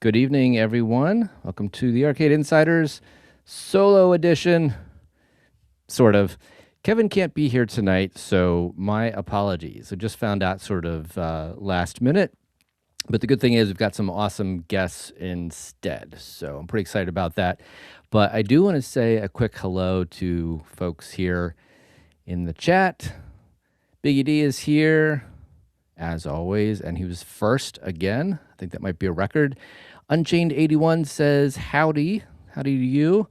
Good evening, everyone. Welcome to the Arcade Insiders solo edition, sort of. Kevin can't be here tonight, so my apologies. I just found out sort of last minute. But the good thing is we've got some awesome guests instead, so I'm pretty excited about that. But I do want to say a quick hello to folks here in the chat. Biggie D is here, as always, and he was first again. I think that might be a record. Unchained81 says, howdy. Howdy to you.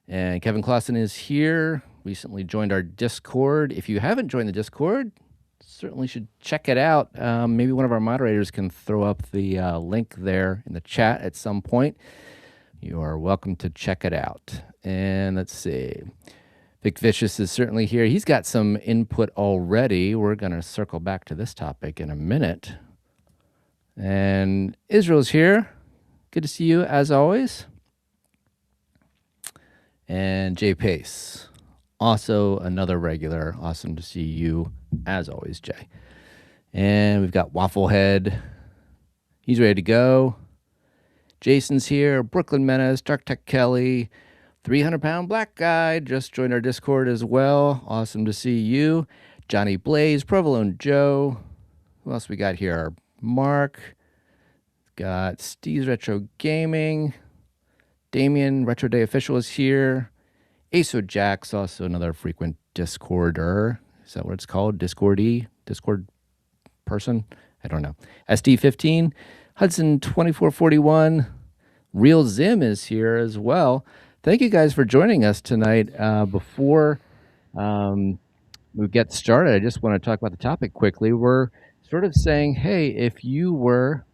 And Kevin Clausen is here. Recently joined our Discord. If you haven't joined the Discord, certainly should check it out. Maybe one of our moderators can throw up the link there in the chat at some point. You are welcome to check it out. And let's see. Vic Vicious is certainly here. He's got some input already. We're going to circle back to this topic in a minute. And Israel's here. Good to see you, as always. And Jay Pace, also another regular. Awesome to see you, as always, Jay. And we've got Wafflehead. He's ready to go. Jason's here. Brooklyn Menace, Dark Tech Kelly, 300-pound black guy just joined our Discord as well. Awesome to see you. Johnny Blaze, Provolone Joe. Who else we got here? Mark. Got Steve's Retro Gaming. Damien, Retro Day Official is here. Aso Jax, also another frequent Discorder. Is that what it's called? Discord person? I don't know. SD15. Hudson 2441. Real Zim is here as well. Thank you guys for joining us tonight. Before we get started, I just want to talk about the topic quickly. We're sort of saying, hey, if you were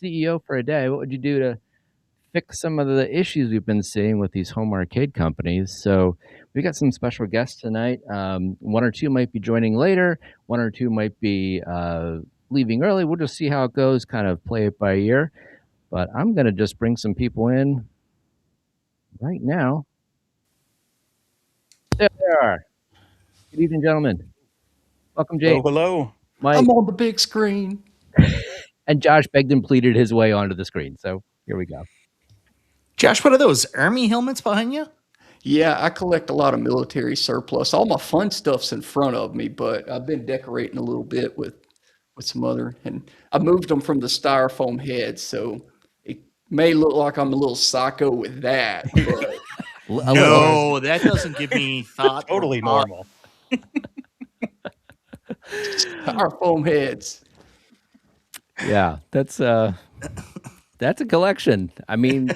CEO for a day, what would you do to fix some of the issues we've been seeing with these home arcade companies? So we got some special guests tonight. One or two might be joining later. One or two might be leaving early. We'll just see how it goes, kind of play it by ear. But I'm going to just bring some people in right now. There they are. Good evening, gentlemen. Welcome, Jay. Oh, hello. Mike. I'm on the big screen. And Josh begged and pleaded his way onto the screen. So here we go. Josh, what are those army helmets behind you? Yeah, I collect a lot of military surplus. All my fun stuff's in front of me, but I've been decorating a little bit with some other, and I moved them from the styrofoam heads, so it may look like I'm a little psycho with that. But no, that doesn't give me thought. Totally normal. Styrofoam heads. Yeah, that's a collection. I mean,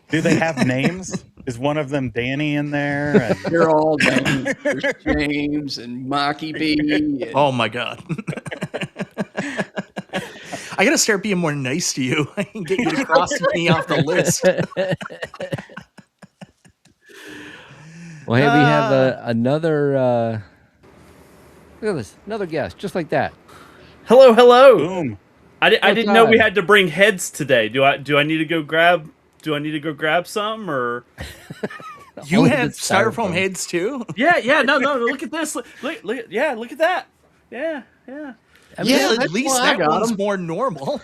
do they have names? Is one of them Danny in there? And... They're all Danny. There's James and Mikey B. And... Oh my God. I gotta start being more nice to you. I can get you to cross me off the list. Well, hey, we have another. Look at this, another guest, just like that. Hello. Boom. I didn't know we had to bring heads today. Do I need to go grab? Do I need to go grab some or? You have styrofoam heads too? Yeah. No. Look at this. Look at that. Yeah. I mean, yeah, at least that one's more normal.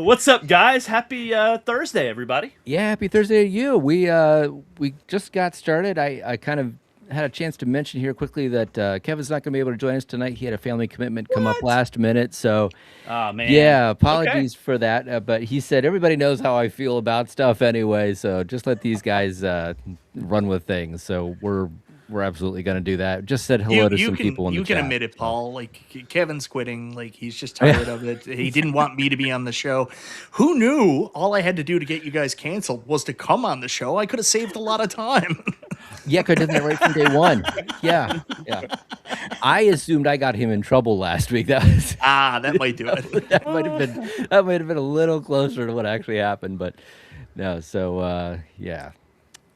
What's up, guys? Happy Thursday, everybody. Yeah, happy Thursday to you. We just got started. I kind of had a chance to mention here quickly that Kevin's not going to be able to join us tonight. He had a family commitment come up last minute, so man. Yeah, apologies for that. But he said everybody knows how I feel about stuff anyway, so just let these guys run with things. So we're absolutely going to do that. Just said hello to some people in the chat. You can admit it, Paul. Like, Kevin's quitting. Like, he's just tired of it. He didn't want me to be on the show. Who knew all I had to do to get you guys canceled was to come on the show? I could have saved a lot of time. Yeah, I did that right from day one. Yeah. I assumed I got him in trouble last week. That might do it. That might have been a little closer to what actually happened, but no. So yeah.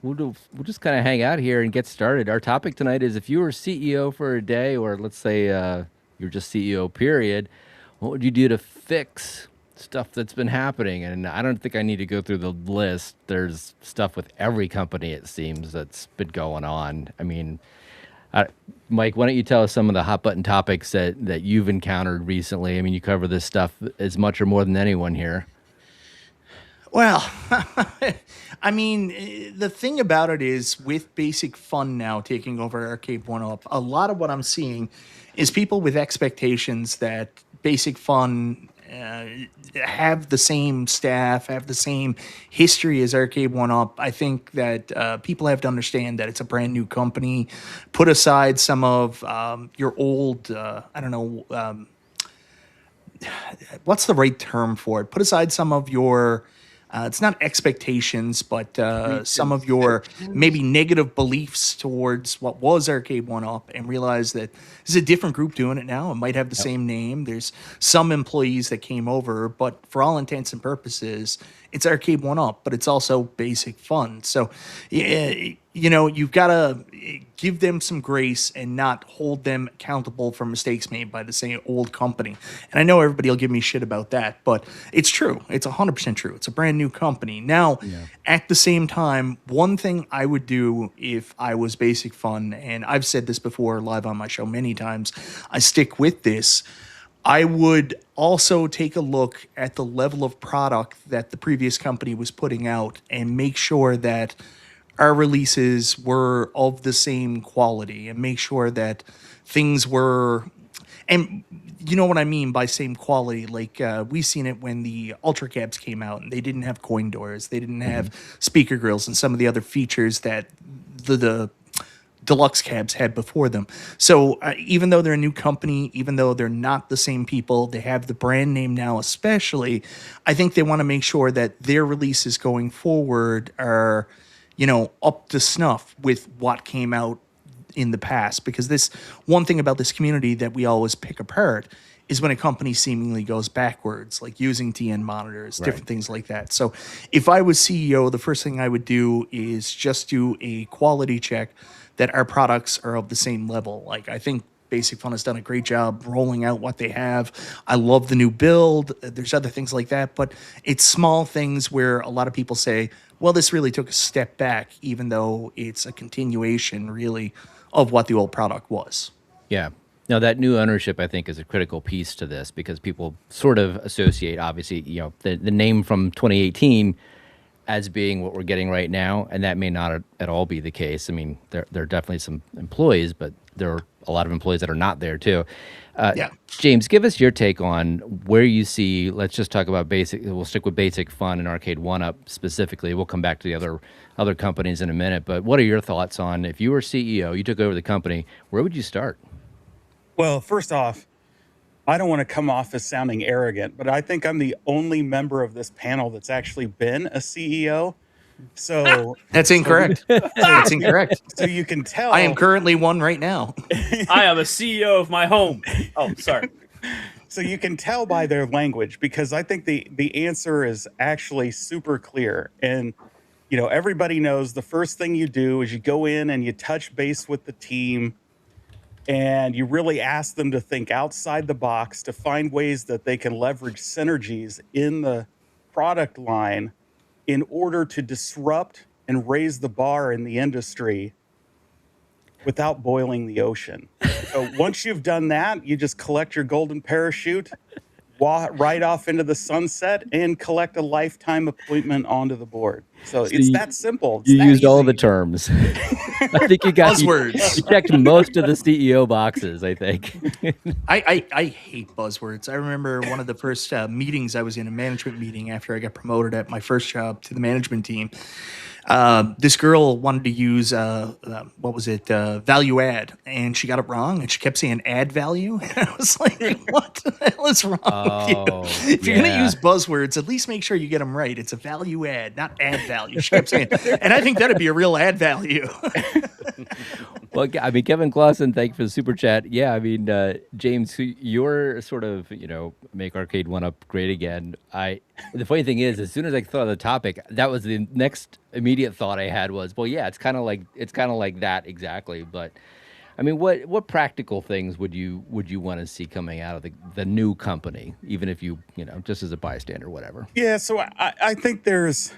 We'll just kind of hang out here and get started. Our topic tonight is if you were CEO for a day, or let's say you're just CEO period, what would you do to fix stuff that's been happening? And I don't think I need to go through the list. There's stuff with every company, it seems, that's been going on. I mean, Mike, why don't you tell us some of the hot button topics that you've encountered recently? I mean, you cover this stuff as much or more than anyone here. Well, I mean, the thing about it is with Basic Fun now taking over Arcade One Up, a lot of what I'm seeing is people with expectations that Basic Fun have the same staff, have the same history as Arcade One Up. I think that people have to understand that it's a brand new company. Put aside some of your old, I don't know, what's the right term for it? Put aside some of your it's not expectations, but some of your maybe negative beliefs towards what was Arcade One Up, and realize that this is a different group doing it now. It might have the same name. There's some employees that came over, but for all intents and purposes, it's Arcade One Up, but it's also Basic Fun. So, you've got to give them some grace and not hold them accountable for mistakes made by the same old company. And I know everybody will give me shit about that, but it's true. It's 100% true. It's a brand new company. Now, at the same time, one thing I would do if I was Basic Fun, and I've said this before live on my show many times, I stick with this. I would also take a look at the level of product that the previous company was putting out and make sure that our releases were of the same quality, and make sure that things were, and you know what I mean by same quality. Like we've seen it when the Ultra Cabs came out and they didn't have coin doors, they didn't have speaker grills and some of the other features that the deluxe cabs had before them. So even though they're a new company, even though they're not the same people, they have the brand name now especially, I think they want to make sure that their releases going forward are, up to snuff with what came out in the past. Because this one thing about this community that we always pick apart is when a company seemingly goes backwards, like using TN monitors, different things like that. So if I was CEO, the first thing I would do is just do a quality check that our products are of the same level. Like, I think Basic Fun has done a great job rolling out what they have. I love the new build. There's other things like that, but it's small things where a lot of people say, well, this really took a step back, even though it's a continuation, really, of what the old product was. Yeah. Now, that new ownership, I think, is a critical piece to this, because people sort of associate, obviously, the name from 2018 as being what we're getting right now, and that may not at all be the case. I mean, there are definitely some employees, but there are a lot of employees that are not there too. James, give us your take on where you see. Let's just talk about Basic. We'll stick with Basic Fun and Arcade One Up specifically. We'll come back to the other companies in a minute. But what are your thoughts on, if you were CEO, you took over the company, where would you start? Well, first off, I don't want to come off as sounding arrogant, but I think I'm the only member of this panel that's actually been a CEO. So that's incorrect. That's incorrect. So you can tell I am currently one right now. I am a CEO of my home. Oh, sorry. So you can tell by their language, because I think the answer is actually super clear. And everybody knows the first thing you do is you go in and you touch base with the team, and you really ask them to think outside the box to find ways that they can leverage synergies in the product line in order to disrupt and raise the bar in the industry without boiling the ocean. So once you've done that, you just collect your golden parachute, walk right off into the sunset, and collect a lifetime appointment onto the board. So it's that simple. It's you that used easy. all the terms. I think you got buzzwords. You checked most of the CEO boxes, I think. I hate buzzwords. I remember one of the first meetings I was in, a management meeting after I got promoted at my first job to the management team. This girl wanted to use value add, and she got it wrong, and she kept saying add value. And I was like, what the hell is wrong with you? If you're gonna use buzzwords, at least make sure you get them right. It's a value add, not add value. She kept saying, and I think that'd be a real add value. Well, I mean, Kevin Clausen, thank you for the super chat. Yeah, I mean, James, you're sort of, make Arcade One Up great again. The funny thing is, as soon as I thought of the topic, that was the next immediate thought I had was, well, yeah, it's kind of like that exactly. But I mean, what practical things would you want to see coming out of the new company, even if you just as a bystander, whatever? Yeah, so I think there's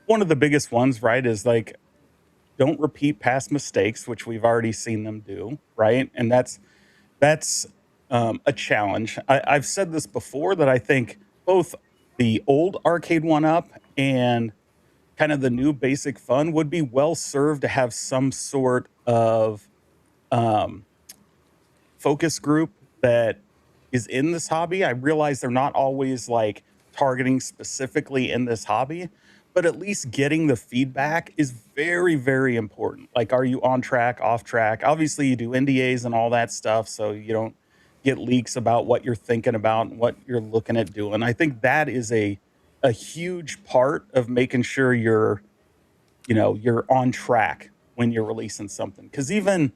one of the biggest ones, right, is like don't repeat past mistakes, which we've already seen them do, right? And that's a challenge. I've said this before that I think both the old arcade one up and kind of the new basic fun would be well served to have some sort of um, focus group that is in this hobby. I realize they're not always like targeting specifically in this hobby, but at least getting the feedback is very, very important. Like, are you on track, off track? Obviously, you do NDAs and all that stuff, so you don't get leaks about what you're thinking about and what you're looking at doing. I think that is a huge part of making sure you're on track when you're releasing something. Because even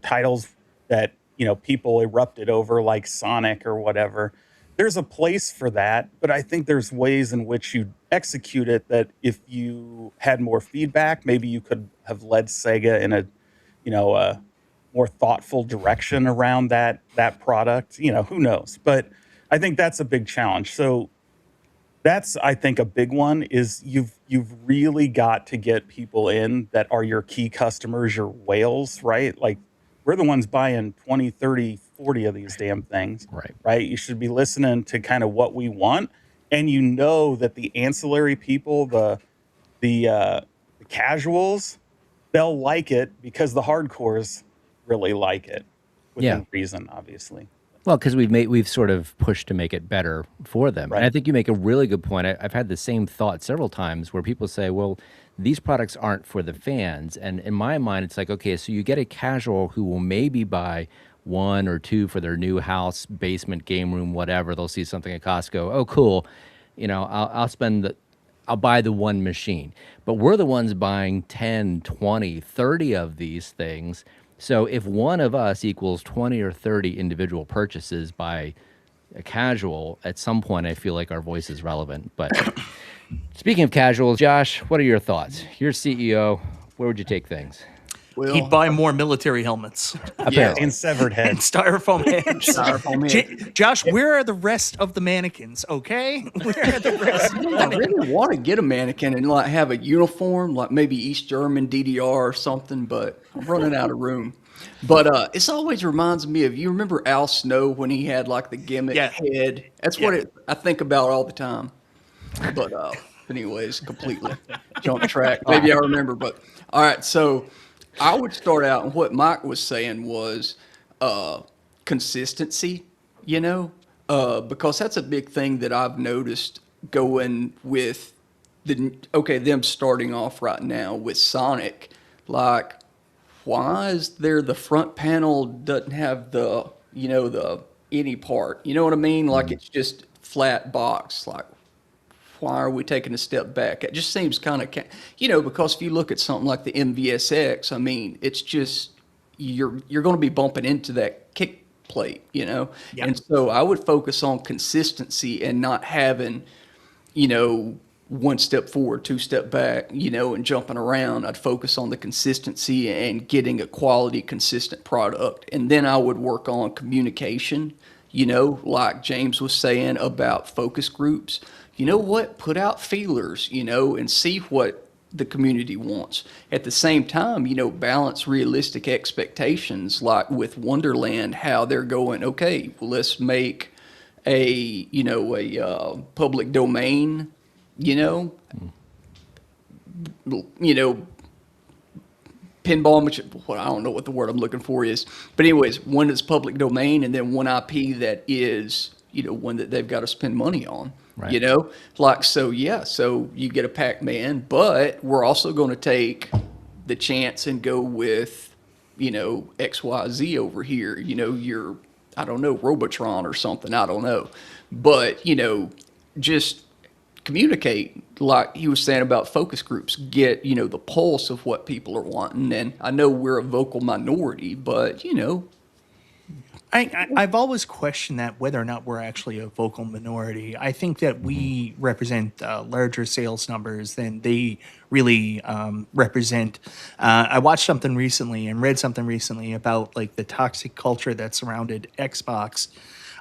titles that people erupted over like Sonic or whatever, there's a place for that, but I think there's ways in which you execute it that if you had more feedback, maybe you could have led Sega in a more thoughtful direction around that product. Who knows? But I think that's a big challenge. So that's, I think, a big one is you've really got to get people in that are your key customers, your whales, right? Like, we're the ones buying 20, 30, 40 of these damn things, right? You should be listening to kind of what we want, and that the ancillary people, the casuals, they'll like it because the hardcores really like it within reason, obviously. Well, because we've sort of pushed to make it better for them. Right. And I think you make a really good point. I've had the same thought several times where people say, well, these products aren't for the fans. And in my mind, it's like, okay, so you get a casual who will maybe buy one or two for their new house, basement, game room, whatever. They'll see something at Costco. Oh, cool. I'll buy the one machine. But we're the ones buying 10, 20, 30 of these things. So if one of us equals 20 or 30 individual purchases by a casual, at some point I feel like our voice is relevant. But speaking of casuals, Josh, what are your thoughts? You're CEO. Where would you take things? Well, He'd buy more military helmets yeah, And severed and heads. styrofoam heads. styrofoam head. Josh, where are the rest of the mannequins? Okay, where are the rest? I really want to get a mannequin and like have a uniform, like maybe East German DDR or something, but I'm running out of room. But it's always reminds me of, you remember Al Snow when he had like the gimmick head? That's what I think about all the time. But anyways, completely jump track. Maybe I remember, but all right. So I would start out, and what Mike was saying was consistency, because that's a big thing that I've noticed going with them starting off right now with Sonic. Like, why is there the front panel doesn't have the any part? You know what I mean? Like, it's just flat box. Like, why are we taking a step back? It just seems kind of, because if you look at something like the MVSX, I mean, it's just, you're going to be bumping into that kick plate, Yep. And so I would focus on consistency and not having, one step forward, two step back, and jumping around. I'd focus on the consistency and getting a quality, consistent product. And then I would work on communication, like James was saying about focus groups. You know what? Put out feelers, and see what the community wants. At the same time, balance realistic expectations, like with Wonderland, how they're going, okay, well, let's make a public domain, pinball machine. Well, I don't know what the word I'm looking for is, but anyways, one that's public domain, and then one IP that is, one that they've got to spend money on. Right. So you get a Pac-Man, but we're also going to take the chance and go with, XYZ over here, your, I don't know, Robotron or something, I don't know. But, just communicate, like he was saying about focus groups, get, the pulse of what people are wanting. And I know we're a vocal minority, but, I've always questioned that, whether or not we're actually a vocal minority. I think that we represent larger sales numbers than they really represent. I watched something recently and read something recently about like the toxic culture that surrounded Xbox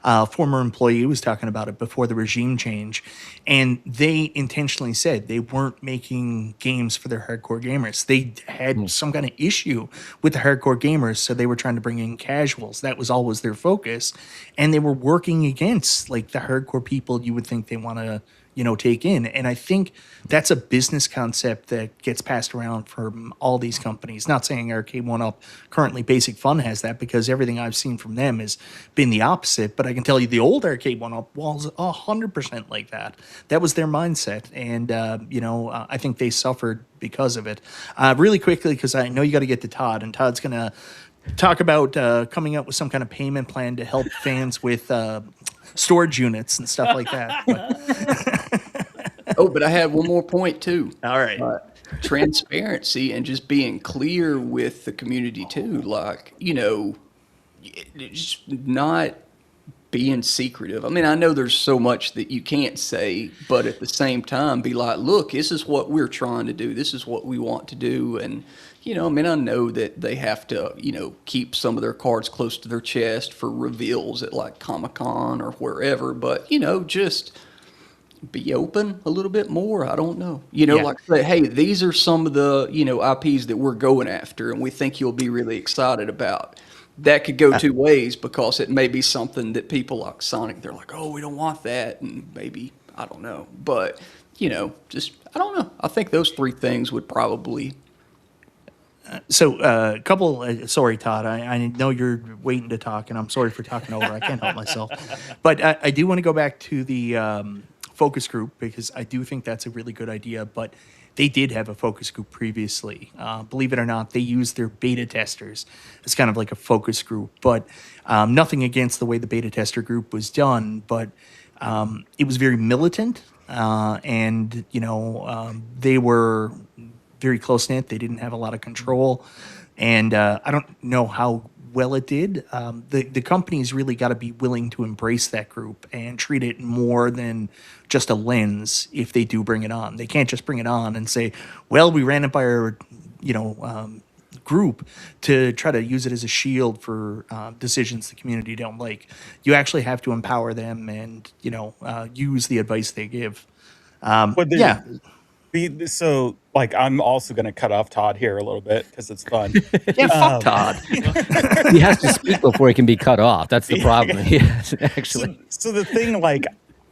former employee was talking about it before the regime change, and they intentionally said they weren't making games for their hardcore gamers. They had some kind of issue with the hardcore gamers, so they were trying to bring in casuals. That was always their focus, and they were working against like the hardcore people you would think they want to take in. And I think that's a business concept that gets passed around from all these companies. Not saying Arcade 1-Up, currently Basic Fun has that, because everything I've seen from them has been the opposite. But I can tell you the old Arcade 1-Up was 100% like that. That was their mindset. And, I think they suffered because of it. Really quickly, because I know you got to get to Todd, and Todd's going to talk about coming up with some kind of payment plan to help fans with storage units and stuff like that. Oh, but I had one more point too. All right. Transparency and just being clear with the community too. Like, just not being secretive. I mean, I know there's so much that you can't say, but at the same time, be like, look, this is what we're trying to do. This is what we want to do. And, I know that they have to, keep some of their cards close to their chest for reveals at like Comic-Con or wherever, but, just be open a little bit more. I don't know. Like say, hey, these are some of the, IPs that we're going after and we think you'll be really excited about. That could go two ways, because it may be something that people like Sonic, they're like, oh, we don't want that. And maybe, I don't know. But, just, I don't know. I think those three things would probably. So a couple, sorry, Todd, I know you're waiting to talk, and I'm sorry for talking over. I can't help myself. But I do want to go back to the focus group, because I do think that's a really good idea. But they did have a focus group previously. Believe it or not, they used their beta testers as kind of like a focus group. But nothing against the way the beta tester group was done, but it was very militant, and, they were very close-knit. They didn't have a lot of control, and I don't know how well it did. The company's really got to be willing to embrace that group and treat it more than just a lens if they do bring it on. They can't just bring it on and say, well, we ran it by our, group to try to use it as a shield for decisions the community don't like. You actually have to empower them and, use the advice they give. So, like, I'm also going to cut off Todd here a little bit because it's fun. Yeah, fuck Todd. He has to speak before he can be cut off. That's the problem. Yes, actually. So the thing, like,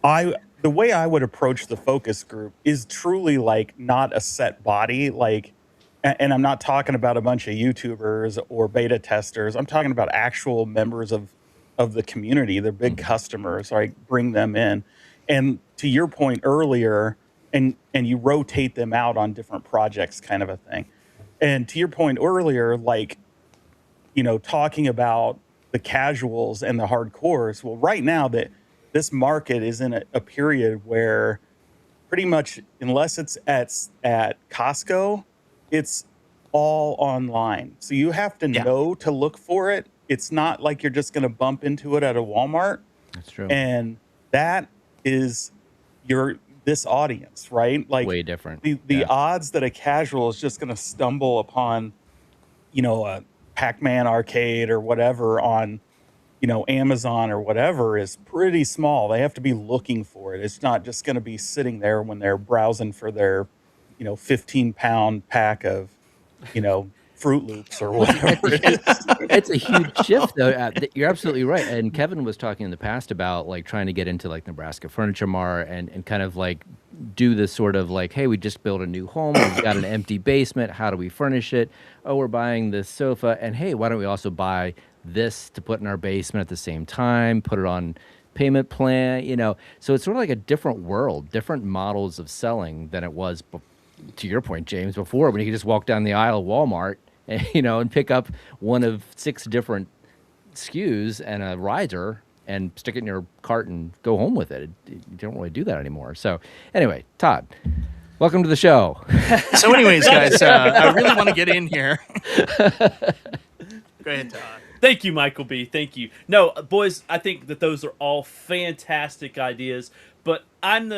the way I would approach the focus group is truly like not a set body, like, and I'm not talking about a bunch of YouTubers or beta testers. I'm talking about actual members of the community. They're big customers. Like, bring them in, and to your point earlier. And you rotate them out on different projects, kind of a thing. And to your point earlier, like, talking about the casuals and the hardcores. Well, right now that this market is in a period where pretty much, unless it's at Costco, it's all online. So you have to know to look for it. It's not like you're just going to bump into it at a Walmart. That's true. And that is this audience, right? Like, way different. The odds that a casual is just going to stumble upon, a Pac-Man arcade or whatever on, Amazon or whatever is pretty small. They have to be looking for it. It's not just going to be sitting there when they're browsing for their, 15-pound pack of, Fruit Loops or whatever it is. It's a huge shift, though. You're absolutely right. And Kevin was talking in the past about like trying to get into like Nebraska Furniture Mart and kind of like do this sort of like, hey, we just built a new home. We've got an empty basement. How do we furnish it? Oh, we're buying this sofa. And hey, why don't we also buy this to put in our basement at the same time, put it on payment plan, So it's sort of like a different world, different models of selling than it was, to your point, James, before, when you could just walk down the aisle of Walmart and pick up one of 6 different SKUs and a riser and stick it in your cart and go home with it. You don't really do that anymore. So anyway, Todd, welcome to the show. So anyways, guys, I really want to get in here. Go ahead, Todd. Thank you, Michael B. Thank you. No, boys, I think that those are all fantastic ideas, but I'm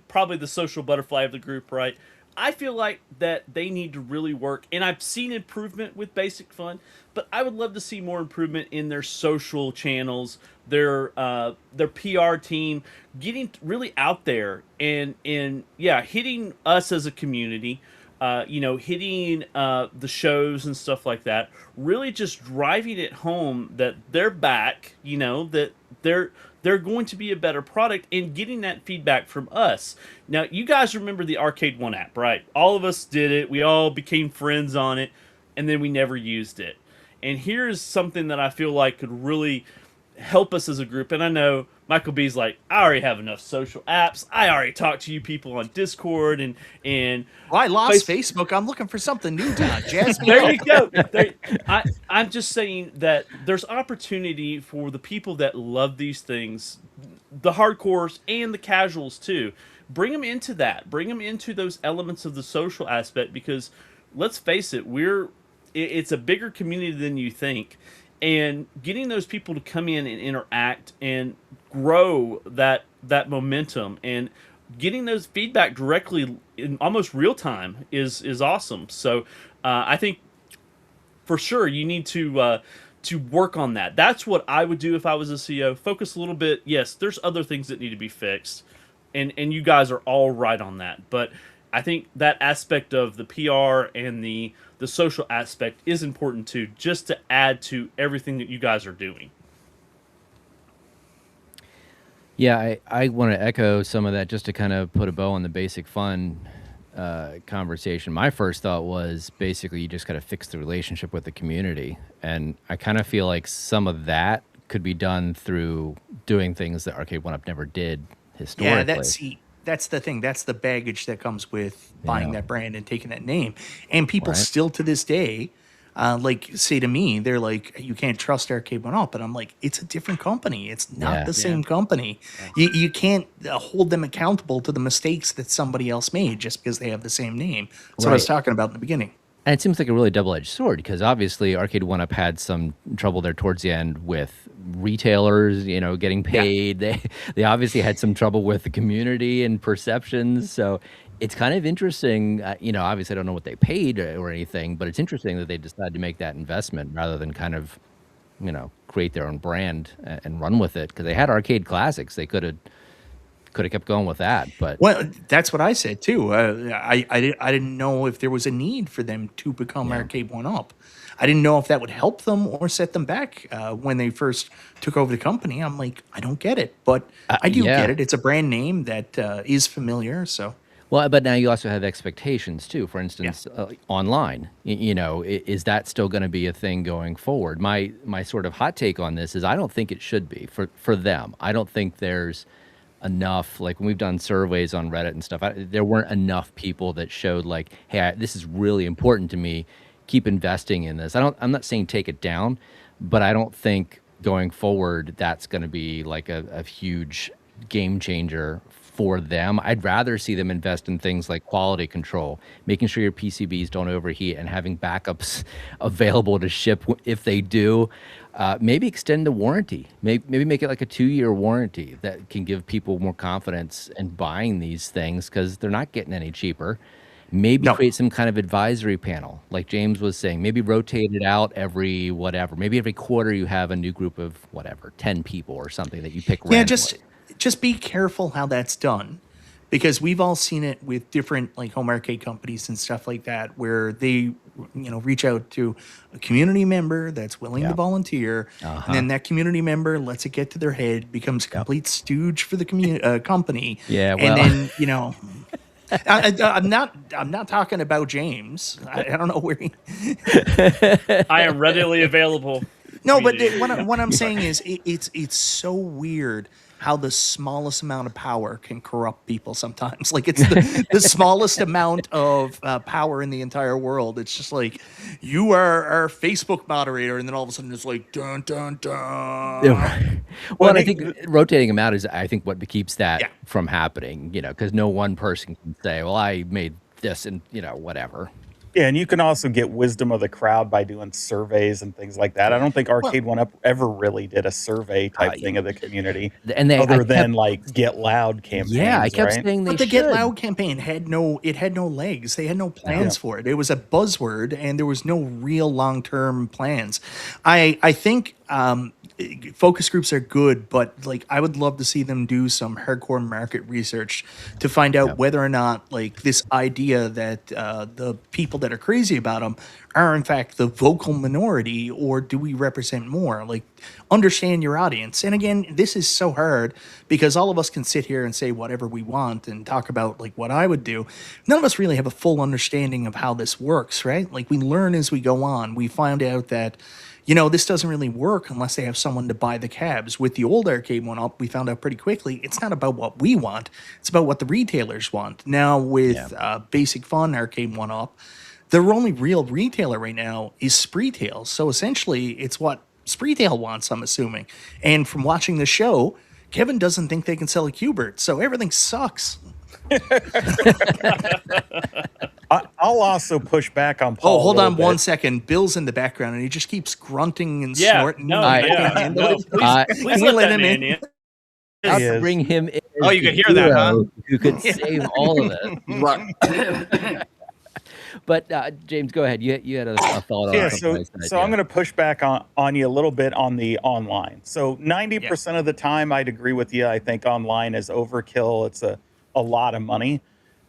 probably the social butterfly of the group, right? I feel like that they need to really work, and I've seen improvement with Basic Fun, but I would love to see more improvement in their social channels, their PR team, getting really out there and yeah, hitting us as a community, hitting the shows and stuff like that. Really, just driving it home that they're back. That they're going to be a better product, and getting that feedback from us. Now, you guys remember the Arcade One app, right? All of us did it. We all became friends on it, and then we never used it. And here's something that I feel like could really help us as a group. And I know Michael B's like, I already have enough social apps. I already talk to you people on Discord and Well, I lost Facebook. I'm looking for something new, Todd. Jazz me there up. you go. I'm just saying that there's opportunity for the people that love these things, the hardcores and the casuals too. Bring them into that. Bring them into those elements of the social aspect, because let's face it, it's a bigger community than you think. And getting those people to come in and interact and grow that momentum, and getting those feedback directly in almost real time is awesome. So I think for sure you need to work on that. That's what I would do if I was a CEO. Focus a little bit. Yes, there's other things that need to be fixed, and you guys are all right on that. But I think that aspect of the PR and the social aspect is important too, just to add to everything that you guys are doing. Yeah, I want to echo some of that just to kind of put a bow on the Basic Fun conversation. My first thought was basically you just got to fix the relationship with the community. And I kind of feel like some of that could be done through doing things that Arcade One Up never did historically. Yeah, that's the thing. That's the baggage that comes with buying that brand and taking that name. And people still to this day, say to me, they're like, you can't trust Arcade One Up. And I'm like, it's a different company. It's not the same company. You can't hold them accountable to the mistakes that somebody else made just because they have the same name. That's what I was talking about in the beginning. And it seems like a really double-edged sword, because obviously Arcade One Up had some trouble there towards the end with retailers, getting paid. Yeah. They obviously had some trouble with the community and perceptions. So it's kind of interesting. Obviously I don't know what they paid or anything, but it's interesting that they decided to make that investment rather than kind of, create their own brand and run with it. Because they had arcade classics. They could have kept going with that, but that's what I said too. I didn't know if there was a need for them to become Arcade One Up. I didn't know if that would help them or set them back when they first took over the company. I'm like, I don't get it, but I do get it. It's a brand name that is familiar. So well, but now you also have expectations too. For instance, online, is that still going to be a thing going forward? My sort of hot take on this is I don't think it should be for them. I don't think there's enough, like when we've done surveys on Reddit and stuff, there weren't enough people that showed like, hey, this is really important to me. Keep investing in this. I'm not saying take it down, but I don't think going forward that's going to be like a huge game changer for them. I'd rather see them invest in things like quality control, making sure your PCBs don't overheat, and having backups available to ship if they do. Maybe extend the warranty. Maybe make it like a 2-year warranty that can give people more confidence in buying these things, because they're not getting any cheaper. Maybe create some kind of advisory panel, like James was saying. Maybe rotate it out every whatever. Maybe every quarter you have a new group of 10 people or something that you pick randomly. Just be careful how that's done, because we've all seen it with different like home arcade companies and stuff like that, where they reach out to a community member that's willing to volunteer, and then that community member lets it get to their head, becomes a complete stooge for the company. Yeah, well. And then I'm not talking about James. I don't know where he. I am readily available. No, but what I'm saying is it's so weird how the smallest amount of power can corrupt people sometimes. Like it's the smallest amount of power in the entire world. It's just like, you are our Facebook moderator, and then all of a sudden it's like, dun, dun, dun. Well, and I think rotating them out is, I think, what keeps that from happening, because no one person can say, well, I made this and, whatever. Yeah, and you can also get wisdom of the crowd by doing surveys and things like that. I don't think Well, Arcade One Up ever really did a survey type thing of the community, and I other kept, than like Get Loud yeah, I campaigns, kept right? saying they but the Get should. Loud campaign had no legs. They had no Yeah. plans for it. It was a buzzword and there was no real long-term plans. I think focus groups are good, but like I would love to see them do some hardcore market research to find out Yeah. whether or not like this idea that the people that are crazy about them are in fact the vocal minority, or do we represent more? Like, understand your audience. And again, this is so hard because all of us can sit here and say whatever we want and talk about like what I would do. None of us really have a full understanding of how this works, right? Like, we learn as we go on. We find out that, you know, this doesn't really work unless they have someone to buy the cabs. With the old Arcade One Up, we found out pretty quickly it's not about what we want, it's about what the retailers want. Now, with Basic Fun Arcade One Up, their only real retailer right now is Spreetail. So essentially, it's what Spreetail wants, I'm assuming. And from watching the show, Kevin doesn't think they can sell a Qbert, so everything sucks. I'll also push back on Paul. Oh, hold a little on bit. 1 second. Bill's in the background, and he just keeps grunting and Yeah, snorting. no, and I yeah, can't handle no. it. Please Can we let let that him man in? in. Out He to is. bring him in. Oh, as you the could hear that, huh? hero who could save all of it. Right. But James, go ahead. You had a thought on Yeah, something I said. I'm going to push back on you a little bit on the online. So 90% of the time, I'd agree with you. I think online is overkill. It's a lot of money.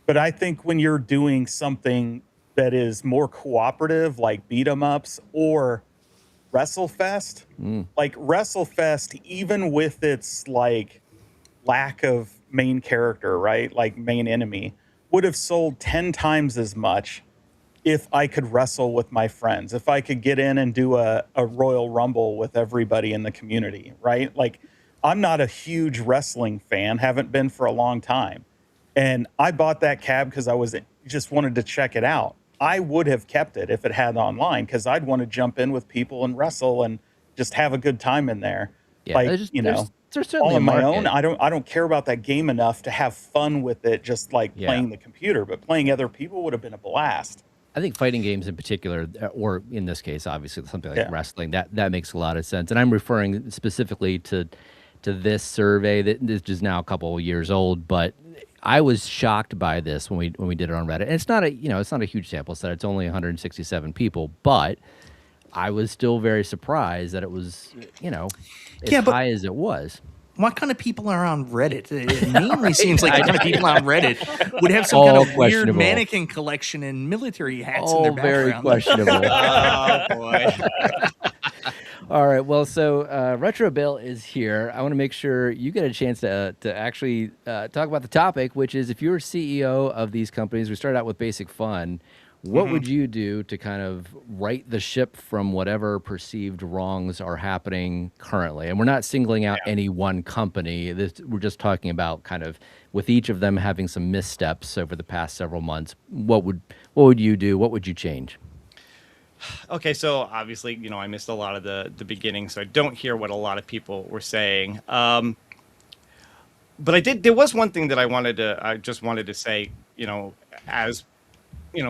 But I think when you're doing something that is more cooperative, like beat 'em ups or WrestleFest, like WrestleFest, even with its like lack of main character, right? Like main enemy, would have sold 10 times as much if I could wrestle with my friends, if I could get in and do a Royal Rumble with everybody in the community, right? Like, I'm not a huge wrestling fan, haven't been for a long time. And I bought that cab because I was just wanted to check it out. I would have kept it if it had online because I'd want to jump in with people and wrestle and just have a good time in there. Yeah, Like, there's, you there's, know, there's all certainly a on my market. own. I don't care about that game enough to have fun with it, just like Yeah. playing the computer. But playing other people would have been a blast. I think fighting games in particular, or in this case, obviously something like Yeah. wrestling, that makes a lot of sense. And I'm referring specifically to this survey that this is now a couple of years old, but I was shocked by this when we did it on Reddit. And it's not a huge sample set. It's only 167 people, but I was still very surprised that it was as Yeah, but- high as it was. What kind of people are on Reddit? It mainly seems like the kind of people on Reddit would have some kind All of weird questionable. mannequin collection and military hats in their Oh, very background. questionable. Oh boy. All right. Well, so Retro Bill is here. I want to make sure you get a chance to actually talk about the topic, which is if you're CEO of these companies, we started out with Basic Fun. What would you do to kind of right the ship from whatever perceived wrongs are happening currently? And we're not singling out any one company. We're just talking about kind of with each of them having some missteps over the past several months. What would you do? What would you change? Okay, so obviously, I missed a lot of the beginning, so I don't hear what a lot of people were saying. But I did. There was one thing that I just wanted to say, as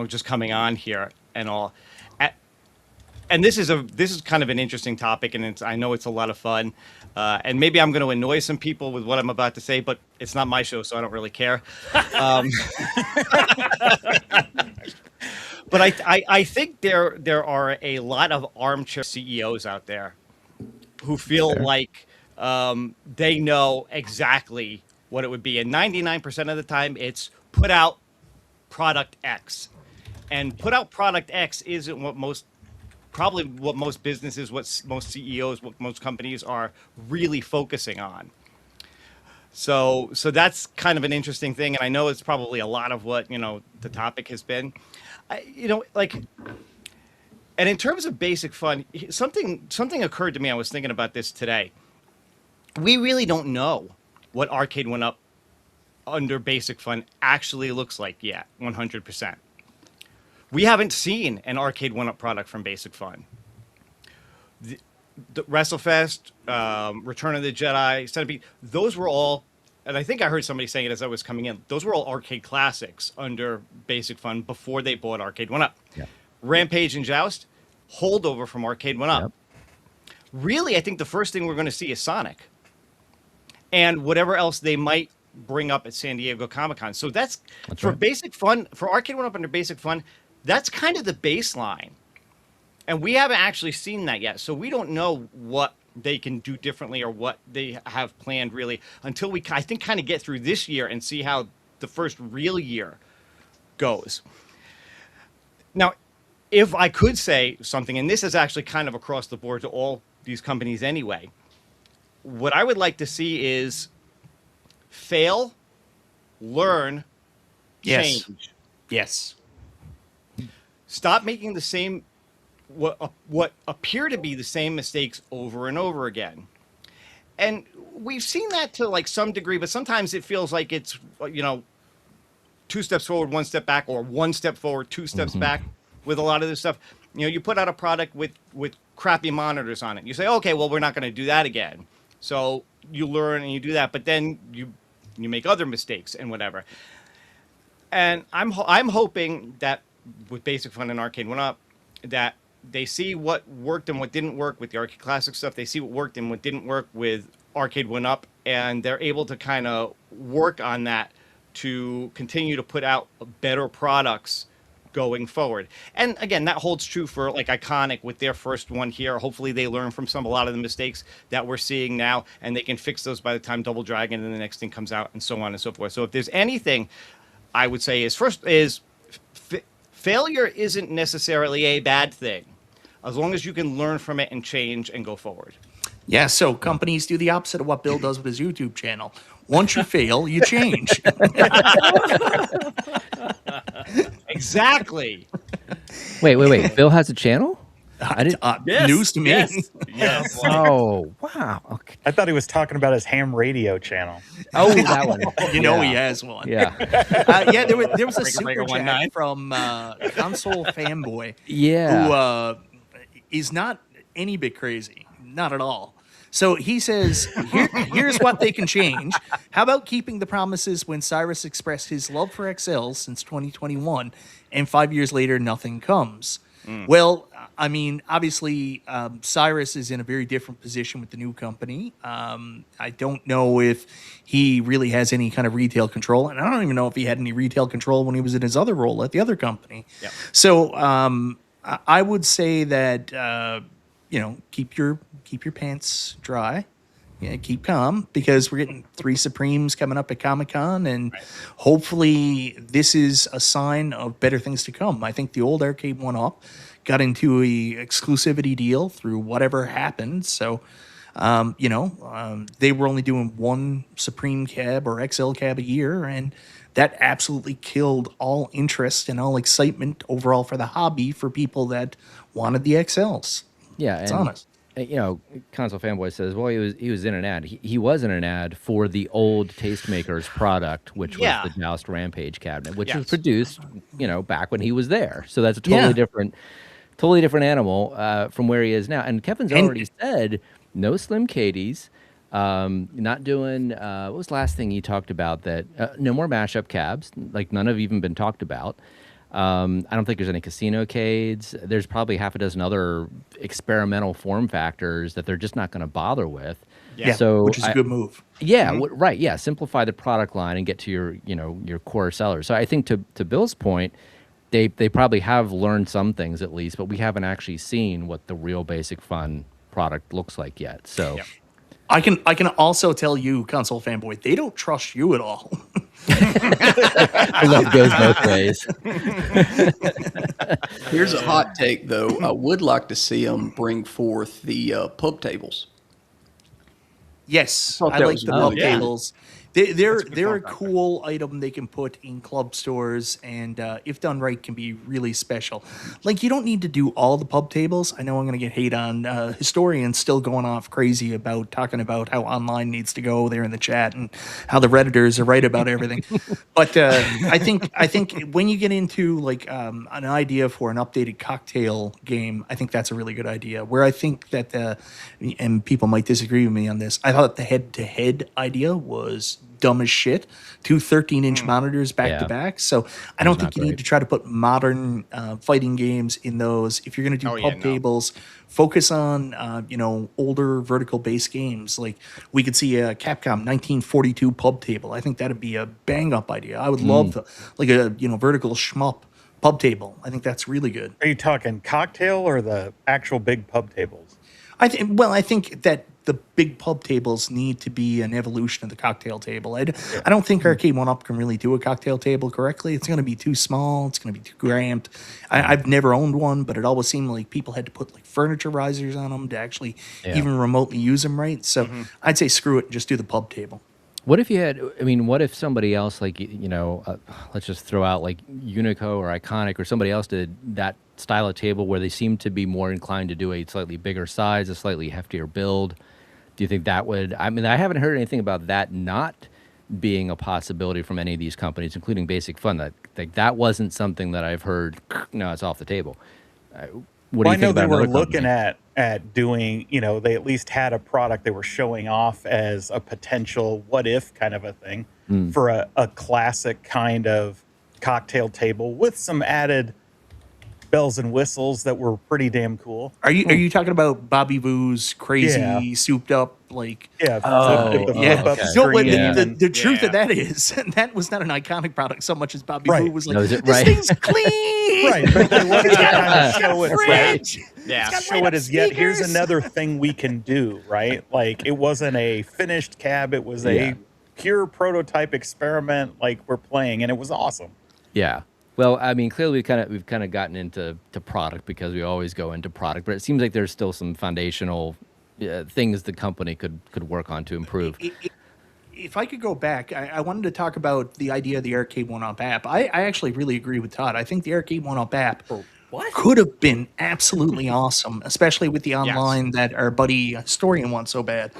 just coming on here and all. And this is kind of an interesting topic, and I know it's a lot of fun. And maybe I'm going to annoy some people with what I'm about to say, but it's not my show, so I don't really care. But I think there are a lot of armchair CEOs out there who feel like they know exactly what it would be. And 99% of the time, it's put out product X. And put out product X isn't what most businesses, what most CEOs, what most companies are really focusing on. So that's kind of an interesting thing. And I know it's probably a lot of what, the topic has been. And in terms of Basic Fun, something occurred to me. I was thinking about this today. We really don't know what Arcade One Up under Basic Fun actually looks like yet, 100%. We haven't seen an Arcade One Up product from Basic Fun. The WrestleFest, Return of the Jedi, Centipede, those were all and I think I heard somebody saying it as I was coming in. Those were all arcade classics under Basic Fun before they bought Arcade 1-Up. Yep. Rampage and Joust, holdover from Arcade 1-Up. Yep. Really, I think the first thing we're going to see is Sonic, and whatever else they might bring up at San Diego Comic-Con. So that's for right. Basic Fun, for Arcade 1-Up under Basic Fun. That's kind of the baseline, and we haven't actually seen that yet. So we don't know what they can do differently or what they have planned really until we, I think, kind of get through this year and see how the first real year goes. Now, if I could say something, and this is actually kind of across the board to all these companies anyway, what I would like to see is fail, learn, Yes. change. Yes. Stop making the same, what appear to be the same mistakes over and over again. And we've seen that to like some degree, but sometimes it feels like it's, 2 steps forward, 1 step back, or 1 step forward, 2 steps back with a lot of this stuff. You put out a product with crappy monitors on it. You say, okay, well, we're not going to do that again. So you learn and you do that, but then you make other mistakes and whatever. And I'm hoping that with Basic Fun and Arcade 1-Up, that they see what worked and what didn't work with the Arcade Classic stuff. They see what worked and what didn't work with Arcade 1-Up, and they're able to kind of work on that to continue to put out better products going forward. And again, that holds true for like Iconic with their first one here. Hopefully they learn from a lot of the mistakes that we're seeing now, and they can fix those by the time Double Dragon and the next thing comes out, and so on and so forth. So if there's anything I would say is failure isn't necessarily a bad thing, as long as you can learn from it and change and go forward. Yeah, so companies do the opposite of what Bill does with his YouTube channel. Once you fail, you change. Exactly. Wait. Bill has a channel? I didn't. Yes, News to me. Yes. Oh, wow. Okay. I thought he was talking about his ham radio channel. Oh, that one. He has one. Yeah. There was a Breaker, super breaker, chat 19. from Console Fanboy Yeah. who is not any bit crazy. Not at all. So he says, here's what they can change. How about keeping the promises when Cyrus expressed his love for XL since 2021, and 5 years later, nothing comes? Well, I mean, obviously, Cyrus is in a very different position with the new company. I don't know if he really has any kind of retail control, and I don't even know if he had any retail control when he was in his other role at the other company. Yep. So I would say that keep your pants dry. Yeah, keep calm, because we're getting 3 Supremes coming up at Comic-Con, and hopefully this is a sign of better things to come. I think the old Arcade 1-Up got into a exclusivity deal through whatever happened. So, they were only doing 1 Supreme cab or XL cab a year, and that absolutely killed all interest and all excitement overall for the hobby for people that wanted the XLs. Yeah. It's and, honest. Console Fanboy says, well, he was in an ad. He was in an ad for the old Tastemakers product, which was the Joust Rampage cabinet, which was produced, back when he was there. So that's a totally different animal from where he is now. And Kevin's already said no Slim Katie's, not doing, what was the last thing he talked about? That no more mashup cabs, like none have even been talked about. I don't think there's any casino cades. There's probably half a dozen other experimental form factors that they're just not going to bother with. Yeah, so which is a good move. Yeah, right. Yeah, simplify the product line and get to your core sellers. So I think to Bill's point, they probably have learned some things at least, but we haven't actually seen what the real Basic Fun product looks like yet. So. Yep. I can also tell you, Console Fanboy, they don't trust you at all. Love goes both ways. Here's a hot take, though. I would like to see them bring forth the pub tables. Yes, thought I that like was the really pub good. tables. They're good a form factor. cool item they can put in club stores, and if done right, can be really special. Like, you don't need to do all the pub tables. I know I'm going to get hate on historians still going off crazy about talking about how online needs to go there in the chat and how the Redditors are right about everything. But I think when you get into like an idea for an updated cocktail game, I think that's a really good idea. Where I think that and people might disagree with me on this, I thought the head-to-head idea was dumb as shit. Two 13-inch monitors back to Yeah. back. So I don't not think you need great. to try to put modern fighting games in those. If you're going to do Oh, yeah, pub no. tables, focus on older vertical based games. Like we could see a Capcom 1942 pub table. I think that'd be a bang up idea. I would love like a vertical shmup pub table. I think that's really good. Are you talking cocktail or the actual big pub tables? I think that the big pub tables need to be an evolution of the cocktail table. I don't think Arcade 1-Up can really do a cocktail table correctly. It's going to be too small. It's going to be too cramped. I've never owned one, but it always seemed like people had to put like furniture risers on them to actually even remotely use them right. So I'd say screw it and just do the pub table. What if you had? I mean, what if somebody else, like let's just throw out like Unico or Iconic or somebody else did that style of table where they seem to be more inclined to do a slightly bigger size, a slightly heftier build. Do you think that would? I mean, I haven't heard anything about that not being a possibility from any of these companies, including Basic Fun. That wasn't something that I've heard. No, it's off the table. What do you I know think they about were another looking company? at doing, they at least had a product they were showing off as a potential what if kind of a thing for a classic kind of cocktail table with some added bells and whistles that were pretty damn cool. Are you talking about Bobby Boo's crazy souped up like? Yeah. Oh, the Yeah. flip up okay. No, well, screen. Yeah. the truth of Yeah. that is that was not an iconic product so much as Bobby Right. Boo was like, No, is it this right? thing's clean. Right, but they wanted to kind of show it, Fridge. Yeah. show it as yet here's speakers. another thing we can do, right? Like it wasn't a finished cab, it was Yeah. a pure prototype experiment like we're playing, and it was awesome. Yeah. Well, I mean, clearly we've kind of gotten into product because we always go into product, but it seems like there's still some foundational things the company could work on to improve. If I could go back, I wanted to talk about the idea of the Arcade 1-Up app. I actually really agree with Todd. I think the Arcade 1-Up app could have been absolutely awesome, especially with the online that our buddy Historian wants so bad.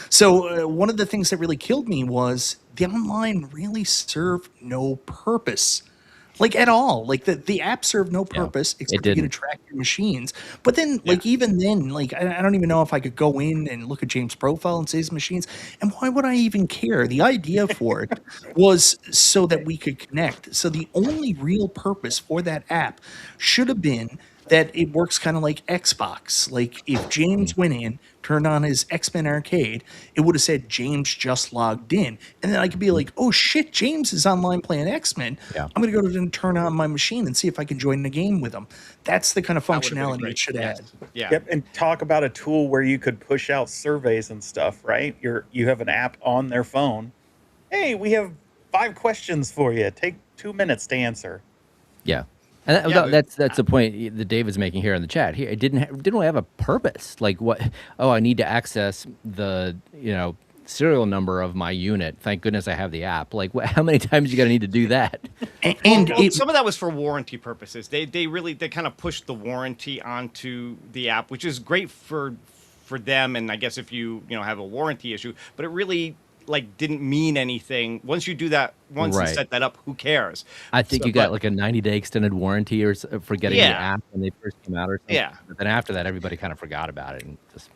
So one of the things that really killed me was the online really served no purpose. Like at all. Like the app served no purpose except for you to didn't. track your machines. But then, like even then, like I don't even know if I could go in and look at James' profile and see his machines. And why would I even care? The idea for it was so that we could connect. So the only real purpose for that app should have been that it works kind of like Xbox. Like if James went in, turned on his X-Men arcade, it would have said James just logged in. And then I could be like, oh shit, James is online playing X-Men. Yeah. I'm going to go to and turn on my machine and see if I can join the game with him. That's the kind of That would've been functionality great. it should Yes. add. Yeah. Yep, and talk about a tool where you could push out surveys and stuff, right? You have an app on their phone. Hey, we have 5 questions for you. Take 2 minutes to answer. Yeah. And Yeah, but- that's the point that Dave is making here in the chat. Here, it didn't really have a purpose. Like what? Oh, I need to access the serial number of my unit. Thank goodness I have the app. Like, how many times you got to need to do that? And Well, it, some of that was for warranty purposes. They kind of pushed the warranty onto the app, which is great for them. And I guess if you have a warranty issue, but it really didn't mean anything. Once you do that, once Right. you set that up, who cares? I think So, you got but- like a 90-day extended warranty for getting the app when they first came out or something. Yeah. But then after that, everybody kind of forgot about it and just.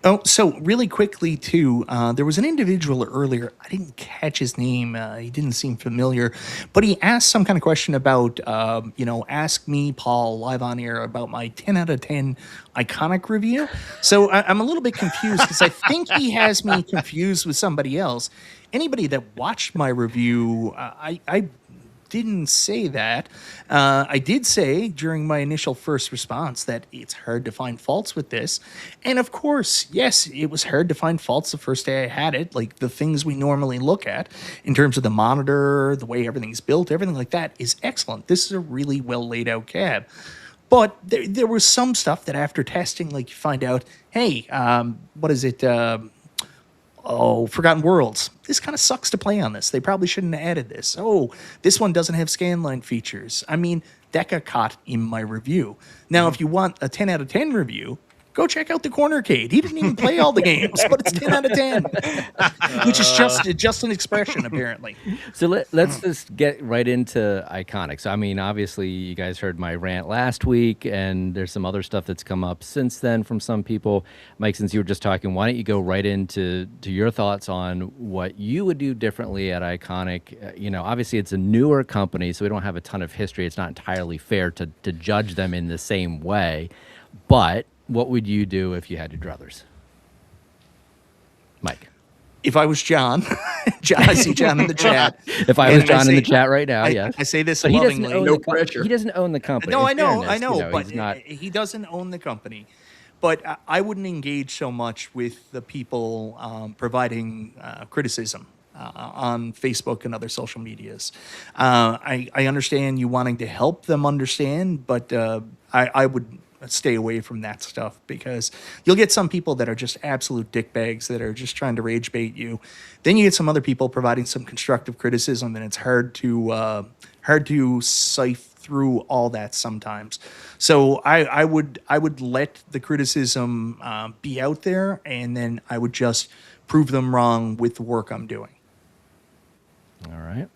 Oh, so really quickly too, there was an individual earlier. I didn't catch his name. He didn't seem familiar, but he asked some kind of question about, ask me, Paul, live on air about my 10 out of 10 iconic review. So I'm a little bit confused because I think he has me confused with somebody else. Anybody that watched my review, I didn't say that. I did say during my initial first response that it's hard to find faults with this. And of course, yes, it was hard to find faults the first day I had it, like the things we normally look at in terms of the monitor, the way everything's built, everything like that is excellent. This is a really well laid out cab. But there was some stuff that after testing, like you find out, hey, what is it? Forgotten Worlds. This kind of sucks to play on this. They probably shouldn't have added this. Oh, this one doesn't have scanline features. I mean, that got caught in my review. Now, if you want a 10 out of 10 review, Go check out the Cornercade. He didn't even play all the games, but it's 10 out of 10, which is just an expression, apparently. So let's just get right into Iconic. So, I mean, obviously, you guys heard my rant last week, and there's some other stuff that's come up since then from some people. Mike, since you were just talking, why don't you go right into your thoughts on what you would do differently at Iconic? Obviously, it's a newer company, so we don't have a ton of history. It's not entirely fair to judge them in the same way. But what would you do if you had your druthers? Mike. If I was John, I see John in the chat. If I was John in the chat right now, yes. I say this But lovingly. No pressure. He doesn't own the company. No, in I fairness, know, but he's not. he doesn't own the company. But I wouldn't engage so much with the people providing criticism on Facebook and other social medias. I understand you wanting to help them understand, but I would stay away from that stuff, because you'll get some people that are just absolute dickbags that are just trying to rage bait you. Then you get some other people providing some constructive criticism, and it's hard to sift through all that sometimes. So I would let the criticism be out there, and then I would just prove them wrong with the work I'm doing. All right.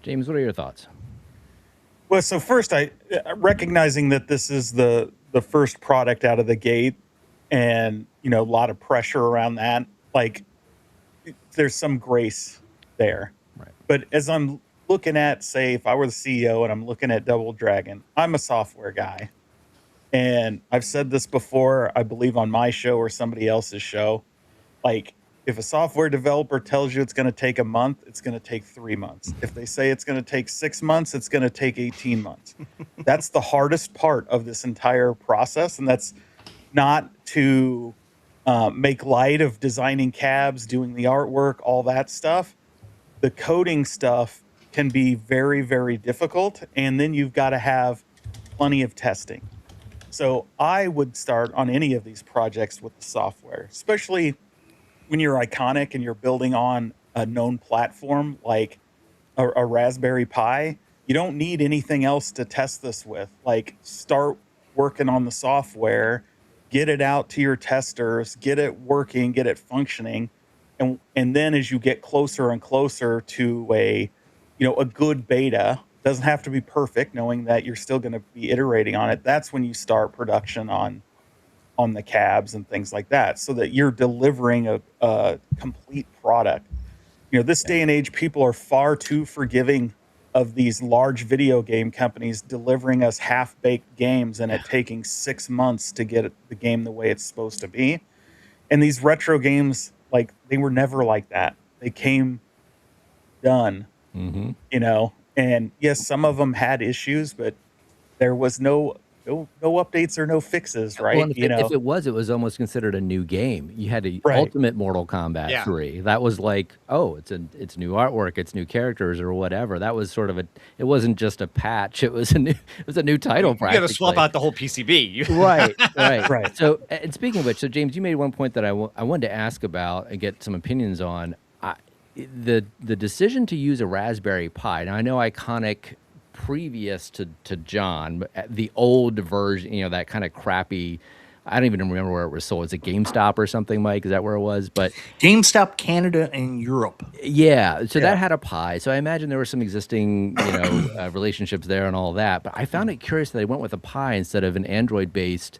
James, what are your thoughts? Well, so first, I recognizing that this is the first product out of the gate, and a lot of pressure around that. Like, there's some grace there. Right. But as I'm looking at, say, if I were the CEO and I'm looking at Double Dragon, I'm a software guy, and I've said this before, I believe on my show or somebody else's show. Like, if a software developer tells you it's going to take a month, it's going to take 3 months. If they say it's going to take 6 months, it's going to take 18 months. That's the hardest part of this entire process. And that's not to make light of designing cabs, doing the artwork, all that stuff. The coding stuff can be very, very difficult. And then you've got to have plenty of testing. So I would start on any of these projects with the software, especially when you're Iconic and you're building on a known platform like a Raspberry Pi. You don't need anything else to test this with. Like, start working on the software, get it out to your testers, get it working, get it functioning. And then as you get closer and closer to a good beta, doesn't have to be perfect, knowing that you're still going to be iterating on it. That's when you start production on the cabs and things like that, so that you're delivering a complete product. This day and age, people are far too forgiving of these large video game companies delivering us half-baked games and it taking 6 months to get the game the way it's supposed to be. And these retro games, like, they were never like that. They came done, and yes, some of them had issues, but there was no updates or no fixes, right? Well, if it was almost considered a new game. You had the Ultimate Mortal Kombat 3. That was like, it's new artwork, it's new characters or whatever. That was sort of it wasn't just a patch. It was a new title. You got to swap out the whole PCB. Right. So, and speaking of which, so James, you made one point that I wanted to ask about and get some opinions on. The decision to use a Raspberry Pi. Now, I know Iconic, previous to John, the old version, that kind of crappy, I don't even remember where it was sold. Is it GameStop or something, Mike? Is that where it was? But GameStop Canada and Europe. Yeah, so that had a Pi. So I imagine there were some existing, relationships there and all that. But I found it curious that they went with a Pi instead of an Android-based,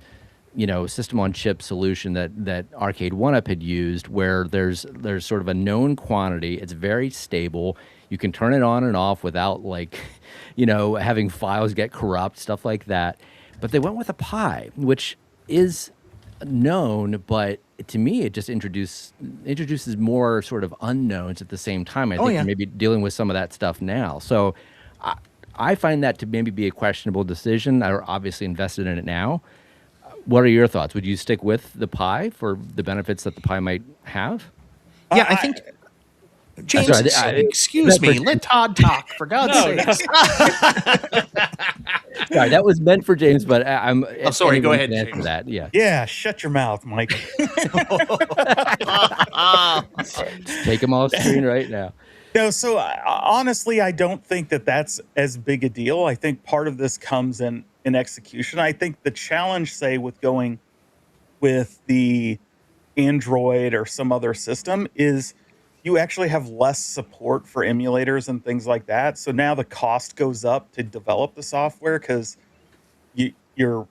system on chip solution that Arcade 1-Up had used, where there's sort of a known quantity. It's very stable. You can turn it on and off without having files get corrupt, stuff like that. But they went with a Pi, which is known, but to me, it just introduces more sort of unknowns at the same time. I think you're maybe dealing with some of that stuff now. So I find that to maybe be a questionable decision. I'm obviously invested in it now. What are your thoughts? Would you stick with the Pi for the benefits that the Pi might have? Yeah, I think... James, excuse me. Let Todd talk, for God's sakes. Sorry, that was meant for James, but I'm sorry. Go ahead, James. James. That, yeah. Yeah, shut your mouth, Mike. Take him off screen right now. No, so honestly, I don't think that that's as big a deal. I think part of this comes in execution. I think the challenge, say, with going with the Android or some other system is you actually have less support for emulators and things like that. So now the cost goes up to develop the software because you, you're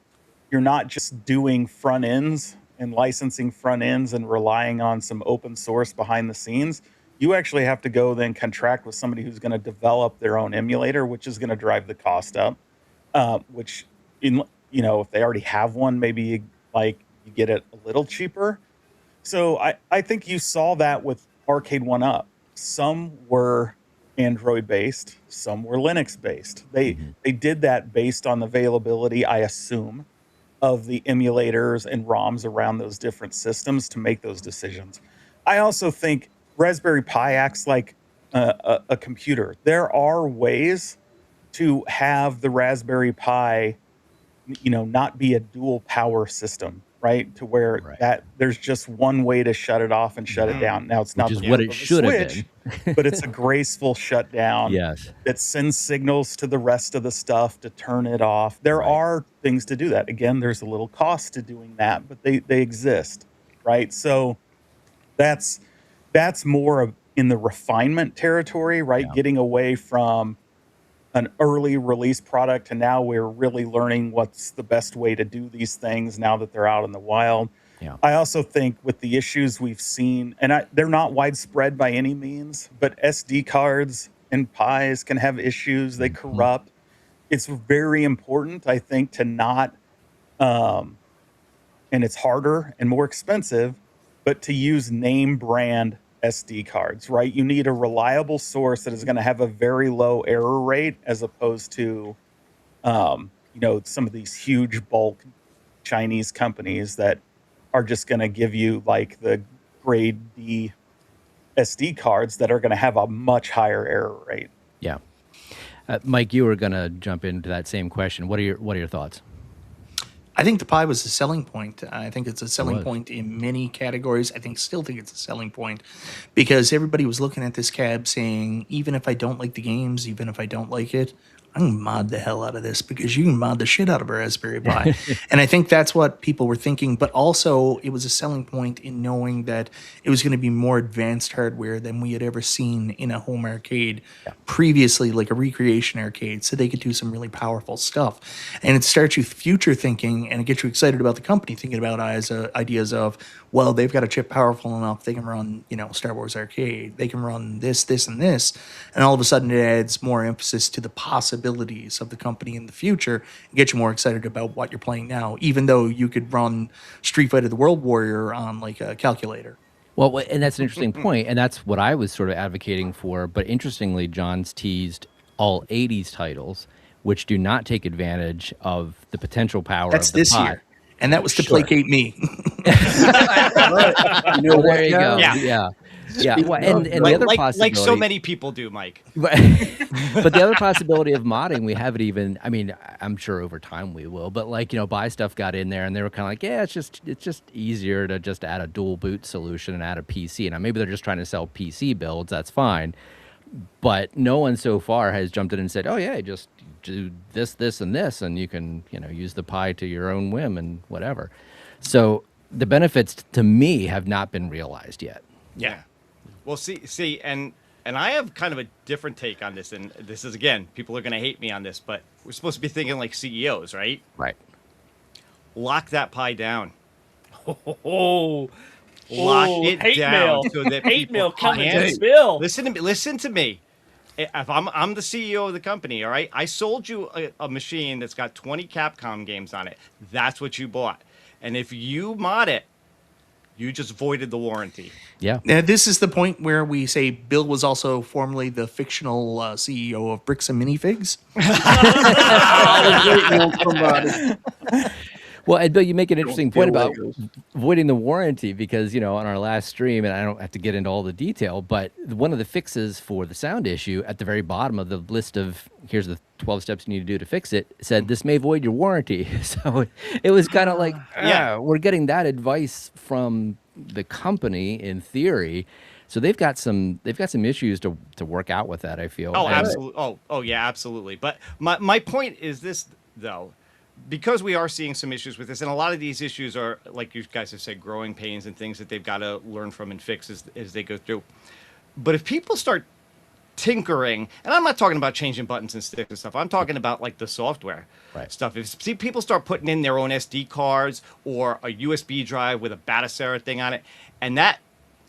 you're not just doing front ends and licensing front ends and relying on some open source behind the scenes. You actually have to go then contract with somebody who's going to develop their own emulator, which is going to drive the cost up. Which in if they already have one, maybe you get it a little cheaper. So I think you saw that with Arcade One Up. Some were Android based, some were Linux based. They did that based on the availability, I assume, of the emulators and ROMs around those different systems to make those decisions. I also think Raspberry Pi acts like a computer. There are ways to have the Raspberry Pi not be a dual power system, right? To where Right. that there's just one way to shut it off and shut it down. Now it's Which not is the what flip it of a should have switch, been. but it's a graceful shutdown Yes. that sends signals to the rest of the stuff to turn it off. There Right. are things to do that. Again, there's a little cost to doing that, but they exist, right? So that's more of in the refinement territory, right? Yeah. Getting away from an early release product and now we're really learning what's the best way to do these things now that they're out in the wild. Yeah. I also think with the issues we've seen, and they're not widespread by any means, but SD cards and Pis can have issues. They corrupt. It's very important, I think, to not, um, and it's harder and more expensive, but to use name brand SD cards, right? You need a reliable source that is going to have a very low error rate as opposed to, some of these huge bulk Chinese companies that are just going to give you like the grade D SD cards that are going to have a much higher error rate. Yeah. Mike, you were gonna jump into that same question. What are your thoughts? I think the Pi was a selling point. I think it's a selling was. point in many categories. Still think it's a selling point because everybody was looking at this cab saying, even if I don't like the games, even if I don't like it, I'm gonna mod the hell out of this because you can mod the shit out of a Raspberry Pi. And I think that's what people were thinking. But also, it was a selling point in knowing that it was going to be more advanced hardware than we had ever seen in a home arcade previously, like a recreation arcade. So they could do some really powerful stuff. And it starts you future thinking and it gets you excited about the company, thinking about ideas of, well, they've got a chip powerful enough, they can run, Star Wars Arcade, they can run this, this, and this. And all of a sudden it adds more emphasis to the possibilities of the company in the future and get you more excited about what you're playing now, even though you could run Street Fighter the World Warrior on like a calculator. Well, and that's an interesting point, and that's what I was sort of advocating for. But interestingly, John's teased all 80s titles, which do not take advantage of the potential power That's of the this Pi. year. And that was to placate me. Well, there you go. Yeah. Yeah. Well, and the other possibility, like so many people do, Mike. but the other possibility of modding, we haven't even. I mean, I'm sure over time we will. But buy stuff got in there, and they were kind of like, yeah, it's just easier to just add a dual boot solution and add a PC. Now maybe they're just trying to sell PC builds. That's fine. But no one so far has jumped in and said, oh yeah, just do this, and this, and you can use the Pi to your own whim and whatever. So the benefits to me have not been realized yet. Yeah. Well, see, and I have kind of a different take on this, and this is, again, people are going to hate me on this, but we're supposed to be thinking like CEOs, right? Right. Lock that Pi down. Oh, Lock oh, it hate down mail. so that Hate people mail coming can't- to spill. Listen to me. If I'm the CEO of the company, all right? I sold you a machine that's got 20 Capcom games on it. That's what you bought. And if you mod it, you just voided the warranty. Yeah. Now, this is the point where we say Bill was also formerly the fictional CEO of Bricks and Minifigs. Well, and Bill, you make an interesting point feel about Legos. voiding the warranty because, on our last stream, and I don't have to get into all the detail, but one of the fixes for the sound issue at the very bottom of the list of here's the 12 steps you need to do to fix it said this may void your warranty. So it was kind of like, yeah, we're getting that advice from the company in theory. So they've got some issues to work out with that, I feel. Oh, And- absolutely. Oh, yeah, absolutely. But my point is this, though. because we are seeing some issues with this, and a lot of these issues are, like you guys have said, growing pains and things that they've got to learn from and fix as they go through. But if people start tinkering, and I'm not talking about changing buttons and sticks and stuff, I'm talking about like the software stuff. If people start putting in their own SD cards or a USB drive with a Batacera thing on it, and that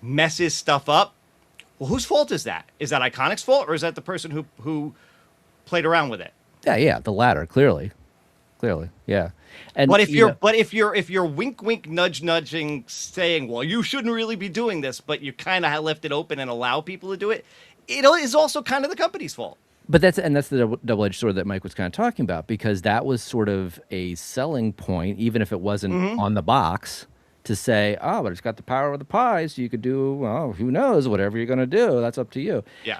messes stuff up, well, whose fault is that? Is that Iconic's fault, or is that the person who played around with it? Yeah, the latter, clearly, yeah. And but if you're wink wink nudge nudging, saying, well, you shouldn't really be doing this, but you kind of left it open and allow people to do it, it is also kind of the company's fault. But that's the double-edged sword that Mike was kind of talking about, because that was sort of a selling point, even if it wasn't on the box, to say, oh, but it's got the power of the Pi, so you could do, well, who knows, whatever you're going to do, that's up to you. Yeah.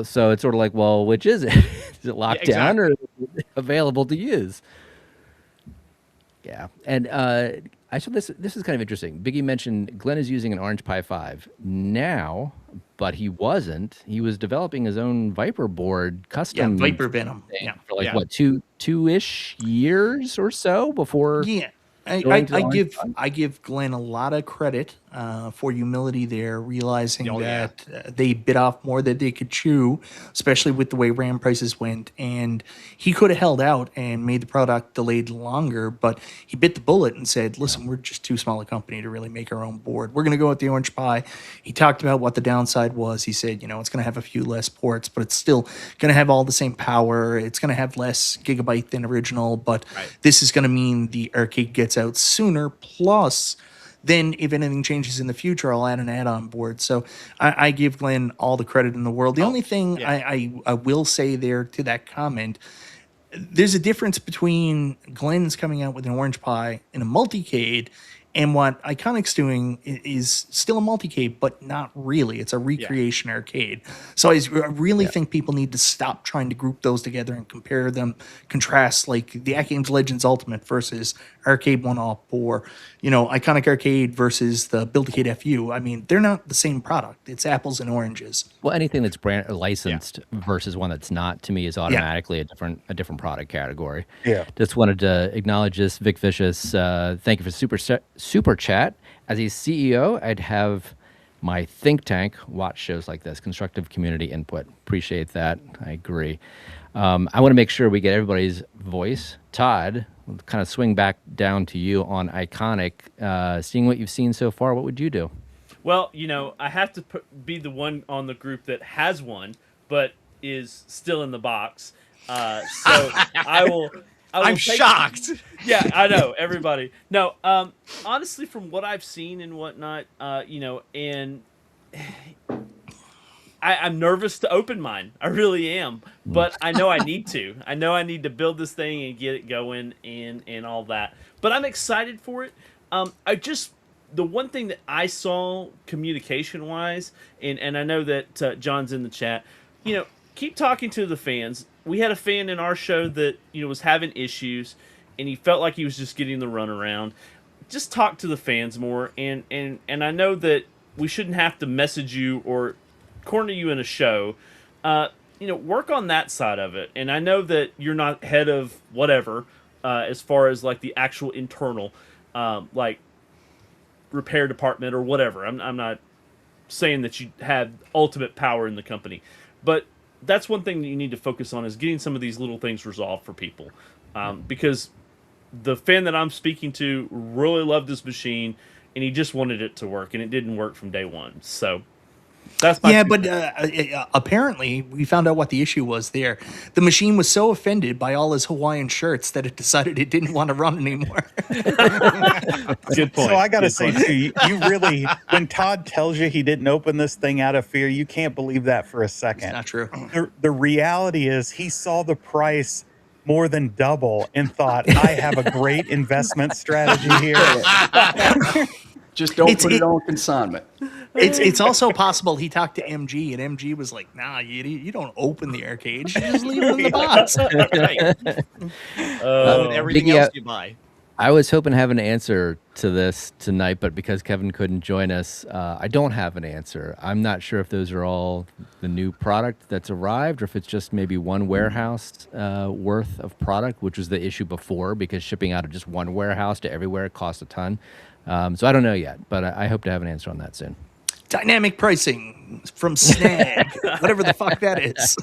So it's sort of like, well, which is it? Is it locked down or is it available to use? Yeah. And I saw this is kind of interesting. Biggie mentioned Glenn is using an Orange Pi 5 now, but he wasn't. He was developing his own Viper board custom. Yeah, Viper Venom. Yeah. For like what, two-ish years or so before. Yeah. I give Glenn a lot of credit for humility there, realizing that they bit off more than they could chew, especially with the way RAM prices went. And he could have held out and made the product delayed longer, but he bit the bullet and said, listen, we're just too small a company to really make our own board. We're going to go with the Orange Pi. He talked about what the downside was. He said, it's going to have a few less ports, but it's still going to have all the same power. It's going to have less gigabyte than original, but this is going to mean the arcade gets out sooner. Plus, then if anything changes in the future, I'll add an add-on board. So I give Glenn all the credit in the world. The only thing I will say there to that comment, there's a difference between Glenn's coming out with an Orange Pi and a multicade, and what Iconic's doing is still a multicade, but not really. It's a recreation arcade. So I really think people need to stop trying to group those together and compare them, contrast like the AtGames Legends Ultimate versus Arcade 1-Up, or Iconic Arcade versus the Build-A-Cade FU. I mean, they're not the same product. It's apples and oranges. Well, anything that's brand licensed versus one that's not, to me, is automatically a different product category. Yeah. Just wanted to acknowledge this, Vic Vicious. Thank you for super chat. As a CEO, I'd have my think tank watch shows like this, constructive community input. Appreciate that. I agree. I want to make sure we get everybody's voice. Todd, we'll kind of swing back down to you on Iconic. Seeing what you've seen so far, what would you do? Well, I have to be the one on the group that has one, but is still in the box. So I will I'm shocked. Yeah, I know, everybody. No, honestly, from what I've seen and whatnot, and I'm nervous to open mine. I really am. But I know I need to. I know I need to build this thing and get it going and all that. But I'm excited for it. The one thing that I saw communication-wise, and I know that John's in the chat, keep talking to the fans. We had a fan in our show that was having issues, and he felt like he was just getting the runaround. Just talk to the fans more, and I know that we shouldn't have to message you or corner you in a show. Work on that side of it. And I know that you're not head of whatever as far as like the actual internal like repair department or whatever. I'm not saying that you have ultimate power in the company, but that's one thing that you need to focus on, is getting some of these little things resolved for people. Because the fan that I'm speaking to really loved this machine, and he just wanted it to work, and it didn't work from day one. So that's my apparently we found out what the issue was there. The machine was so offended by all his Hawaiian shirts that it decided it didn't want to run anymore. Good point. So I got to say, too, you really, when Todd tells you he didn't open this thing out of fear, you can't believe that for a second. It's not true. The reality is he saw the price more than double and thought, I have a great investment strategy here. Just don't put it on consignment. It's also possible he talked to MG, and MG was like, nah, you don't open the arcade. You just leave it in the box. Right. Everything Biggie, else you buy. I was hoping to have an answer to this tonight, but because Kevin couldn't join us, I don't have an answer. I'm not sure if those are all the new product that's arrived, or if it's just maybe one warehouse worth of product, which was the issue before, because shipping out of just one warehouse to everywhere costs a ton. So I don't know yet, but I hope to have an answer on that soon. Dynamic pricing from Snag, whatever the fuck that is.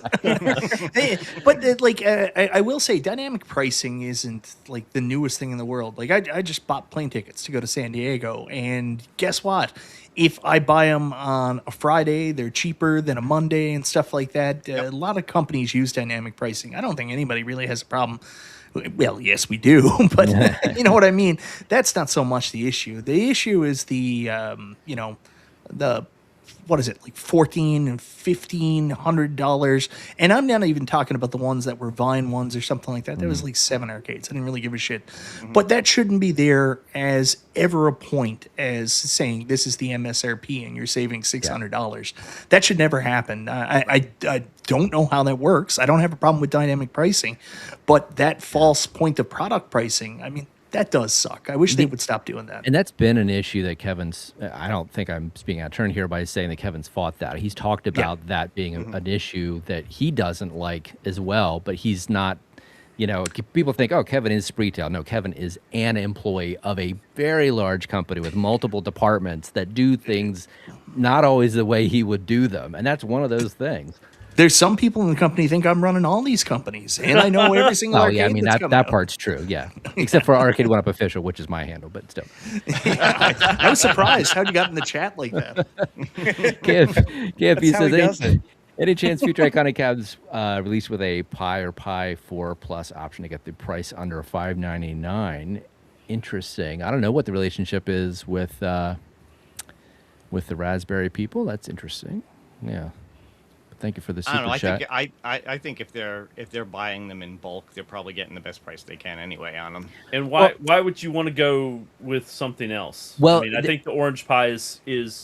I will say, dynamic pricing isn't like the newest thing in the world. Like I just bought plane tickets to go to San Diego, and guess what? If I buy them on a Friday, they're cheaper than a Monday and stuff like that. A lot of companies use dynamic pricing. I don't think anybody really has a problem. Well, yes, we do, but you know what I mean? That's not so much the issue. The issue is the what is it, like $1,400 and $1,500, and I'm not even talking about the ones that were Vine ones or something like that. That was like 7 arcades. I didn't really give a shit, but that shouldn't be there as ever a point as saying this is the MSRP and you're saving $600. That should never happen. I don't know how that works. I don't have a problem with dynamic pricing, but that false point of product pricing, I mean, that does suck. I wish they would stop doing that. And that's been an issue that Kevin's, I don't think I'm speaking out of turn here by saying that Kevin's fought that. He's talked about that being an issue that he doesn't like as well, but he's not, people think, oh, Kevin is retail. No, Kevin is an employee of a very large company with multiple departments that do things not always the way he would do them. And that's one of those things. There's some people in the company think I'm running all these companies, and I know every single arcade. I mean, that part's true, yeah. Except for Arcade One Up Official, which is my handle, but still. I was surprised how you got in the chat like that. KFB says, any chance future Iconic Cabs released with a Pi or Pi 4 Plus option to get the price under $599? Interesting. I don't know what the relationship is with the Raspberry people. That's interesting. Yeah. Thank you for the super chat. I think if they're buying them in bulk, they're probably getting the best price they can anyway on them. And why would you want to go with something else? Well, I think the Orange Pi has its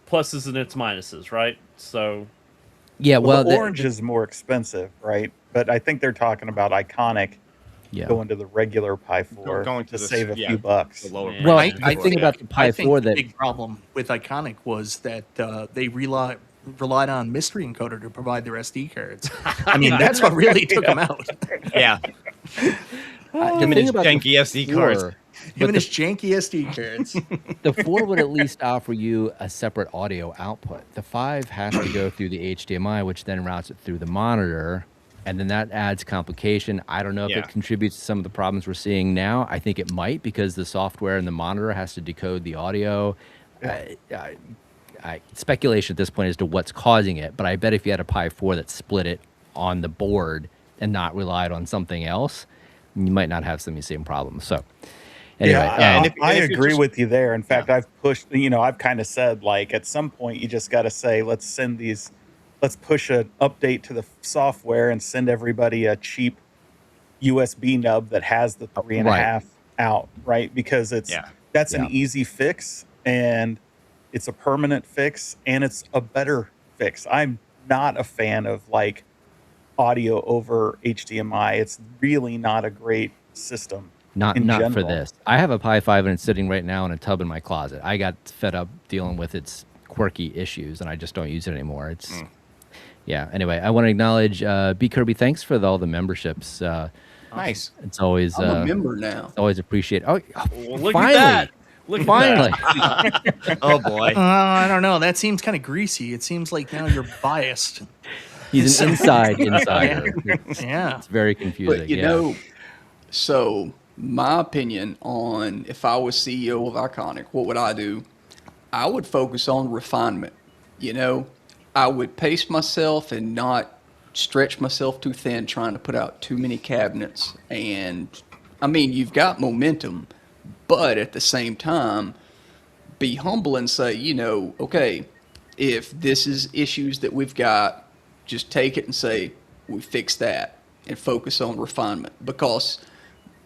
pluses and its minuses, right? So yeah, well the Orange is more expensive, right? But I think they're talking about Iconic going to the regular Pi 4 to save a few bucks. Well, I think about the Pi 4 the big problem with Iconic was that they relied on Mystery Encoder to provide their SD cards. I mean, that's what really took them out. Yeah. Him and his janky SD cards. Him and his janky SD cards. The 4 would at least offer you a separate audio output. The 5 has to go through the HDMI, which then routes it through the monitor, and then that adds complication. I don't know if it contributes to some of the problems we're seeing now. I think it might, because the software in the monitor has to decode the audio. Speculation at this point as to what's causing it, but I bet if you had a Pi 4 that split it on the board and not relied on something else, you might not have some of the same problems. So anyway, I agree with you there. In fact, I've pushed, I've kind of said, like, at some point you just got to say, let's push an update to the software and send everybody a cheap USB nub that has the 3.5 out, right? Because that's an easy fix, and it's a permanent fix, and it's a better fix. I'm not a fan of like audio over HDMI. It's really not a great system. Not for this. I have a Pi 5 and it's sitting right now in a tub in my closet. I got fed up dealing with its quirky issues, and I just don't use it anymore. It's Anyway, I want to acknowledge B Kirby. Thanks for all the memberships. Nice. It's always I'm a member now. It's always appreciated. Oh, look finally. at that. Finally. Oh boy. I don't know. That seems kind of greasy. It seems like now you're biased. He's an insider. Yeah. It's very confusing. But so my opinion on if I was CEO of Iconic, what would I do? I would focus on refinement. I would pace myself and not stretch myself too thin trying to put out too many cabinets. And I mean, you've got momentum, but at the same time, be humble and say, okay, if this is issues that we've got, just take it and say, we fix that and focus on refinement. Because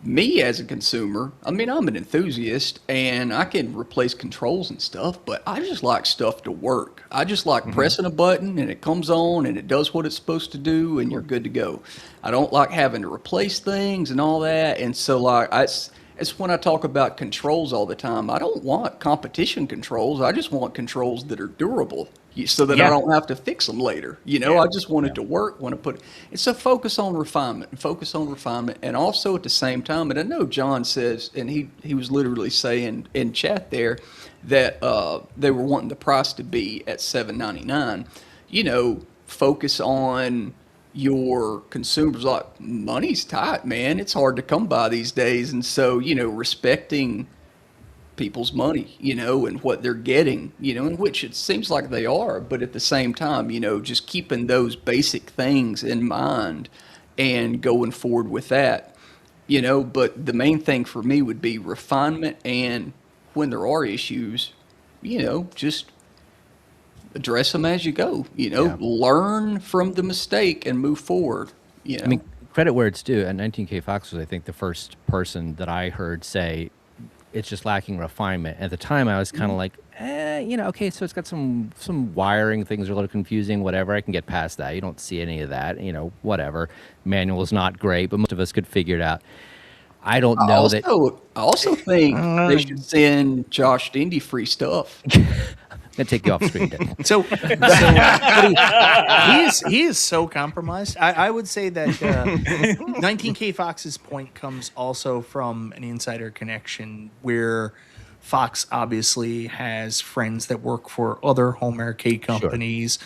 me as a consumer, I mean, I'm an enthusiast and I can replace controls and stuff, but I just like stuff to work. I just like pressing a button and it comes on and it does what it's supposed to do and you're good to go. I don't like having to replace things and all that. And so, like, it's when I talk about controls all the time. I don't want competition controls. I just want controls that are durable so that I don't have to fix them later. I just want it to work. Want to put it's a focus on refinement and focus on refinement. And also at the same time, and I know John says, and he was literally saying in chat there that they were wanting the price to be at $7.99. Focus on your consumers. Like, money's tight, man. It's hard to come by these days. And so, respecting people's money, and what they're getting, in which it seems like they are, but at the same time, just keeping those basic things in mind and going forward with that, but the main thing for me would be refinement. And when there are issues, just address them as you go, learn from the mistake and move forward. I mean, credit where it's due. And 19K Fox was, I think, the first person that I heard say it's just lacking refinement. At the time, I was kind of like, okay, so it's got some wiring, things are a little confusing, whatever. I can get past that. You don't see any of that, whatever. Manual is not great, but most of us could figure it out. I don't know that. I also think they should send Josh Dindy free stuff. I'm gonna take you off screen. So he is so compromised. I would say that 19K Fox's point comes also from an insider connection where Fox obviously has friends that work for other home arcade companies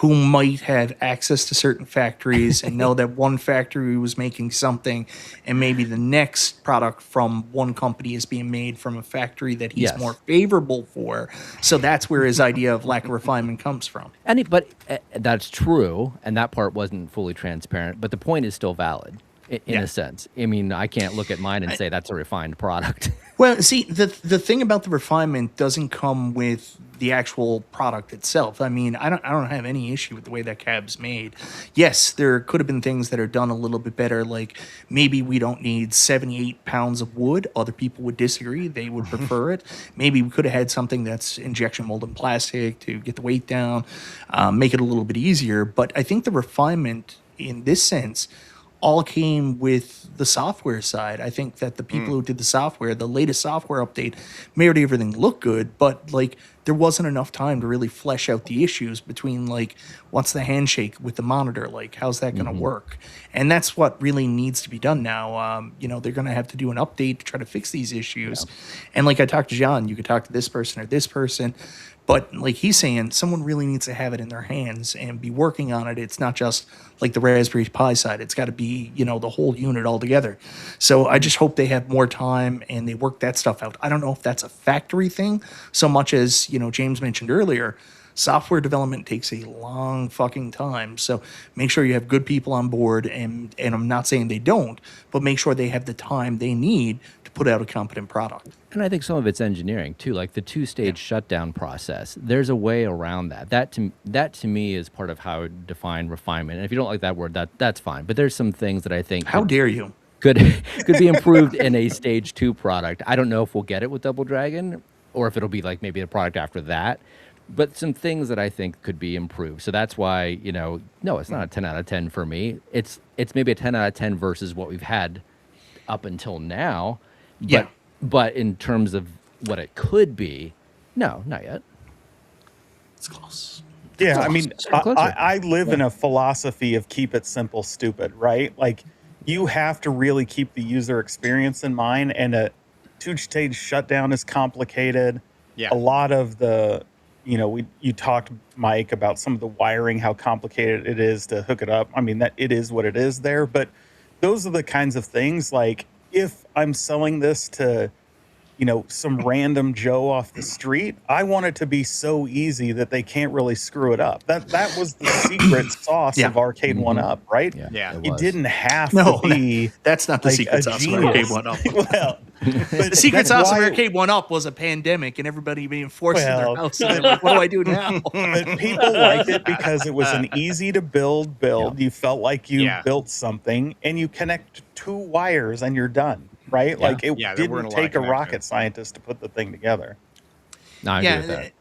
who might have access to certain factories and know that one factory was making something and maybe the next product from one company is being made from a factory that he's more favorable for. So that's where his idea of lack of refinement comes from. But that's true, and that part wasn't fully transparent, but the point is still valid in a sense. I mean, I can't look at mine and say that's a refined product. Well, see, the thing about the refinement doesn't come with the actual product itself. I mean, I don't have any issue with the way that cab's made. Yes, there could have been things that are done a little bit better, like maybe we don't need 78 pounds of wood. Other people would disagree. They would prefer it. Maybe we could have had something that's injection molded plastic to get the weight down, make it a little bit easier. But I think the refinement in this sense all came with the software side. I think that the people who did the software, the latest software update, made everything look good, but like there wasn't enough time to really flesh out the issues between like what's the handshake with the monitor, like how's that going to work, and that's what really needs to be done now. They're going to have to do an update to try to fix these issues, and like I talked to John, you could talk to this person or this person. But like he's saying, someone really needs to have it in their hands and be working on it. It's not just like the Raspberry Pi side. It's got to be, the whole unit all together. So I just hope they have more time and they work that stuff out. I don't know if that's a factory thing so much as, James mentioned earlier, software development takes a long fucking time. So make sure you have good people on board. And I'm not saying they don't, but make sure they have the time they need to put out a competent product. And I think some of it's engineering too, like the two-stage shutdown process. There's a way around that. That to me is part of how I define refinement. And if you don't like that word, that's fine. But there's some things that I think how dare you could be improved in a stage 2 product. I don't know if we'll get it with Double Dragon, or if it'll be like maybe a product after that. But some things that I think could be improved. So that's why no, it's not a 10 out of 10 for me. It's maybe a 10 out of 10 versus what we've had up until now. But in terms of what it could be, no, not yet. It's close. Yeah, I mean, I live in a philosophy of keep it simple, stupid, right? Like, you have to really keep the user experience in mind, and a two-stage shutdown is complicated. Yeah. A lot of the, you talked, Mike, about some of the wiring, how complicated it is to hook it up. I mean, that it is what it is there, but those are the kinds of things, like, if I'm selling this to, some random Joe off the street, I want it to be so easy that they can't really screw it up. That was the secret sauce of Arcade 1-Up, right? Yeah. You didn't have to be. That's not the like secret sauce of Arcade 1-Up. Well, but the secret sauce of Arcade 1-Up was a pandemic and everybody being forced in their house. And like, what do I do now? But people liked it because it was an easy to build. You felt like you built something, and you connect 2 wires and you're done. right? Yeah. Like it Yeah, there weren't didn't a lot of take a rocket connections. scientist to put the thing together. No, I agree with that.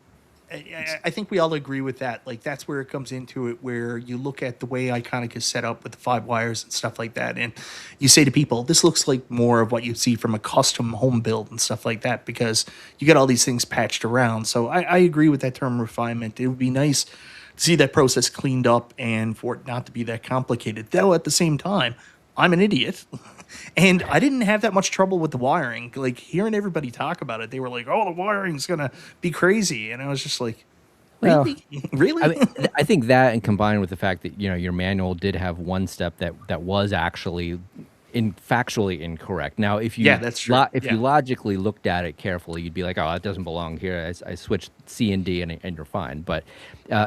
I think we all agree with that. Like that's where it comes into it, where you look at the way Iconic is set up with the 5 wires and stuff like that, and you say to people, "This looks like more of what you see from a custom home build and stuff like that," because you get all these things patched around. So I agree with that term refinement. It would be nice to see that process cleaned up and for it not to be that complicated. Though at the same time, I'm an idiot. And I didn't have that much trouble with the wiring. Like hearing everybody talk about it, they were like, "Oh, the wiring's gonna be crazy," and I was just like, Well, "Really, really?" I mean, I think that, and combined with the fact that your manual did have one step that was actually factually incorrect. Now, if you Yeah, that's true. if you Yeah. logically looked at it carefully, you'd be like, "Oh, it doesn't belong here." I switched C and D, and you're fine. But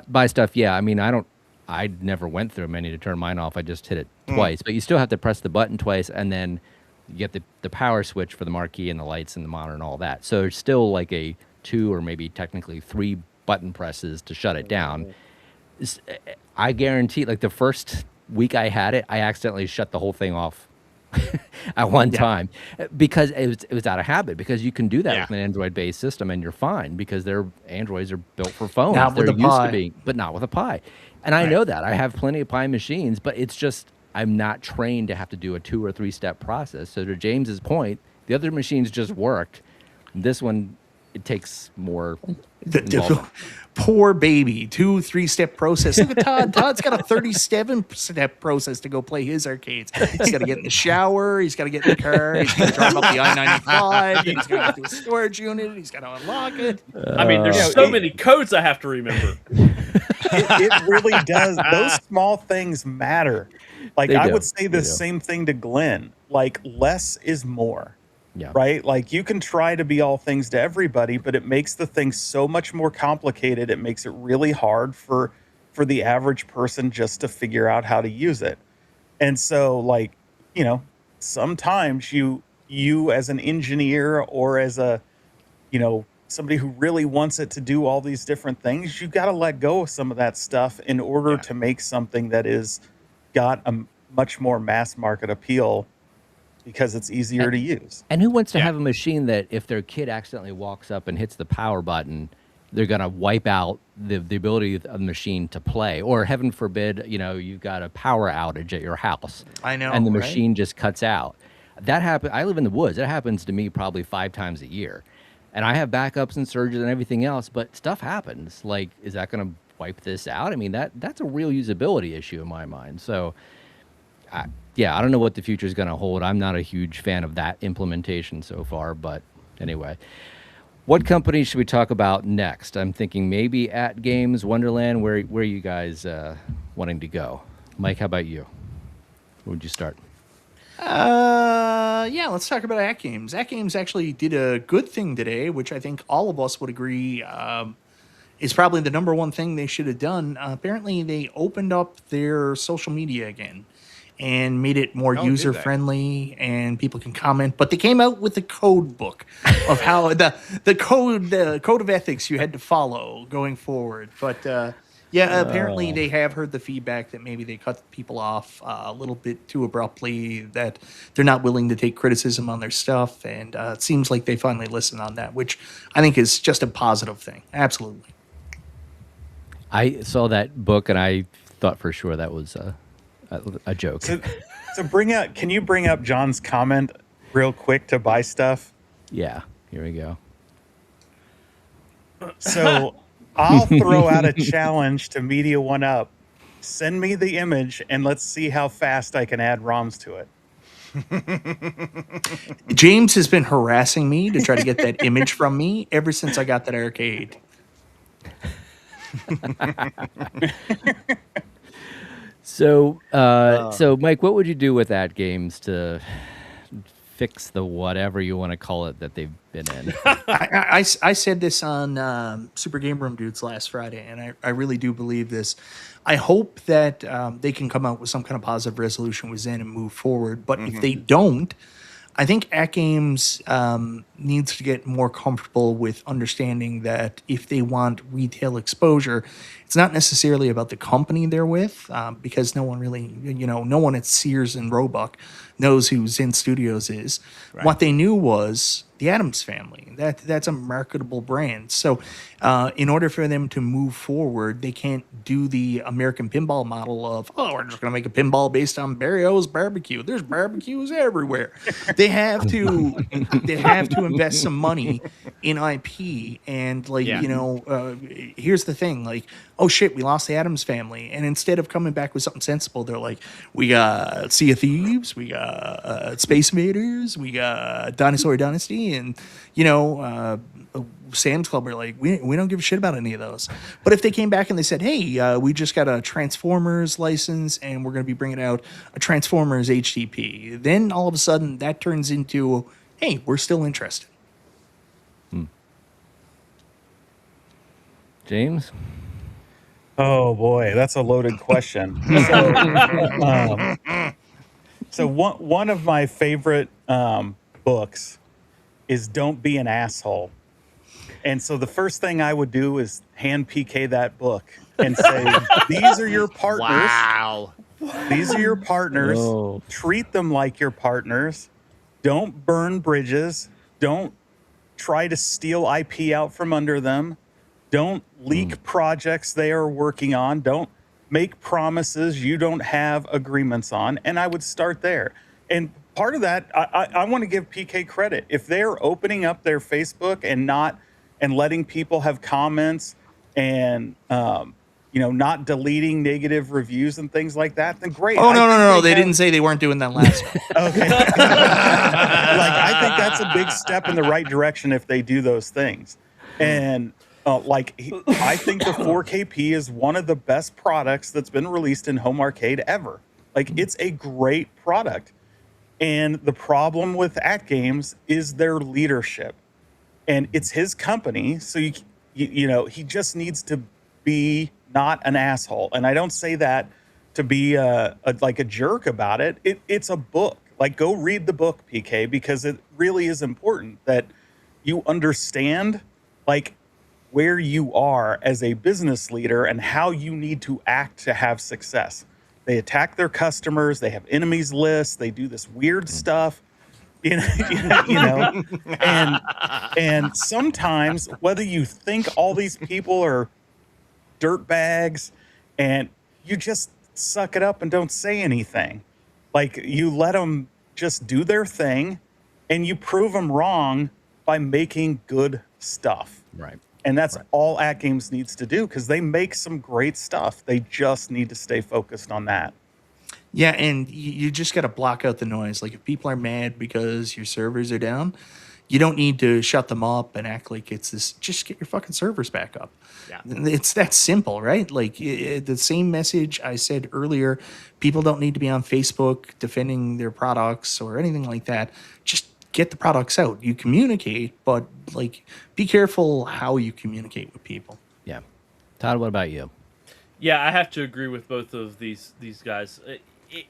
buy stuff, yeah. I mean, I never went through a menu to turn mine off. I just hit it twice. But you still have to press the button twice, and then you get the power switch for the marquee and the lights and the monitor and all that. So it's still like a 2 or maybe technically 3 button presses to shut it down. I guarantee, like the first week I had it, I accidentally shut the whole thing off at one time because it was out of habit. Because you can do that with an Android-based system and you're fine because their Androids are built for phones. Not with They're a used Pi. to being, but not with a Pi. And I know that I have plenty of Pi machines, but it's just I'm not trained to have to do a 2 or 3 step process. So to James's point, the other machines just worked. This one, it takes more. Poor baby, 2-3 step process. Look at Todd. Todd's got a 37-step process to go play his arcades. He's got to get in the shower. He's got to get in the car. He's got to drive up the I-95. Then he's got to get to a storage unit. He's got to unlock it. I mean, there's so many codes I have to remember. It really does. Those small things matter. Like They I do. would say They the do. same thing to Glenn. Like less is more. Yeah. Right? Like you can try to be all things to everybody, but it makes the thing so much more complicated. It makes it really hard for the average person just to figure out how to use it. And so like, sometimes you as an engineer or as a, somebody who really wants it to do all these different things, you got to let go of some of that stuff in order to make something that is got a much more mass market appeal because it's easier to use. And who wants to have a machine that if their kid accidentally walks up and hits the power button, they're going to wipe out the ability of the machine to play? Or heaven forbid, you've got a power outage at your house. I know, and the right? machine just cuts out. That happen. I live in the woods. It happens to me probably 5 times a year. And I have backups and surges and everything else, but stuff happens. Like, is that going to wipe this out? I mean, that's a real usability issue in my mind. So, I don't know what the future is going to hold. I'm not a huge fan of that implementation so far, but anyway. What company should we talk about next? I'm thinking maybe AtGames, Wonderland. Where are you guys wanting to go? Mike, how about you? Where would you start? Let's talk about AtGames. AtGames actually did a good thing today, which I think all of us would agree is probably the number one thing they should have done. Apparently, they opened up their social media again and made it more user friendly, and people can comment. But they came out with a code book of how the code of ethics you had to follow going forward. But apparently they have heard the feedback that maybe they cut people off a little bit too abruptly, that they're not willing to take criticism on their stuff, and it seems like they finally listened on that, which I think is just a positive thing. Absolutely. I saw that book and I thought for sure that was a joke. So can you bring up John's comment real quick to buy stuff? Yeah, here we go. So I'll throw out a challenge to Media One Up. Send me the image and let's see how fast I can add ROMs to it. James has been harassing me to try to get that image from me ever since I got that arcade. So, Mike, what would you do with AtGames to fix the whatever you want to call it that they've been in? I said this on Super Game Room Dudes last Friday, and I really do believe this. I hope that they can come out with some kind of positive resolution with Zen and move forward. But if they don't, I think AtGames needs to get more comfortable with understanding that if they want retail exposure, it's not necessarily about the company they're with, because no one really, no one at Sears and Roebuck knows who Zen Studios is. What they knew was the Addams Family. That's a marketable brand. So, in order for them to move forward, they can't do the American pinball model of, oh, we're just going to make a pinball based on Barrio's barbecue. There's barbecues everywhere. They have to invest some money in IP, and here's the thing, like, oh shit, we lost the Addams Family, and instead of coming back with something sensible, they're like, we got Sea of Thieves, we got Space Invaders, we got Dinosaur Dynasty, and Sam's Club are like, we don't give a shit about any of those. But if they came back and they said, hey, we just got a Transformers license and we're going to be bringing out a Transformers HTP, then all of a sudden that turns into, hey, we're still interested. James? Oh boy, that's a loaded question. So one of my favorite books is Don't Be an Asshole. And so the first thing I would do is hand PK that book and say, these are your partners. Wow. These are your partners. Oh. Treat them like your partners. Don't burn bridges. Don't try to steal IP out from under them. Don't leak projects they are working on. Don't make promises you don't have agreements on. And I would start there. And part of that, I want to give PK credit. If they're opening up their Facebook and letting people have comments and not deleting negative reviews and things like that, then great. Oh, no. They didn't say they weren't doing that last one. Okay. I think that's a big step in the right direction if they do those things. And I think the 4KP is one of the best products that's been released in home arcade ever. It's a great product. And the problem with AtGames is their leadership. And it's his company, so he just needs to be not an asshole. And I don't say that to be a jerk about it. It's a book. Go read the book, PK, because it really is important that you understand where you are as a business leader and how you need to act to have success. They attack their customers. They have enemies lists. They do this weird stuff. And sometimes, whether you think all these people are dirtbags and you just suck it up and don't say anything, you let them just do their thing and you prove them wrong by making good stuff. Right. And that's all AtGames needs to do, because they make some great stuff. They just need to stay focused on that. Yeah, and you just got to block out the noise. If people are mad because your servers are down, you don't need to shut them up and act like it's this. Just get your fucking servers back up. Yeah. It's that simple, right? The same message I said earlier, people don't need to be on Facebook defending their products or anything like that. Just get the products out. You communicate, but be careful how you communicate with people. Yeah. Todd, what about you? Yeah, I have to agree with both of these guys.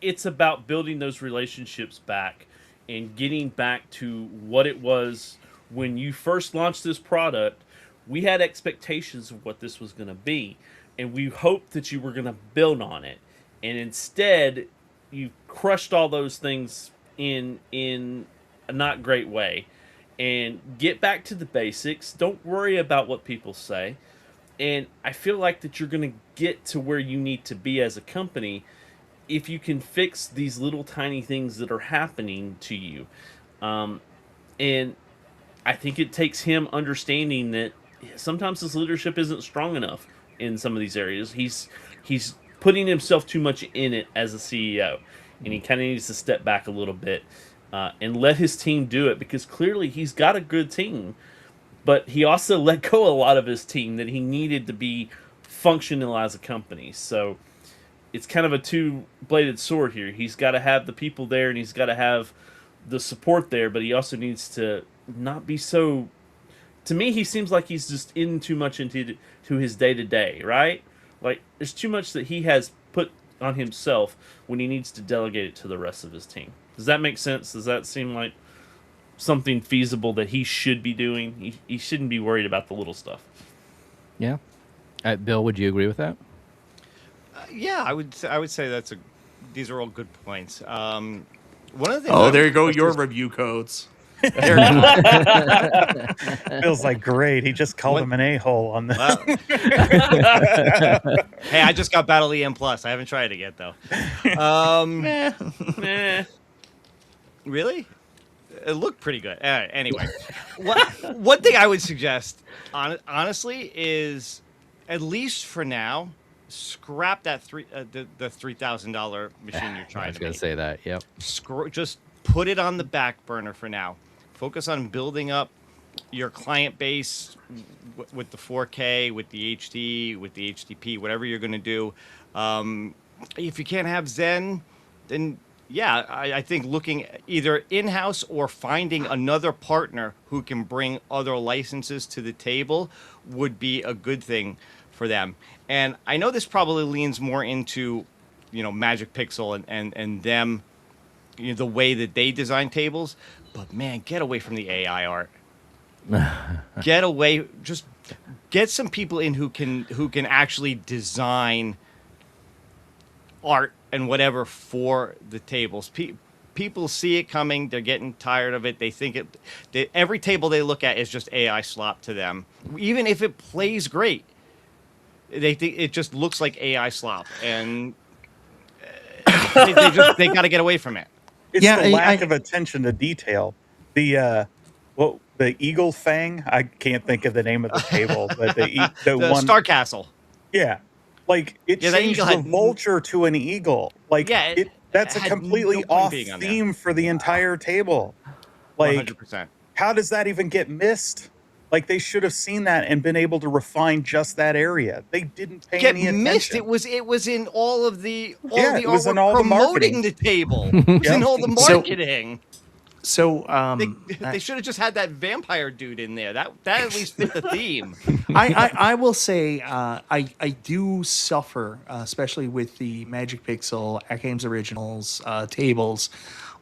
It's about building those relationships back and getting back to what it was when you first launched this product. We had expectations of what this was going to be, and we hoped that you were going to build on it. And instead, you crushed all those things in a not great way. And get back to the basics. Don't worry about what people say. And I feel like that you're going to get to where you need to be as a company if you can fix these little tiny things that are happening to you. And I think it takes him understanding that sometimes his leadership isn't strong enough in some of these areas. He's putting himself too much in it as a CEO, and he kind of needs to step back a little bit and let his team do it, because clearly he's got a good team. But he also let go a lot of his team that he needed to be functional as a company. So it's kind of a two-bladed sword here. He's got to have the people there, and he's got to have the support there, but he also needs to not be so... To me, he seems like he's just in too much into his day-to-day, right? There's too much that he has put on himself when he needs to delegate it to the rest of his team. Does that make sense? Does that seem like something feasible that he should be doing. He shouldn't be worried about the little stuff. Yeah. Bill, would you agree with that? Yeah, I would say these are all good points. One of the things Oh, I there would you go. suggest Your is- review codes. Feels like great. He just called What- him an a-hole on the. Hey, I just got Battle EM Plus. I haven't tried it yet though. Eh. Really? It looked pretty good. Anyway, one thing I would suggest, honestly, is at least for now, scrap that the $3,000 machine you're I trying was to going make. to say that. Yep. Just put it on the back burner for now. Focus on building up your client base with the 4K, with the HD, with the HDP, whatever you're going to do. If you can't have Zen, then yeah, I think looking either in-house or finding another partner who can bring other licenses to the table would be a good thing for them. And I know this probably leans more into, Magic Pixel and them, the way that they design tables. But man, get away from the AI art. Get away. Just get some people in who can actually design art and whatever for the tables. People see it coming. They're getting tired of it. They think every table they look at is just AI slop to them. Even if it plays great, they think it just looks like AI slop, and they got to get away from it. It's Yeah, the lack of attention to detail. The eagle fang. I can't think of the name of the table, but the one Star Castle. Yeah, like it Yeah, that changed eagle the had- vulture to an eagle. Like Yeah, that's a had completely no point off being on there. theme for the entire table. Like 100%. how does that even get missed? Like they should have seen that and been able to refine just that area. They didn't pay Get any attention. missed. It was in all of the Yeah, it was in artwork all the promoting marketing. the table. It was in Yep. all the So- marketing. So They should have just had that vampire dude in there. That at least fit the theme. I will say I do suffer, especially with the Magic Pixel, AtGames Originals tables,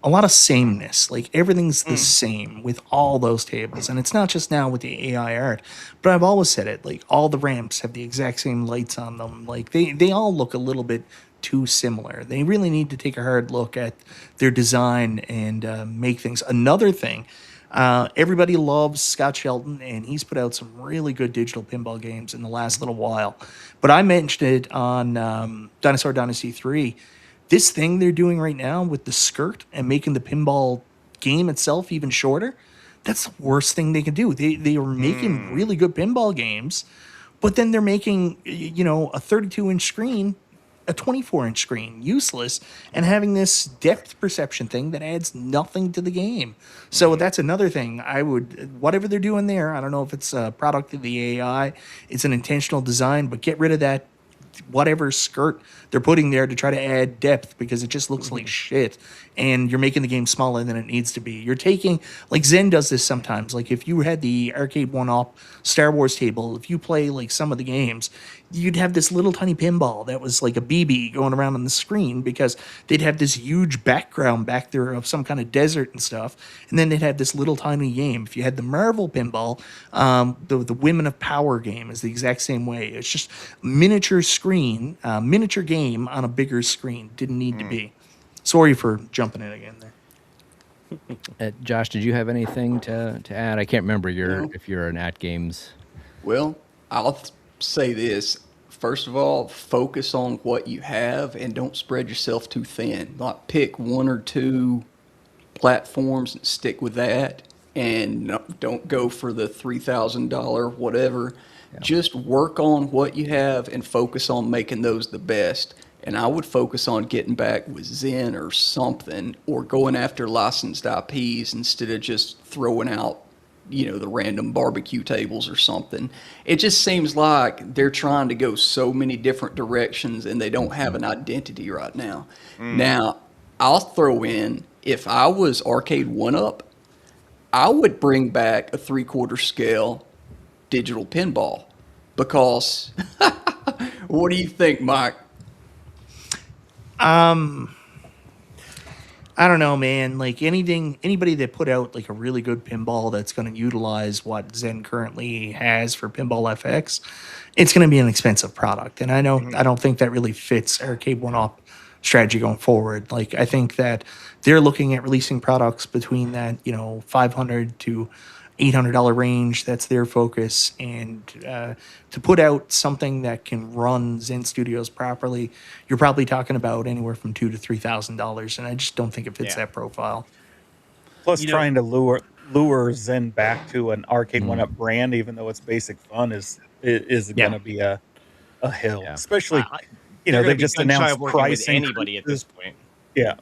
a lot of sameness. Like everything's the same with all those tables, and it's not just now with the AI art, but I've always said it. Like all the ramps have the exact same lights on them. Like they all look a little bit too similar. They really need to take a hard look at their design and make things. Another thing, everybody loves Scott Shelton, and he's put out some really good digital pinball games in the last little while. But I mentioned it on Dinosaur Dynasty 3. This thing they're doing right now with the skirt and making the pinball game itself even shorter, that's the worst thing they can do. They are making really good pinball games, but then they're making, a 32-inch screen a 24-inch screen, useless, and having this depth perception thing that adds nothing to the game. So that's another thing. Whatever they're doing there, I don't know if it's a product of the AI, it's an intentional design, but get rid of that whatever skirt they're putting there to try to add depth, because it just looks like shit, and you're making the game smaller than it needs to be. You're taking, like Zen does this sometimes, like if you had the arcade one-up Star Wars table, if you play like some of the games, you'd have this little tiny pinball that was like a BB going around on the screen, because they'd have this huge background back there of some kind of desert and stuff, and then they'd have this little tiny game. If you had the Marvel pinball, the Women of Power game is the exact same way. It's just miniature screen, miniature game on a bigger screen. Didn't need to be. Sorry for jumping in again there. Josh, did you have anything to add? I can't remember if you're an AtGames. Well, I'll say this. First of all, focus on what you have and don't spread yourself too thin. Like pick one or two platforms and stick with that, and don't go for the $3,000 whatever. Yeah. Just work on what you have and focus on making those the best. And I would focus on getting back with Zen or something, or going after licensed IPs instead of just throwing out, the random barbecue tables or something. It just seems like they're trying to go so many different directions and they don't have an identity right now. Now, I'll throw in, if I was Arcade 1-Up, I would bring back a 3/4 scale digital pinball, because what do you think, Mike? I don't know, man. Like anybody that put out like a really good pinball that's going to utilize what Zen currently has for Pinball FX, it's going to be an expensive product. And I don't think that really fits Arcade One Up strategy going forward. Like I think that they're looking at releasing products between that, $500 to $800 range. That's their focus. And to put out something that can run Zen Studios properly, you're probably talking about anywhere from $2,000 to $3,000. And I just don't think it fits that profile. Plus, You know- trying to lure Zen back to an Arcade One Up brand, even though it's basic fun, is going to be a hill. Yeah. Especially, They're gonna they've be just gun shy announced of working with price anybody at this increases. point. Yeah,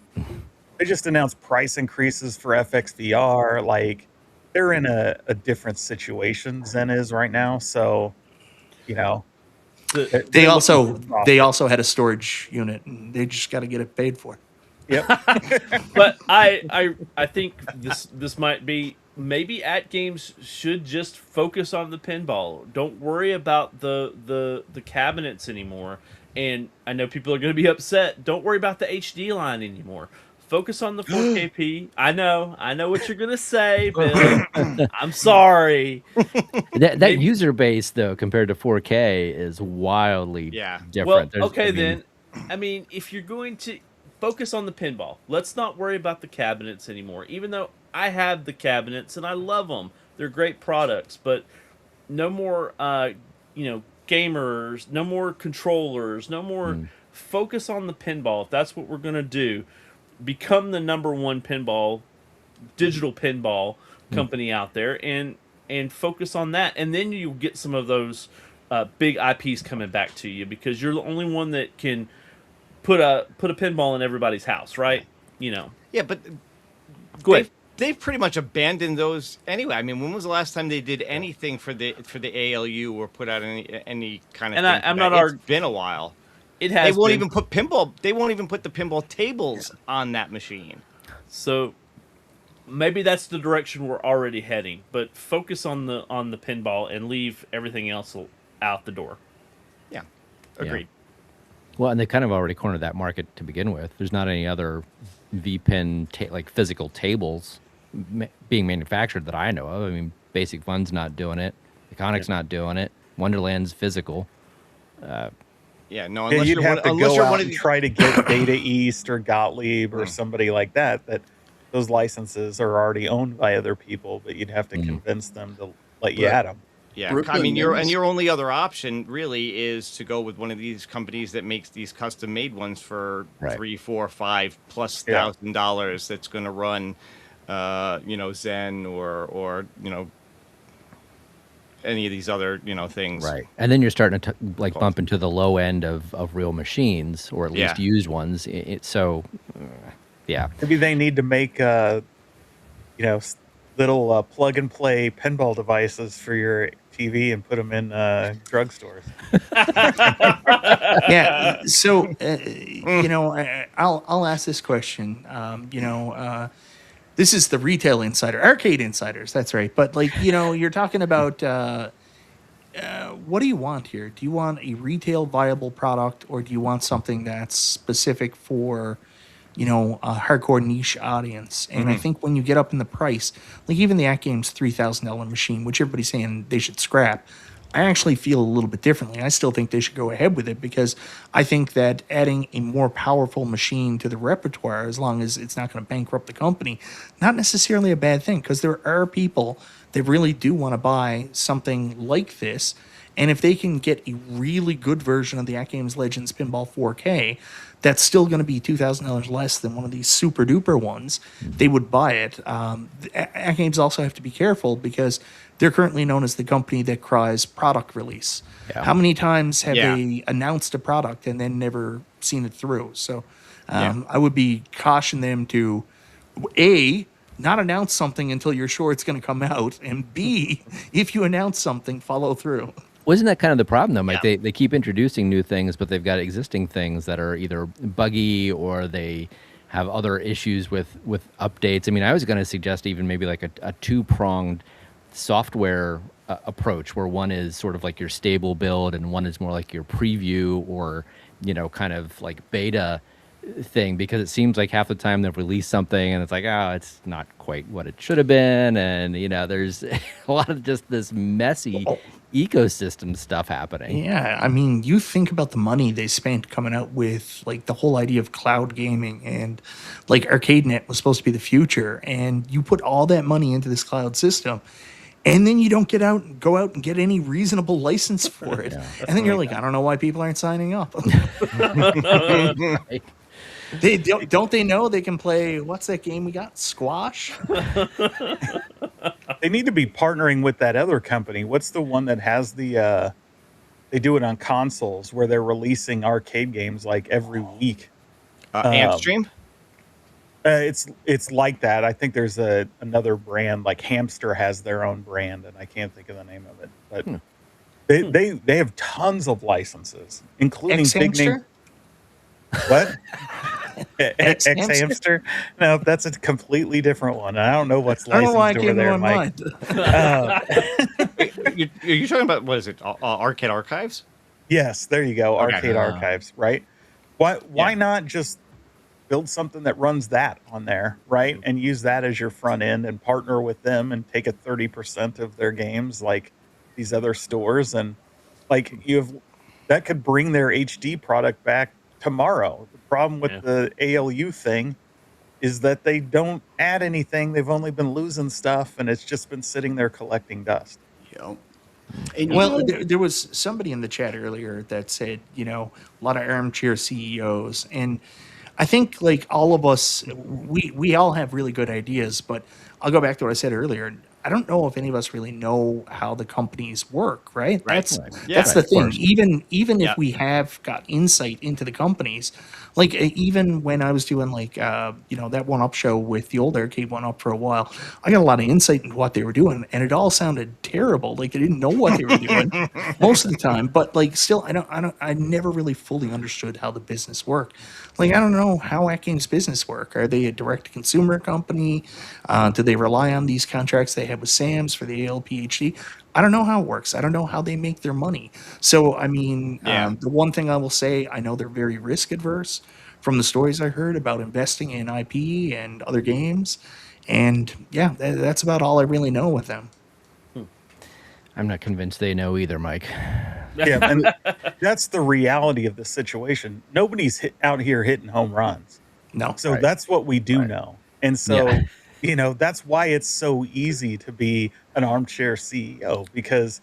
they just announced price increases for FXVR. Like they're in a different situation Zen is right now. So, The- They they're also looking for profit. they also had a storage unit, and they just got to get it paid for. Yep. but I think this might be, maybe AtGames should just focus on the pinball. Don't worry about the cabinets anymore. And I know people are going to be upset. Don't worry about the HD line anymore. Focus on the 4KP. I know what you're going to say, Bill. I'm sorry. That user base though compared to 4K is wildly Yeah. different. Well, okay then. I mean, if you're going to focus on the pinball, let's not worry about the cabinets anymore. Even though I have the cabinets and I love them, they're great products. But no more, gamers, no more controllers, no more. Focus on the pinball. If that's what we're gonna do, become the #1 digital pinball company out there, and focus on that, and then you get some of those big IPs coming back to you, because you're the only one that can put a pinball in everybody's house, right? Yeah, but Go ahead. they've pretty much abandoned those anyway. I mean, when was the last time they did anything for the ALU or put out any kind of And thing? I'm for not that? It's been a while. It They has won't been. even put pinball. They won't even put the pinball tables on that machine. So maybe that's the direction we're already heading. But focus on the pinball and leave everything else out the door. Yeah, agreed. Well, and they kind of already cornered that market to begin with. There's not any other VPin like physical tables being manufactured that I know of. I mean, Basic Fun's not doing it. Iconic's not doing it. Wonderland's physical. Yeah, no. Yeah, Unless you'd you're have one, to unless go you're out one of and these. try to get Data East or Gottlieb or somebody like that. Those licenses are already owned by other people, but you'd have to convince them to let you at them. Yeah, Brooklyn I mean, Nets. your only other option really is to go with one of these companies that makes these custom-made ones for Right. $3, $4, $5+ Yeah. $1,000. That's going to run, Zen or any of these other things. Right. And then you're starting to bump into the low end of real machines, or at least Yeah. used ones. Yeah. Maybe they need to make, little plug and play pinball devices for your TV and put them in drugstores. Yeah. So, I'll ask this question. This is the retail insider, arcade insiders. That's right. But you're talking about what do you want here? Do you want a retail viable product, or do you want something that's specific for a hardcore niche audience? And I think when you get up in the price, like even the AtGames $3,000 machine, which everybody's saying they should scrap, I actually feel a little bit differently. I still think they should go ahead with it, because I think that adding a more powerful machine to the repertoire, as long as it's not going to bankrupt the company, not necessarily a bad thing, because there are people that really do want to buy something like this. And if they can get a really good version of the AtGames Legends Pinball 4K, that's still going to be $2,000 less than one of these super duper ones, they would buy it. AtGames also have to be careful, because they're currently known as the company that cries product release. Yeah. How many times have Yeah. they announced a product and then never seen it through? So I would be caution them to, A, not announce something until you're sure it's going to come out, and B, if you announce something, follow through. Wasn't that kind of the problem, though, Mike? They keep introducing new things, but they've got existing things that are either buggy or they have other issues with updates. I mean, I was going to suggest even maybe like a two-pronged software approach, where one is sort of like your stable build and one is more like your preview or, kind of like beta thing, because it seems like half the time they've released something and it's like, oh, it's not quite what it should have been, and there's a lot of just this messy ecosystem stuff happening. Yeah, I mean, you think about the money they spent coming out with like the whole idea of cloud gaming, and like ArcadeNet was supposed to be the future, and you put all that money into this cloud system, and then you don't go out and get any reasonable license for it. And then you're like, I don't know why people aren't signing up. Don't they know they can play, what's that game we got? Squash? They need to be partnering with that other company. What's the one that has the they do it on consoles where they're releasing arcade games like every week? Amstream? It's like that. I think there's another brand, like Hamster has their own brand, and I can't think of the name of it. But they have tons of licenses, including big name. What? X Hamster? No, that's a completely different one. I don't know what's licensed over there, Mike. Are you talking about, what is it? Arcade Archives? Yes, there you go. Okay. Arcade Archives, right? Why not just build something that runs that on there, right? And use that as your front end and partner with them and take a 30% of their games like these other stores, and like that could bring their HD product back tomorrow. The problem with the ALU thing is that they don't add anything. They've only been losing stuff, and it's just been sitting there collecting dust. Yep. Well, there was somebody in the chat earlier that said, a lot of armchair CEOs, and I think like all of us, we all have really good ideas, but I'll go back to what I said earlier. I don't know if any of us really know how the companies work, right? That's the thing. Even if we have got insight into the companies, like even when I was doing like that 1UP show with the old Arcade 1UP for a while, I got a lot of insight into what they were doing, and it all sounded terrible. Like they didn't know what they were doing most of the time. But like still, I never really fully understood how the business worked. Like I don't know how AtGames business work. Are they a direct to consumer company? Do they rely on these contracts they have with Sam's for the ALPHD? I don't know how it works. I don't know how they make their money. So, I mean, the one thing I will say, I know they're very risk adverse from the stories I heard about investing in IP and other games. And yeah, that's about all I really know with them. I'm not convinced they know either, Mike. Yeah, and that's the reality of the situation. Nobody's out here hitting home runs. No. So that's what we do know. And so, that's why it's so easy to be an armchair CEO, because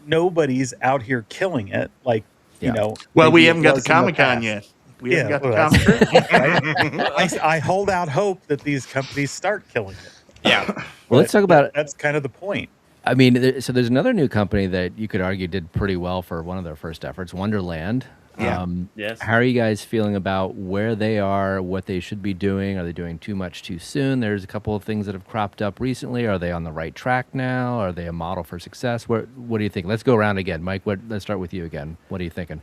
nobody's out here killing it. Like, well, we haven't got the Comic-Con yet. We haven't got the Comic-Con. Right? I hold out hope that these companies start killing it. Yeah. Well, let's talk about it. That's kind of the point. I mean, so there's another new company that you could argue did pretty well for one of their first efforts, Wonderland. Yeah. Yes. How are you guys feeling about where they are, what they should be doing? Are they doing too much too soon? There's a couple of things that have cropped up recently. Are they on the right track now? Are they a model for success? What do you think? Let's go around again. Mike, let's start with you again. What are you thinking?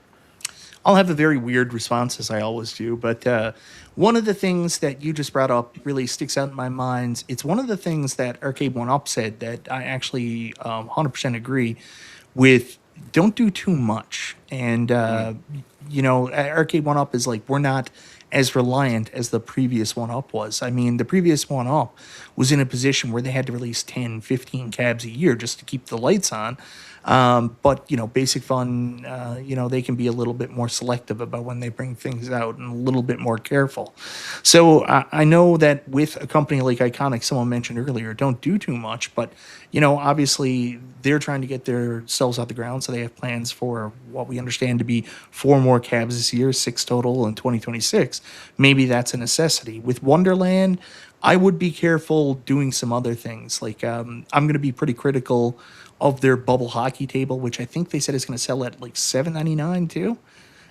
I'll have a very weird response, as I always do, but one of the things that you just brought up really sticks out in my mind. It's one of the things that Arcade 1UP said that I actually 100% agree with. Don't do too much. And, Arcade 1UP is like, we're not as reliant as the previous 1UP was. I mean, the previous 1UP was in a position where they had to release 10, 15 cabs a year just to keep the lights on. But, Basic Fun, they can be a little bit more selective about when they bring things out and a little bit more careful. So I know that with a company like Iconic, someone mentioned earlier, don't do too much, but, obviously they're trying to get themselves out the ground. So they have plans for what we understand to be 4 more cabs this year, 6 total in 2026. Maybe that's a necessity. With Wonderland, I would be careful doing some other things. Like I'm going to be pretty critical of their bubble hockey table, which I think they said is going to sell at like $7.99 too,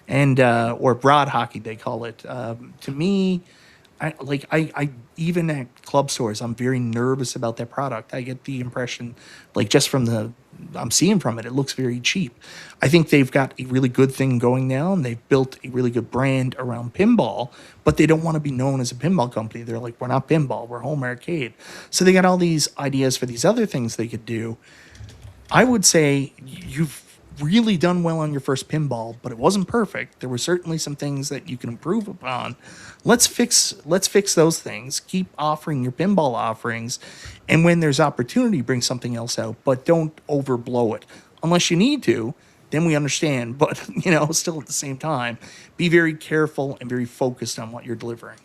and or broad hockey they call it. To me, I even at club stores, I'm very nervous about that product. I get the impression, like just from I'm seeing from it, it looks very cheap. I think they've got a really good thing going now, and they've built a really good brand around pinball, but they don't want to be known as a pinball company. They're like, we're not pinball, we're home arcade. So they got all these ideas for these other things they could do. I would say really done well on your first pinball, but it wasn't perfect. There were certainly some things that you can improve upon. Let's fix those things. Keep offering your pinball offerings, and when there's opportunity, bring something else out, but don't overblow it. Unless you need to, then we understand. But still at the same time, be very careful and very focused on what you're delivering.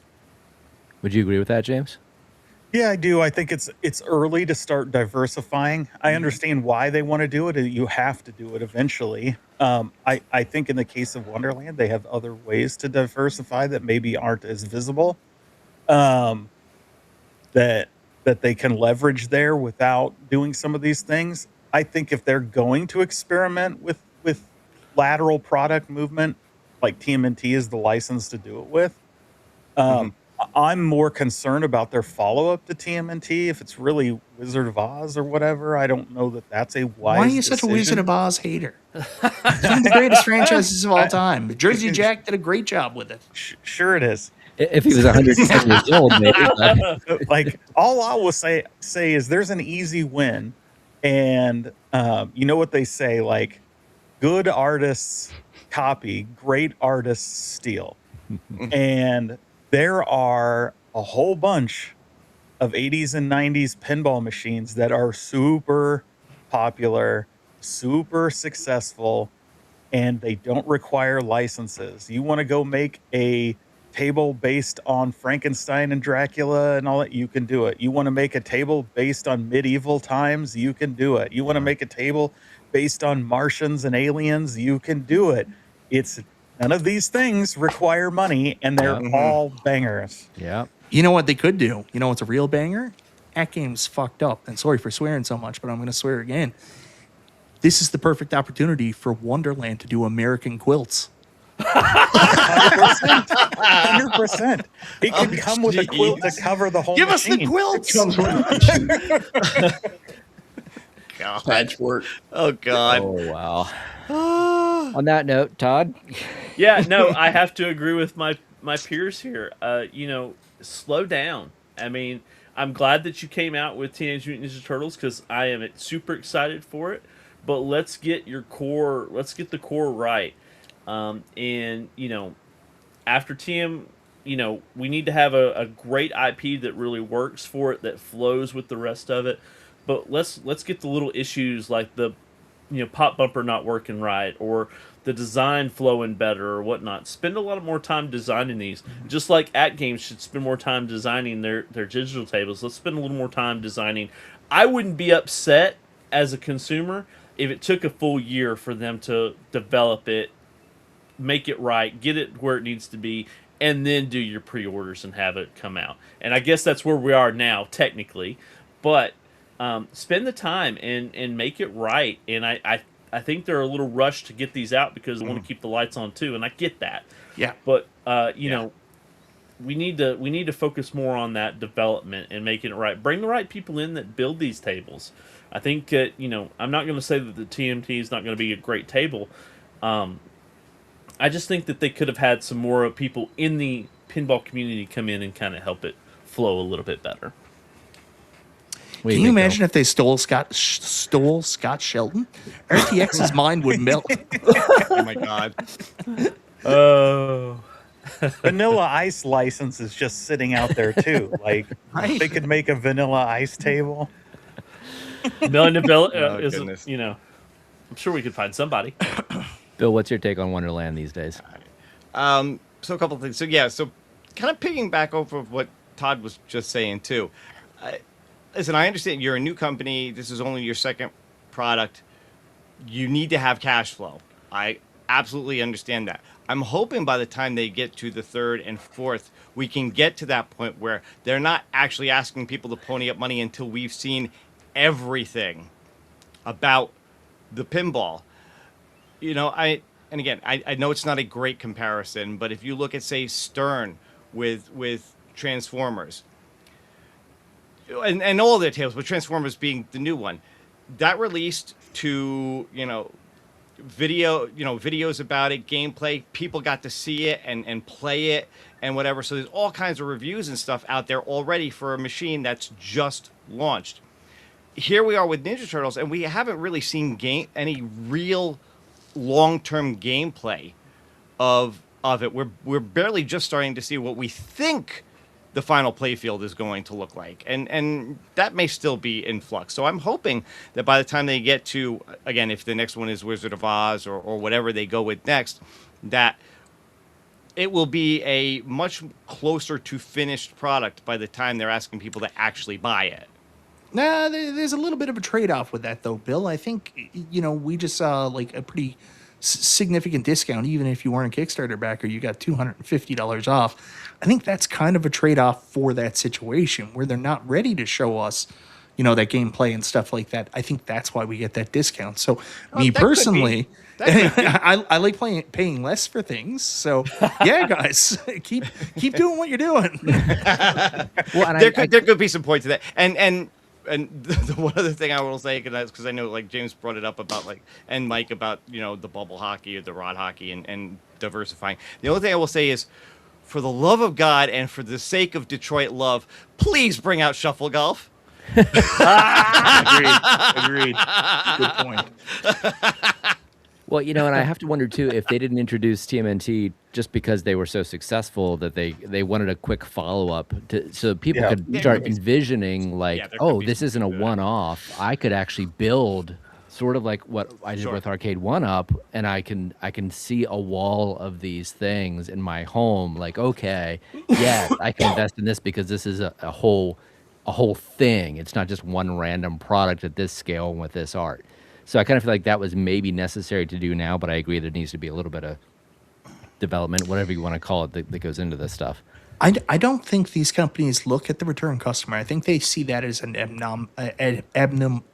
Would you agree with that, James? Yeah, I do. I think it's early to start diversifying. I understand why they want to do it. You have to do it eventually. I think in the case of Wonderland, they have other ways to diversify that maybe aren't as visible. Um, that they can leverage there without doing some of these things. I think if they're going to experiment with lateral product movement, like TMNT is the license to do it with. I'm more concerned about their follow-up to TMNT. If it's really Wizard of Oz or whatever, I don't know that that's a wise Why are you such a Wizard of Oz hater? It's one of the greatest franchises of all time. Jersey Jack did a great job with it. Sure it is. If he was 110 years old, maybe. Like, all I will say is there's an easy win. And you know what they say, like, good artists copy, great artists steal. And there are a whole bunch of 80s and 90s pinball machines that are super popular, super successful, and they don't require licenses. You want to go make a table based on Frankenstein and Dracula and all that, you can do it. You want to make a table based on medieval times, you can do it. You want to make a table based on Martians and aliens, you can do it. It's none of these things require money, and they're all bangers. Yeah. You know what they could do? You know what's a real banger? AtGames fucked up. And sorry for swearing so much, but I'm going to swear again. This is the perfect opportunity for Wonderland to do American quilts. 100%. 100%. It could come with a quilt to cover the whole Give us machine. the quilts. Comes with God. patchwork. Oh God. Oh, wow. On that note, Todd? Yeah, no, I have to agree with my peers here. Slow down. I mean, I'm glad that you came out with Teenage Mutant Ninja Turtles because I am super excited for it. But let's get the core right. After TM, we need to have a great IP that really works for it, that flows with the rest of it. But let's get the little issues like the pop bumper not working right, or the design flowing better, or whatnot. Spend a lot more time designing these. Just like AtGames should spend more time designing their digital tables. Let's spend a little more time designing. I wouldn't be upset as a consumer if it took a full year for them to develop it, make it right, get it where it needs to be, and then do your pre-orders and have it come out. And I guess that's where we are now, technically. But spend the time and make it right. And I think they're a little rushed to get these out because they want to keep the lights on too, and I get that. Yeah. But we need to focus more on that development and making it right. Bring the right people in that build these tables. I think that I'm not going to say that the TMT is not going to be a great table. I just think that they could have had some more people in the pinball community come in and kind of help it flow a little bit better. Can you imagine if they stole Scott Sheldon? RTX's mind would melt. Oh my God. Oh. Vanilla Ice license is just sitting out there too. Like, Right. they could make a Vanilla Ice table. Bill, goodness. I'm sure we could find somebody. Bill, what's your take on Wonderland these days? So a couple of things. So kind of picking back over of what Todd was just saying too. Listen, I understand you're a new company. This is only your second product. You need to have cash flow. I absolutely understand that. I'm hoping by the time they get to the third and fourth, we can get to that point where they're not actually asking people to pony up money until we've seen everything about the pinball. I know it's not a great comparison, but if you look at, say, Stern with Transformers, and all their tables, but Transformers being the new one, that released to videos about it, gameplay. People got to see it and play it and whatever. So there's all kinds of reviews and stuff out there already for a machine that's just launched. Here we are with Ninja Turtles, and we haven't really seen any real long-term gameplay of it. We're barely just starting to see what we think the final playfield is going to look like, and that may still be in flux. So I'm hoping that by the time they get to, again, if the next one is Wizard of Oz or whatever they go with next, that it will be a much closer to finished product by the time they're asking people to actually buy it. Nah, there's a little bit of a trade-off with that, though, Bill. I think, we just saw like a pretty significant discount. Even if you weren't a Kickstarter backer, you got $250 off. I think that's kind of a trade-off for that situation where they're not ready to show us, that gameplay and stuff like that. I think that's why we get that discount. So, me personally, I like paying less for things. So, yeah, guys, keep doing what you're doing. Well, there could be some point to that, and the one other thing I will say, because I know like James brought it up about and Mike about the bubble hockey or the rod hockey and diversifying. The only thing I will say is, for the love of God and for the sake of Detroit love, please bring out shuffle golf. Agreed. Good point. Well, and I have to wonder too if they didn't introduce TMNT just because they were so successful that they wanted a quick follow up so people could start envisioning this isn't a one off. I could actually build sort of like what I did with Arcade 1-Up, and I can see a wall of these things in my home. Like, okay, yeah, I can invest in this because this is a whole thing. It's not just one random product at this scale and with this art. So I kind of feel like that was maybe necessary to do now, but I agree there needs to be a little bit of development, whatever you want to call it, that goes into this stuff. I don't think these companies look at the return customer. I think they see that as an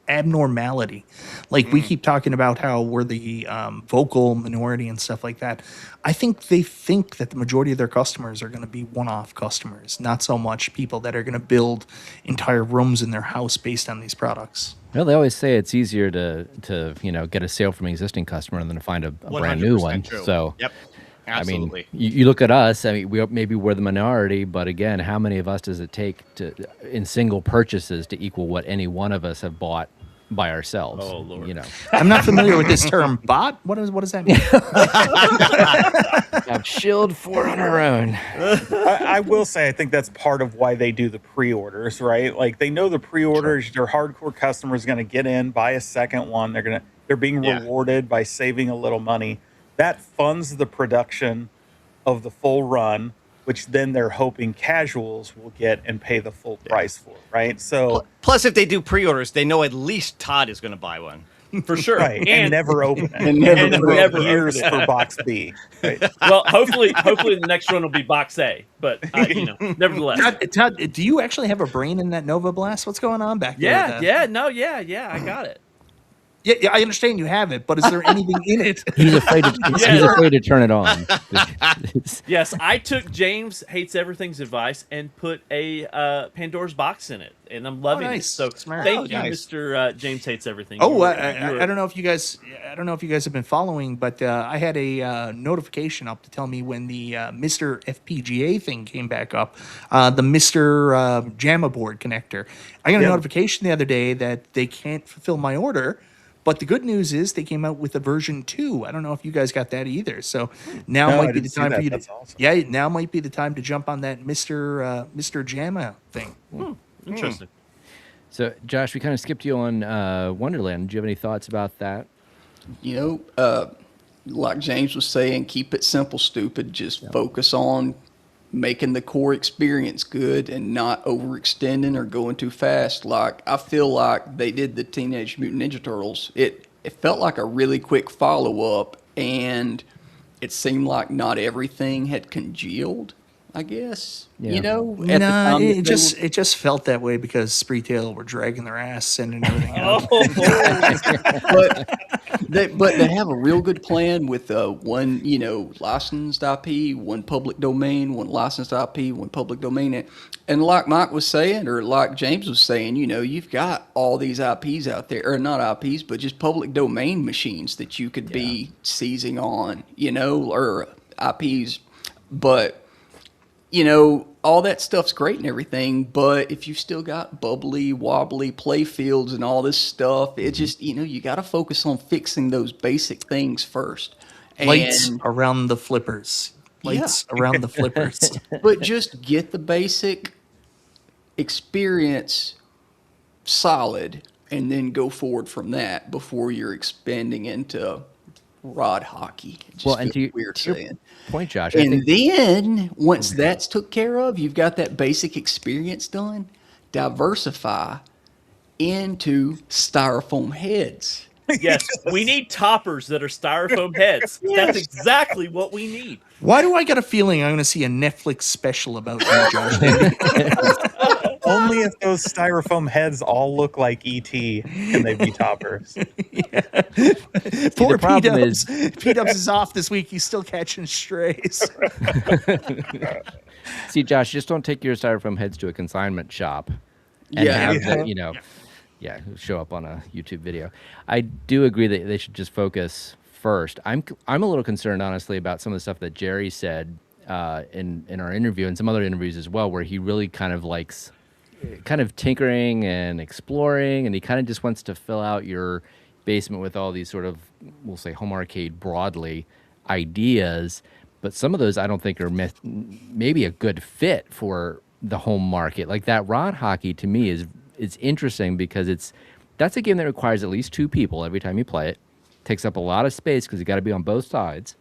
abnormality. Like we keep talking about how we're the vocal minority and stuff like that. I think they think that the majority of their customers are going to be one-off customers, not so much people that are going to build entire rooms in their house based on these products. Well, they always say it's easier to get a sale from an existing customer than to find a brand new one. True. So, yep. Absolutely. I mean, you look at us. I mean, we're the minority, but again, how many of us does it take in single purchases to equal what any one of us have bought by ourselves? Oh Lord! I'm not familiar with this term. Bot? What does that mean? I've shilled for on our own. I will say, I think that's part of why they do the pre-orders, right? Like they know the pre-orders, their hardcore customers going to get in, buy a second one. They're being rewarded by saving a little money. That funds the production of the full run, which then they're hoping casuals will get and pay the full price for, right? So plus, if they do pre-orders, they know at least Todd is going to buy one. For sure. Right, and never open it. And never years for box B. Right? Well, hopefully the next one will be box A, but nevertheless. Todd, do you actually have a brain in that Nova Blast? What's going on back there? Yeah, I got it. Yeah, I understand you have it, but is there anything in it? He's afraid to turn it on. Yes, I took James Hates Everything's advice and put a Pandora's box in it, and I'm loving it. So Smart. thank you, Mr. James Hates Everything. I don't know if you guys have been following, but I had a notification up to tell me when the Mr. FPGA thing came back up, the Mr. JAMA board connector. I got a notification the other day that they can't fulfill my order. But the good news is they came out with a version 2. I don't know if you guys got that either. So now might be the time for you to. Awesome. Yeah, now might be the time to jump on that Mr. JAMA thing. Interesting. So, Josh, we kind of skipped you on Wonderland. Do you have any thoughts about that? Like James was saying, keep it simple, stupid. Just focus on making the core experience good and not overextending or going too fast. Like I feel like they did the Teenage Mutant Ninja Turtles. It felt like a really quick follow-up, and it seemed like not everything had congealed, I guess. Yeah. It just felt that way because Spreetail were dragging their ass sending everything out. But they have a real good plan with one, licensed IP, one public domain, one licensed IP, one public domain. And like Mike was saying, or like James was saying, you've got all these IPs out there, or not IPs, but just public domain machines that you could be seizing on, or IPs. But, all that stuff's great and everything, but if you've still got bubbly, wobbly play fields and all this stuff, it just, you got to focus on fixing those basic things first. Lights And around the flippers. Lights around the flippers. but just get the basic experience solid and then go forward from that before you're expanding into rod hockey. It just Well, and feels to weird your saying. point, Josh, I And think then once that's took care of, you've got that basic experience done, diversify into styrofoam heads. Yes, we need toppers that are styrofoam heads. That's exactly what we need. Why do I get a feeling I'm going to see a Netflix special about you, Josh? Only if those styrofoam heads all look like ET can they be toppers. Poor problem P-Dubs. P-Dubs is off this week. He's still catching strays. see, Josh, just don't take your styrofoam heads to a consignment shop and Yeah. have the, show up on a YouTube video. I do agree that they should just focus first. I'm a little concerned, honestly, about some of the stuff that Jerry said in our interview and some other interviews as well, where he really kind of likes kind of tinkering and exploring, and he kind of just wants to fill out your basement with all these sort of, we'll say, home arcade broadly ideas. But some of those I don't think are maybe a good fit for the home market. Like that rod hockey to me is interesting because that's a game that requires at least 2 people every time you play it. Takes up a lot of space because you got to be on both sides.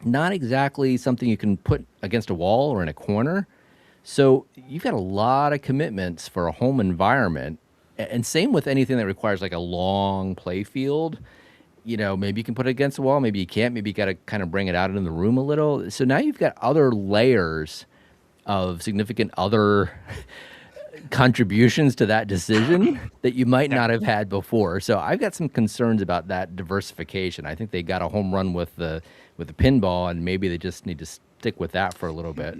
Not exactly something you can put against a wall or in a corner. So you've got a lot of commitments for a home environment. And same with anything that requires like a long play field. Maybe you can put it against the wall, maybe you can't, maybe you got to kind of bring it out in the room a little. So now you've got other layers of significant other contributions to that decision that you might not have had before. So I've got some concerns about that diversification. I think they got a home run with the pinball, and maybe they just need to stick with that for a little bit.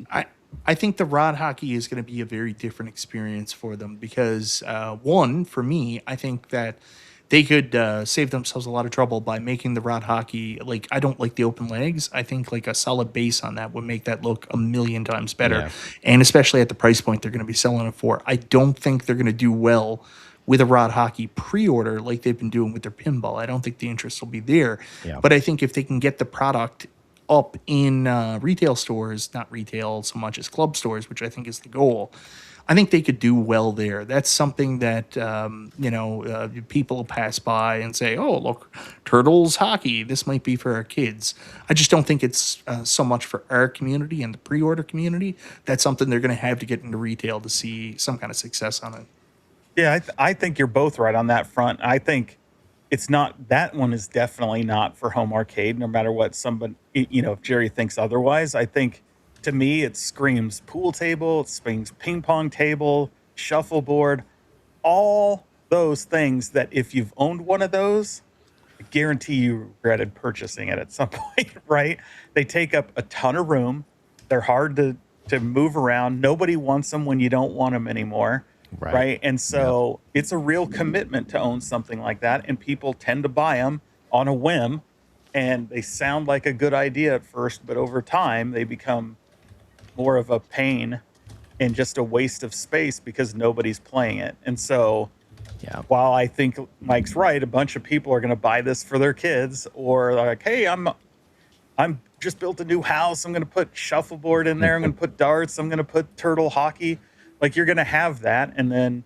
I think the rod hockey is going to be a very different experience for them because, one, for me, I think that they could save themselves a lot of trouble by making the rod hockey, like, I don't like the open legs. I think like a solid base on that would make that look a million times better. Yeah. And especially at the price point they're going to be selling it for. I don't think they're going to do well with a rod hockey pre-order like they've been doing with their pinball. I don't think the interest will be there. Yeah. But I think if they can get the product up in retail stores, not retail so much as club stores, which I think is the goal, I think they could do well there. That's something that, people pass by and say, oh, look, Turtles hockey, this might be for our kids. I just don't think it's so much for our community and the pre-order community. That's something they're going to have to get into retail to see some kind of success on it. Yeah, I think you're both right on that front. I think it's not, that one is definitely not for home arcade, no matter what somebody, if Jerry thinks otherwise. I think to me, it screams pool table, it screams ping pong table, shuffleboard, all those things that if you've owned one of those, I guarantee you regretted purchasing it at some point, right? They take up a ton of room. They're hard to move around. Nobody wants them when you don't want them anymore. Right. And so it's a real commitment to own something like that. And people tend to buy them on a whim, and they sound like a good idea at first, but over time they become more of a pain and just a waste of space because nobody's playing it. And so while I think Mike's right, a bunch of people are going to buy this for their kids, or like, hey, I'm just built a new house. I'm going to put shuffleboard in there. I'm going to put darts. I'm going to put turtle hockey. Like, you're going to have that, and then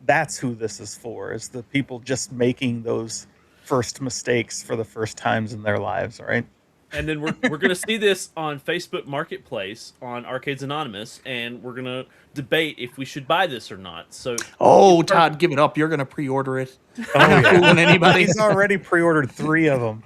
that's who this is for, is the people just making those first mistakes for the first times in their lives, right? And then we're going to see this on Facebook Marketplace on Arcades Anonymous, and we're going to debate if we should buy this or not. So, Todd, give it up. You're going to pre-order it. I'm not fooling anybody. He's already pre-ordered 3 of them.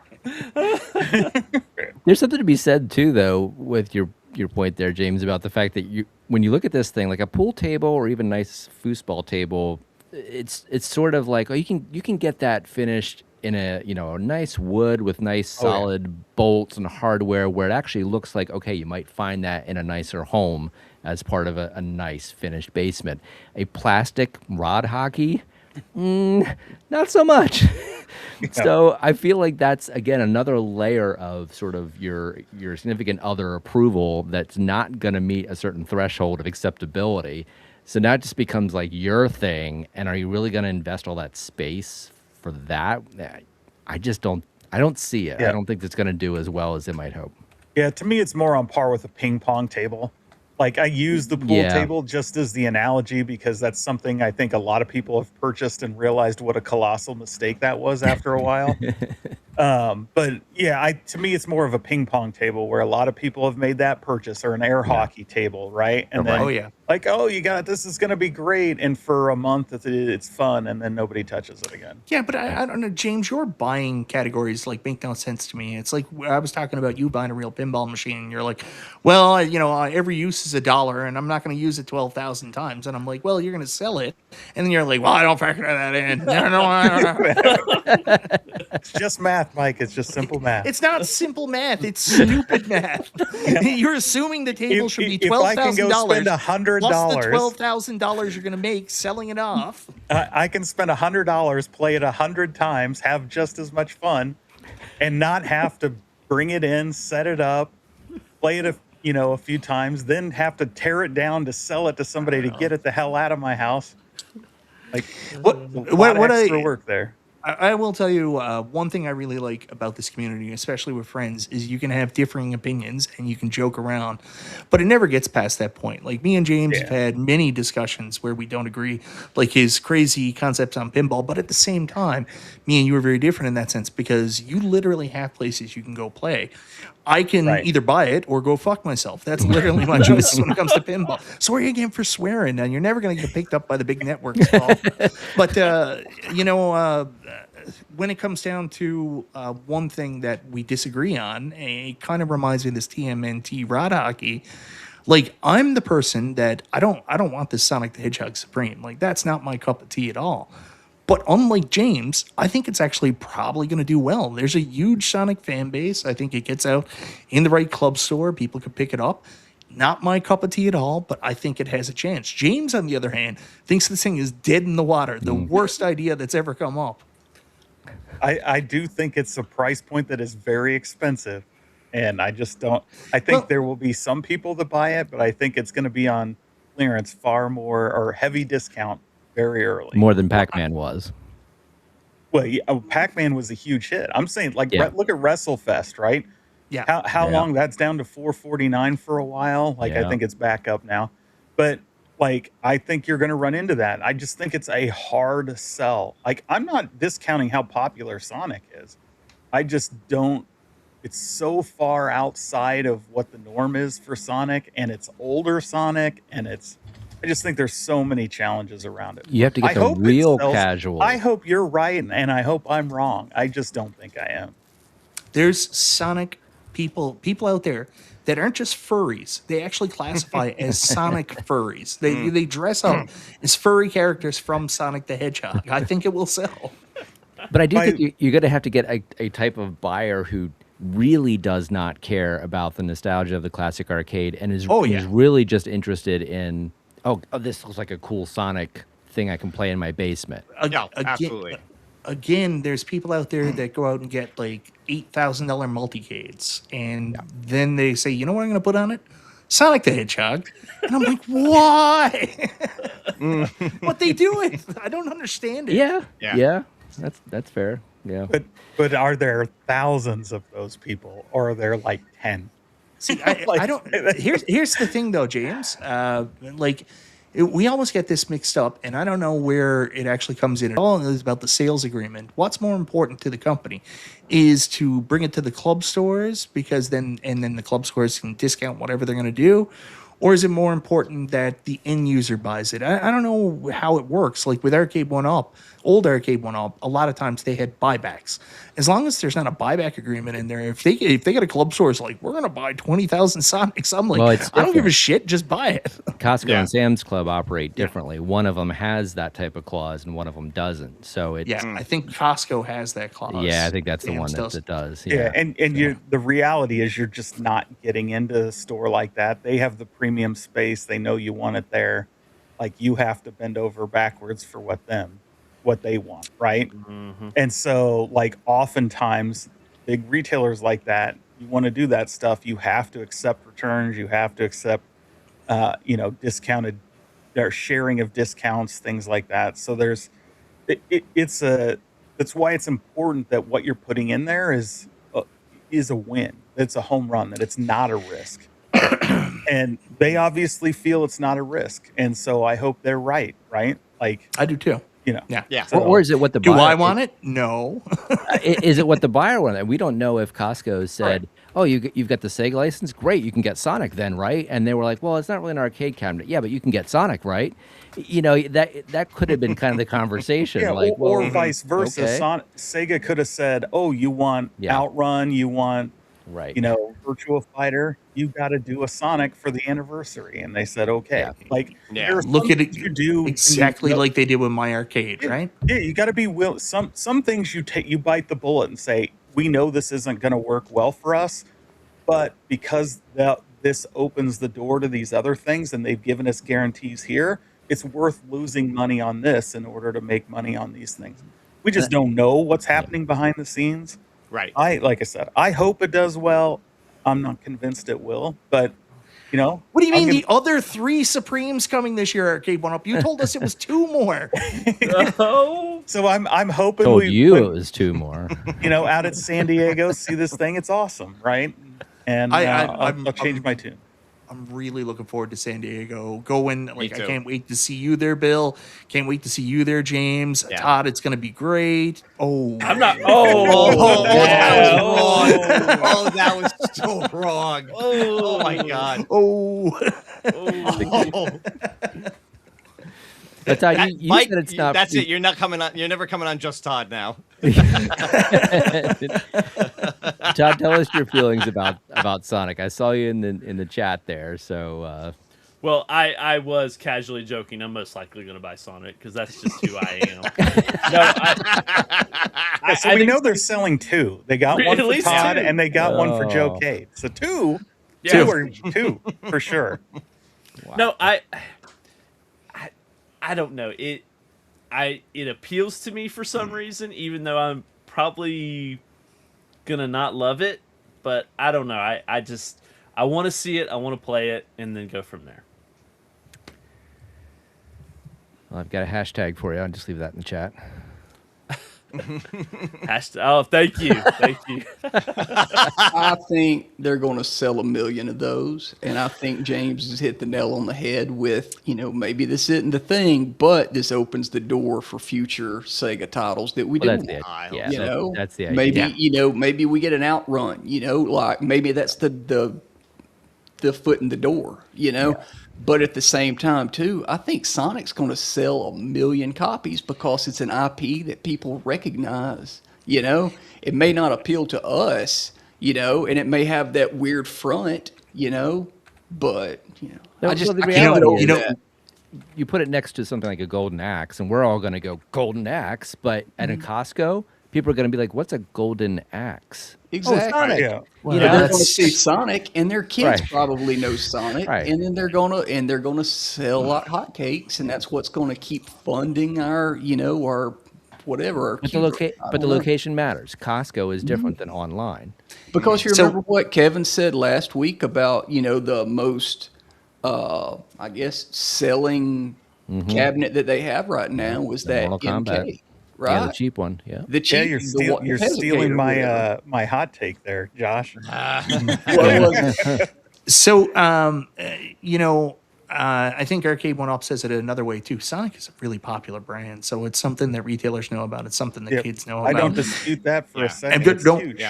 There's something to be said too, though, with your point there, James, about the fact that when you look at this thing, like a pool table or even nice foosball table, it's sort of like, you can get that finished in a nice wood with nice solid bolts and hardware, where it actually looks like, okay, you might find that in a nicer home as part of a nice finished basement. A plastic rod hockey, Not so much. So I feel like that's again another layer of sort of your significant other approval that's not going to meet a certain threshold of acceptability. So now it just becomes like your thing, and are you really going to invest all that space for that? I just don't. I don't see it. I Yeah. don't think it's going to do as well as it might hope. Yeah, to me, it's more on par with a ping pong table. Like I use the pool Yeah. table just as the analogy because that's something I think a lot of people have purchased and realized what a colossal mistake that was after a while. But yeah, to me, it's more of a ping pong table where a lot of people have made that purchase, or an air hockey table, right? And Right. then Oh yeah. like, oh, you got this is going to be great, and for a month it's fun, and then nobody touches it again. Yeah, but I don't know, James. Your buying categories like make no sense to me. It's like I was talking about you buying a real pinball machine. And you're like, well, every use is $1, and I'm not going to use it 12,000 times. And I'm like, well, you're going to sell it, and then you're like, well, I don't factor that in. It's just math, Mike. It's just simple math. It's not simple math. It's stupid math. You're assuming the table should be If I can $12,000 go spend $100, plus the $12,000 you're going to make selling it off. I can spend $100, play it 100 times, have just as much fun, and not have to bring it in, set it up, play it a few times, then have to tear it down to sell it to somebody to get it the hell out of my house. Like What a lot of extra I work there. I will tell you one thing I really like about this community, especially with friends, is you can have differing opinions and you can joke around, but it never gets past that point. Like me and James have Yeah. had many discussions where we don't agree, like his crazy concepts on pinball, but at the same time, me and you are very different in that sense because you literally have places you can go play. I can Right. either buy it or go fuck myself. That's literally my choice when it comes to pinball. Sorry again for swearing, and you're never going to get picked up by the big networks, Paul. But when it comes down to one thing that we disagree on, it kind of reminds me of this TMNT rod hockey. Like I'm the person that I don't want this Sonic the Hedgehog Supreme. Like that's not my cup of tea at all. But unlike James, I think it's actually probably going to do well. There's a huge Sonic fan base. I think it gets out in the right club store. People could pick it up. Not my cup of tea at all, but I think it has a chance. James, on the other hand, thinks this thing is dead in the water. The worst idea that's ever come up. I do think it's a price point that is very expensive, and I just don't. I think Well- there will be some people that buy it, but I think it's going to be on clearance far more or heavy discount very early. More than Pac-Man was. Well, yeah, Pac-Man was a huge hit. I'm saying, like, Yeah. look at WrestleFest, right? Yeah. How Yeah. long that's down to $4.49 for a while. Like, I Yeah. think it's back up now, but like, I think you're going to run into that. I just think it's a hard sell. Like, I'm not discounting how popular Sonic is. I just don't. It's so far outside of what the norm is for Sonic, and it's older Sonic, and I just think there's so many challenges around it. You have to get I the hope it real sells- casual. I hope you're right, and I hope I'm wrong. I just don't think I am. There's Sonic people out there that aren't just furries. They actually classify as Sonic furries. They dress up as furry characters from Sonic the Hedgehog. I think it will sell. But I do My- think you're going to have to get a type of buyer who really does not care about the nostalgia of the classic arcade and is, Oh, yeah. is really just interested in, this looks like a cool Sonic thing I can play in my basement. No, absolutely. Again, there's people out there that go out and get like $8,000 multicades, and then they say, you know what I'm going to put on it? Sonic the Hedgehog. And I'm like, why? What they doing? I don't understand it. Yeah, Yeah. yeah, that's fair. Yeah, But are there thousands of those people, or are there like 10? See, I don't. Here's the thing, though, James. We always get this mixed up, and I don't know where it actually comes in. It all is about the sales agreement. What's more important to the company is to bring it to the club stores because then the club stores can discount whatever they're going to do. Or is it more important that the end user buys it? I don't know how it works. Like with Arcade 1-Up, old Arcade 1-Up, a lot of times they had buybacks. As long as there's not a buyback agreement in there, if they get a club store, it's like, we're going to buy 20,000 Sonics. I'm like, Well, it's I don't give a different. shit. Just buy it. Costco Yeah. and Sam's Club operate differently. One of them has that type of clause, and one of them doesn't. So it's Yeah, I think Costco has that clause. yeah, I think that's the Sam's one that does. it does. Yeah, and the reality is you're just not getting into a store like that. They have the premium space. They know you want it there. Like, you have to bend over backwards for what them. what they want, right? And so, like, oftentimes, big retailers like that, you want to do that stuff, you have to accept returns, you have to accept, discounted or sharing of discounts, things like that. So there's, it's a, that's why it's important that what you're putting in there is a win. It's a home run. That it's not a risk. And they obviously feel it's not a risk, and so I hope they're right. Right? Like I do too. yeah. Yeah. So, Or is it what the Do buyer, I want it? No. Is it what the buyer wanted? We don't know if Costco said, "Oh, you've got the Sega license. Great, you can get Sonic then, right?" And they were like, "Well, it's not really an arcade cabinet. Yeah, but you can get Sonic, right?" That could have been kind of the conversation. yeah, like, or vice versa. okay. Sega could have said, "Oh, you want Yeah. Outrun? You want Right. Virtua Fighter? You got to do a Sonic for the anniversary." And they said, "Okay." Yeah. Like Yeah. there are Look some at it things you do exactly and you know- like they did with my arcade, right? Yeah, you got to be some things you bite the bullet and say, we know this isn't going to work well for us, but because this opens the door to these other things and they've given us guarantees here, it's worth losing money on this in order to make money on these things. We just don't know what's happening behind the scenes. Right. Like I said, I hope it does well. I'm not convinced it will, but What do you mean the other 3 Supremes coming this year, Arcade 1-Up? You told us it was 2 more. Oh, so I'm hoping Told we you it was 2 more. out at San Diego, see this thing. It's awesome, right? And I'll change my tune. I'm really looking forward to San Diego. Going, I too. can't wait to see you there, Bill. Can't wait to see you there, James. Yeah. Todd, it's going to be great. Oh, I'm not. Oh, that was yeah. wrong. Oh, that was so wrong. Oh my God. oh. Oh. But Todd, you Mike, said it's not. that's it. You're not coming on. You're never coming on Just Todd now. Todd, tell us your feelings about Sonic. I saw you in the chat there. So Well, I was casually joking. I'm most likely going to buy Sonic because that's just who I am. No, So we know they're selling 2. They got one At for least Todd 2. and they got one for Joe Oh. Cade. So 2 Yeah. or 2 for sure. No, I don't know. It appeals to me for some reason, even though I'm probably gonna not love it. But I don't know. I want to see it. I want to play it, and then go from there. well, I've got a hashtag for you. I'll just leave that in the chat. Oh, thank you, thank you. I think they're going to sell 1 million of those, and I think James has hit the nail on the head with, maybe this isn't the thing, but this opens the door for future Sega titles that we Well, do that's it. I Yeah, you know, that's the idea. maybe maybe we get an outrun, like maybe that's the foot in the door, But at the same time, too, I think Sonic's going to sell 1 million copies because it's an IP that people recognize. It may not appeal to us, and it may have that weird front, but I just the I can't reality get over is, that. you put it next to something like a Golden Axe, and we're all going to go Golden Axe. But at a Costco, people are going to be like, "What's a Golden Axe?" Exactly. Sonic. Yeah. They're going to see Sonic, and their kids Right. probably know Sonic, Right. and then they're gonna sell like hotcakes, and that's what's going to keep funding our, our whatever. Our But the I don't know. location matters. Costco is different than online. Because you So- remember what Kevin said last week about the most, I guess, selling cabinet that they have right now was that Mortal Kombat. MK, Yeah, the right? cheap one. Yeah. The cheap, Yeah, the you're Hesicator stealing or whatever. my hot take there, Josh. What was it? So, I think Arcade 1-Up says it another way, too. Sonic is a really popular brand, so it's something that retailers know about. It's something that Yep. kids know I about. don't dispute that for Yeah. a second. And It's don't, huge.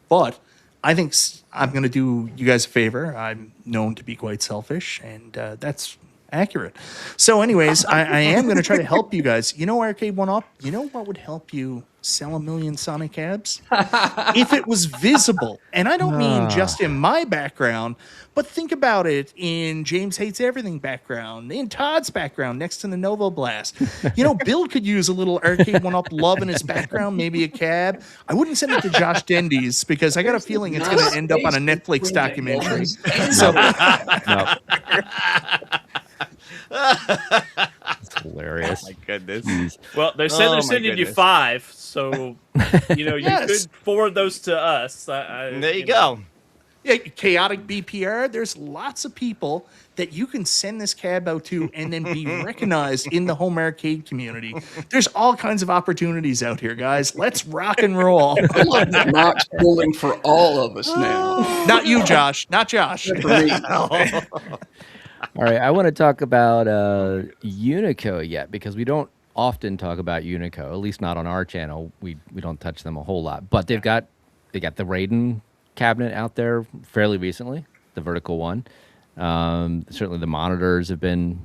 but I think I'm going to do you guys a favor. I'm known to be quite selfish, and that's accurate. So, anyways, I am going to try to help you guys. Arcade 1-Up, you know what would help you sell 1 million Sonic cabs? If it was visible. And I don't mean just in my background, but think about it in James Hates Everything background, in Todd's background next to the Novo Blast. Bill could use a little Arcade 1-Up love in his background, maybe a cab. I wouldn't send it to Josh Dendy's because I got a feeling it's going to end up on a Netflix documentary. So, No. That's hilarious. hilarious. My goodness. Jeez. Well, they said Oh, they're my sending you goodness. 5, so you know you Yes. could forward those to us. There you know. go. Yeah, chaotic BPR. There's lots of people that you can send this cab out to and then be recognized in the home arcade community. There's all kinds of opportunities out here, guys. Let's rock and roll. I love that Mike's pulling for all of us now. Not you, Josh. Not Josh. For me. All right, I want to talk about Unico yet because we don't often talk about Unico, at least not on our channel. We don't touch them a whole lot, but they got the Raiden cabinet out there fairly recently, the vertical one. Certainly the monitors have been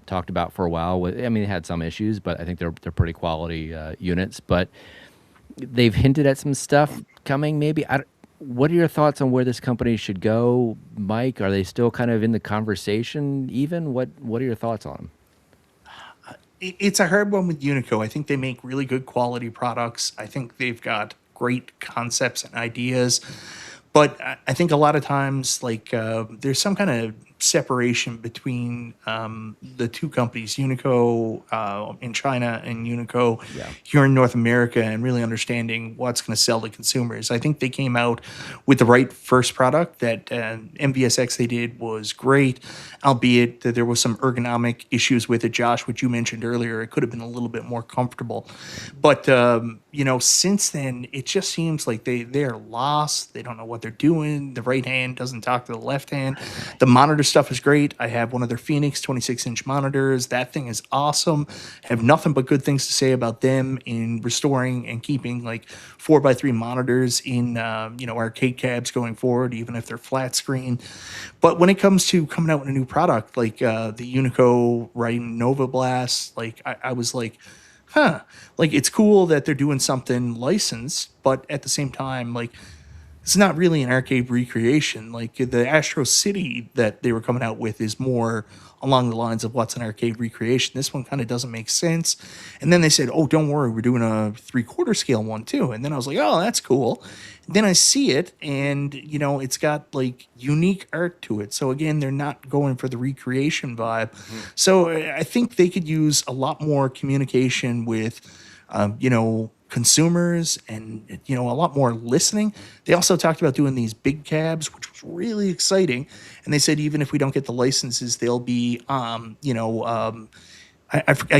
talked about for a while. I mean, they had some issues, but I think they're pretty quality units. But they've hinted at some stuff coming. Maybe what are your thoughts on where this company should go, Mike? Are they still kind of in the conversation? Even what are your thoughts on them? It's a hard one with Unico. I think they make really good quality products. I think they've got great concepts and ideas. But I think a lot of times, there's some kind of separation between the two companies, Unico in China and Unico here in North America, and really understanding what's going to sell to consumers. I think they came out with the right first product. That MVSX they did was great, albeit that there was some ergonomic issues with it. Josh, what you mentioned earlier, it could have been a little bit more comfortable. But since then, it just seems like they're lost. They don't know what they're doing. The right hand doesn't talk to the left hand. The monitor stuff is great. I have one of their Phoenix 26-inch monitors. That thing is awesome. I have nothing but good things to say about them in restoring and keeping 4x3 monitors in arcade cabs going forward, even if they're flat screen. But when it comes to coming out with a new product like the Unico Raiden Nova Blast, I was like, it's cool that they're doing something licensed, but at the same time, it's not really an arcade recreation. The Astro City that they were coming out with is more along the lines of what's an arcade recreation. This one kind of doesn't make sense. And then they said, oh, don't worry, we're doing a 3/4 scale one too. And then I was like, oh, that's cool. And then I see it, and it's got unique art to it. So again, they're not going for the recreation vibe. Mm-hmm. So I think they could use a lot more communication with consumers and a lot more listening. They also talked about doing these big cabs, which was really exciting. And they said even if we don't get the licenses, they'll be I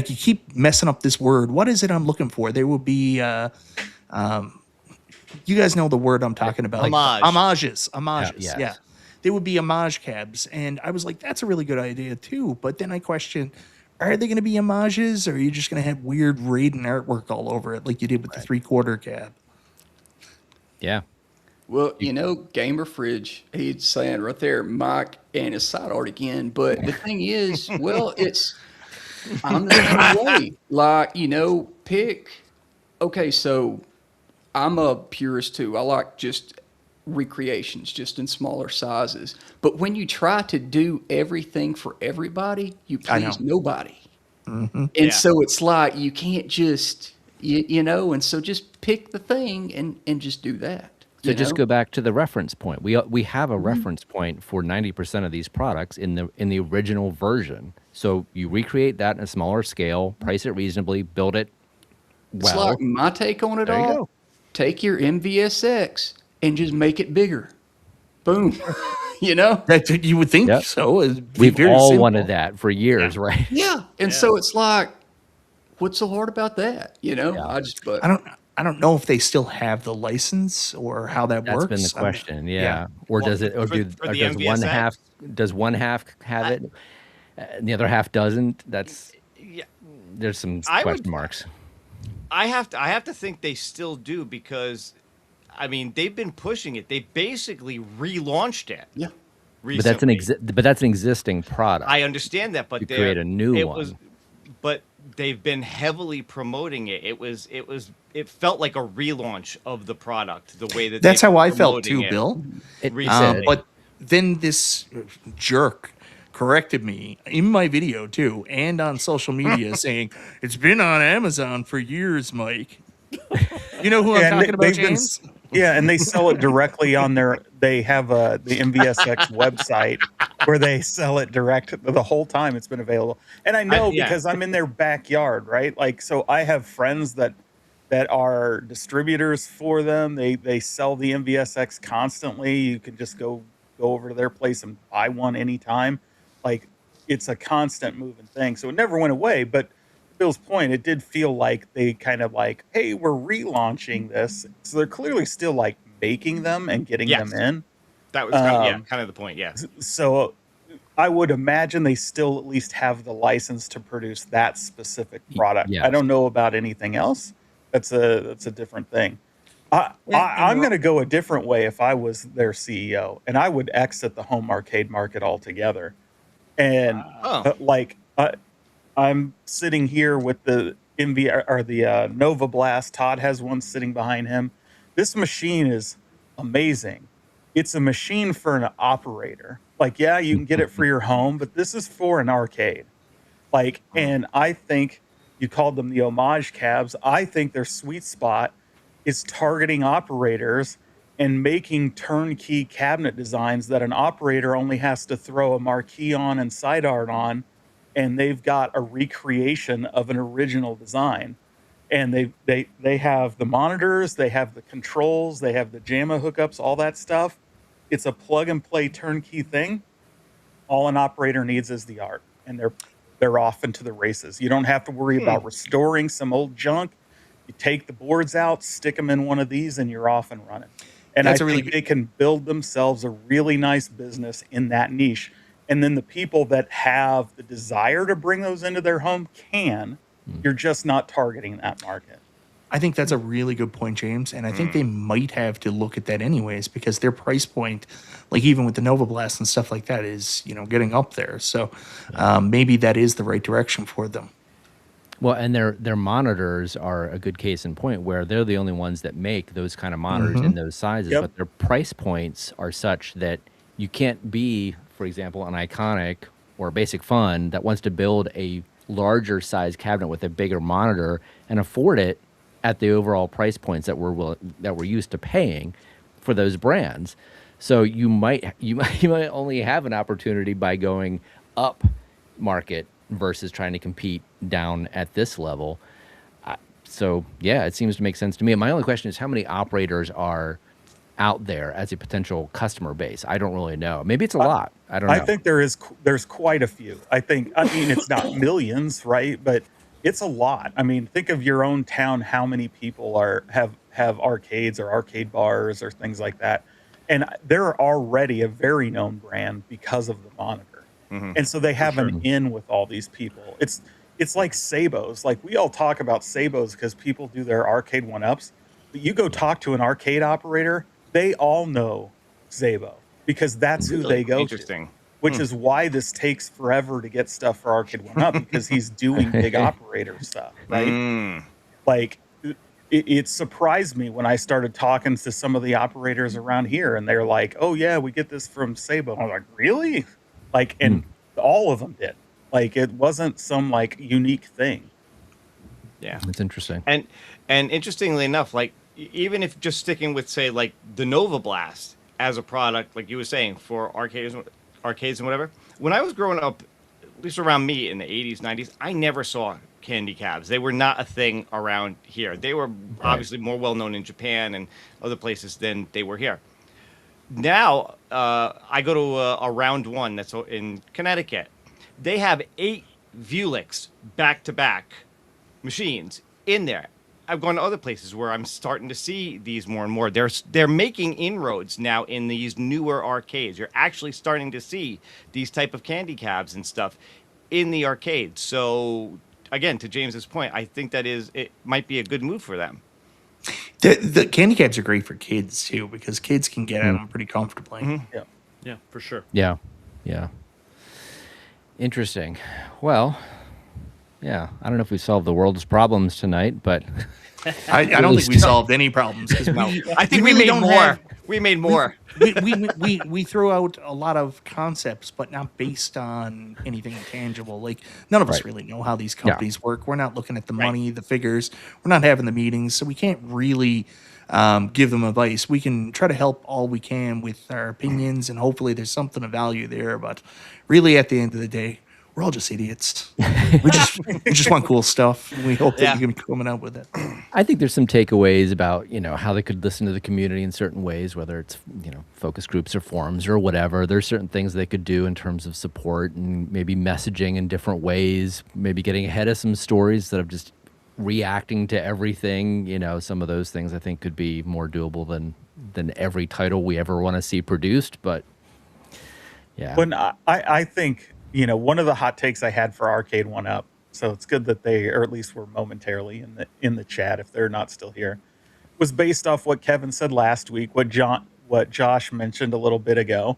keep messing up this word. What is it I'm looking for? There will be you guys know the word I'm talking about. Homages. Yeah. There would be homage cabs. And I was like, that's a really good idea too. But then I questioned, are they going to be homages, or are you just going to have weird Raiden artwork all over it like you did with the 3/4 cab? Yeah. Well, Gamer Fridge, he's saying right there, Mike and his side art again. But the thing is, I'm the same way. Pick. Okay, so I'm a purist too. I like just recreations, just in smaller sizes. But when you try to do everything for everybody, you please nobody. Mm-hmm. And so it's you can't just, and so just pick the thing and just do that. So just go back to the reference point. We have a reference point for 90% of these products in the original version. So you recreate that in a smaller scale, price it reasonably, build it well. It's my take on it there all. You go. Take your MVSX and just make it bigger. Boom. That you would think so. We've all wanted that for years, right? Yeah. And so it's what's so hard about that? I don't know if they still have the license or how that works. That's been the question. Or does it? Or does one half have it, and the other half doesn't? There's some question marks. I have to think they still do, because they've been pushing it. They basically relaunched it. Yeah. Recently. But that's an existing product. I understand that, but they create a new one. But they've been heavily promoting it. It felt like a relaunch of the product, the way that that's how I felt too, Bill. But then this jerk corrected me in my video too, and on social media, saying it's been on Amazon for years, Mike. You know who I'm talking about, James? And they sell it directly on they have the MVSX website, where they sell it direct the whole time it's been available. And I know Yeah. because I'm in their backyard, right? Like, so I have friends that are distributors for them. They sell the MVSX constantly. You can just go over to their place and buy one anytime. Like, it's a constant moving thing. So it never went away. But to Bill's point, it did feel like they kind of like, hey, we're relaunching this. So they're clearly still like making them and getting Yes. them in. That was kind of the point. Yeah. So I would imagine they still at least have the license to produce that specific product. I yes. don't know about anything else. That's a different thing. I'm going to go a different way if I was their CEO, and I would exit the home arcade market altogether. And I'm sitting here with the or the Nova Blast. Todd has one sitting behind him. This machine is amazing. It's a machine for an operator. Like, yeah, you can get it for your home, but this is for an arcade. Like, and I think you called them the homage cabs. I think their sweet spot is targeting operators and making turnkey cabinet designs that an operator only has to throw a marquee on and side art on, and they've got a recreation of an original design. And they have the monitors, they have the controls, they have the JAMA hookups, all that stuff. It's a plug and play turnkey thing. All an operator needs is the art, and they're off into the races. You don't have to worry about restoring some old junk. You take the boards out, stick them in one of these, and you're off and running. And I think they can build themselves a really nice business in that niche. And then the people that have the desire to bring those into their home can. You're just not targeting that market. I think that's a really good point, James. And I think they might have to look at that anyways, because their price point, like even with the Nova Blast and stuff like that, is, getting up there. So maybe that is the right direction for them. Well, and their monitors are a good case in point, where they're the only ones that make those kind of monitors in those sizes. Yep. But their price points are such that you can't be, for example, an Iconic or a Basic Fun that wants to build a larger size cabinet with a bigger monitor and afford it at the overall price points that we're used to paying for those brands. So you might only have an opportunity by going up market versus trying to compete down at this level. So yeah, it seems to make sense to me. My only question is, how many operators are out there as a potential customer base? I don't really know. Maybe it's a lot. I don't know. I think there's quite a few. I mean, it's not millions, right? But it's a lot. I mean, think of your own town, how many people have arcades or arcade bars or things like that. And they're already a very known brand because of the monitor. And so they have an in with all these people. It's like Sabos. Like, we all talk about Sabos because people do their arcade one-ups. But you go talk to an arcade operator, they all know Zabo because that's who they go to. Which is why this takes forever to get stuff for Arcade One Up, because he's doing big operator stuff, right? Like, it surprised me when I started talking to some of the operators around here, and they're like, "Oh yeah, we get this from Sabo." I'm like, "Really?" Like, and all of them did. Like, it wasn't some like unique thing. Yeah, that's interesting. And interestingly enough, like, even if just sticking with, say, like the Nova Blast as a product, like you were saying, for arcades and whatever. When I was growing up, at least around me in the 80s, 90s, I never saw candy cabs. They were not a thing around here. They were obviously more well-known in Japan and other places than they were here. Now, I go to a Round One that's in Connecticut. They have 8 Vuelix back-to-back machines in there. I've gone to other places where I'm starting to see these more and more. They're making inroads now in these newer arcades. You're actually starting to see these type of candy cabs and stuff in the arcades. So again, to James's point, I think it might be a good move for them. The candy cabs are great for kids too, because kids can get at them pretty comfortably. Yeah, for sure. Yeah. Interesting. Well, yeah, I don't know if we solved the world's problems tonight, but I don't think we solved any problems. I think we made more. We made more. We threw out a lot of concepts, but not based on anything tangible. Like, none of us really know how these companies work. We're not looking at the money, the figures. We're not having the meetings, so we can't really give them advice. We can try to help all we can with our opinions, and hopefully there's something of value there. But really, at the end of the day, we're all just idiots. We just want cool stuff. And we hope that Yeah. you can be coming up with it. I think there's some takeaways about, how they could listen to the community in certain ways, whether it's, focus groups or forums or whatever. There's certain things they could do in terms of support and maybe messaging in different ways, maybe getting ahead of some stories instead of just reacting to everything. Some of those things I think could be more doable than every title we ever want to see produced. But yeah. When I think, one of the hot takes I had for Arcade One Up, so it's good that they, or at least were momentarily in the chat if they're not still here, was based off what Kevin said last week, what Josh mentioned a little bit ago,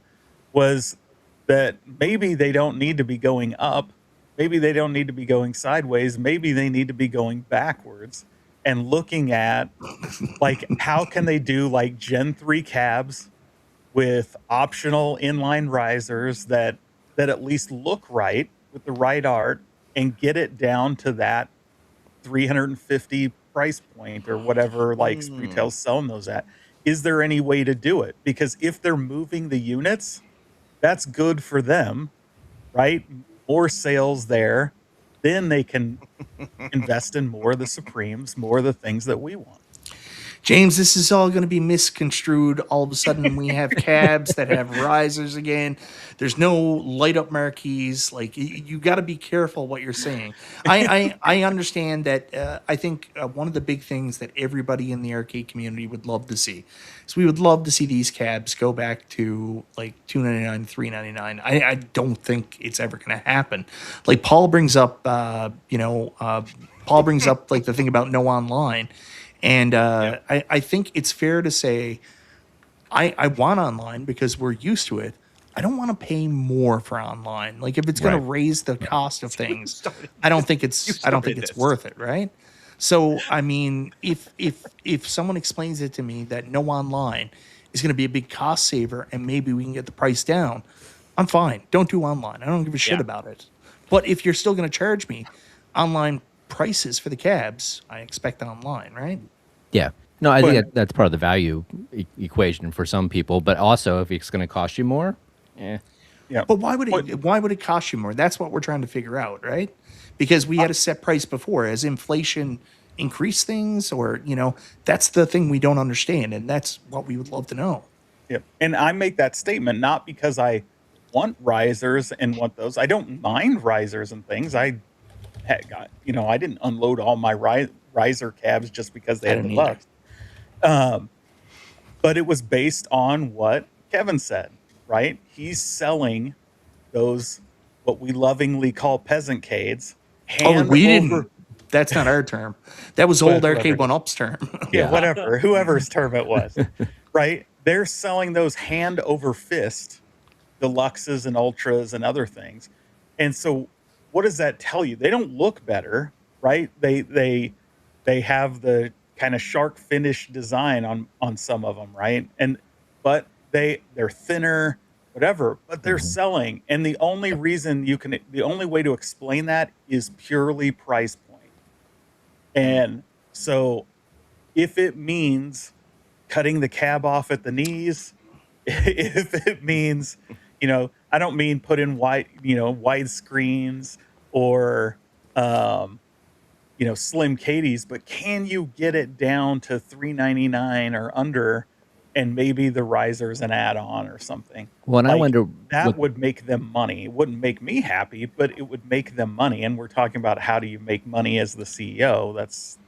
was that maybe they don't need to be going up, maybe they don't need to be going sideways, maybe they need to be going backwards and looking at like how can they do like Gen 3 cabs with optional inline risers that at least look right with the right art and get it down to that 350 price point or whatever like retail's selling those at. Is there any way to do it? Because if they're moving the units, that's good for them, right? More sales there. Then they can invest in more of the Supremes, more of the things that we want. James, this is all going to be misconstrued. All of a sudden, we have cabs that have risers again. There's no light up marquees. Like you got to be careful what you're saying. I understand that. I think one of the big things that everybody in the arcade community would love to see is we would love to see these cabs go back to like $2.99, $3.99. I don't think it's ever going to happen. Like Paul brings up, Paul brings up like the thing about no online. And I think it's fair to say I want online because we're used to it. I don't want to pay more for online. Like if it's going to raise the cost of things, I don't think it's worth it, right? So I mean, if someone explains it to me that no online is going to be a big cost saver and maybe we can get the price down, I'm fine. Don't do online. I don't give a shit about it. But if you're still going to charge me online prices for the cabs, I expect online, right? Yeah. No, I think that's part of the value equation for some people, but also if it's going to cost you more, Yeah. But why would it cost you more? That's what we're trying to figure out, right? Because we had a set price before. As inflation increased things, or that's the thing we don't understand, and that's what we would love to know. Yep. And I make that statement not because I want risers and want those. I don't mind risers and things. I didn't unload all my riser cabs just because they had deluxe. But it was based on what Kevin said, right? He's selling those, what we lovingly call peasant cades. Didn't. That's not our term. That was old Arcade One Up's term. Yeah, whatever. Whoever's term it was, right? They're selling those hand over fist deluxes and ultras and other things. And so what does that tell you? They don't look better, right? They have the kind of shark finish design on some of them, right? But they're thinner, whatever, but they're selling. And the only way to explain that is purely price point. And so if it means cutting the cab off at the knees, if it means, I don't mean put in wide screens or, slim Katie's, but can you get it down to $3.99 or under, and maybe the riser's an add-on or something? Well, and I wonder that would make them money. It wouldn't make me happy, but it would make them money. And we're talking about how do you make money as the CEO? That's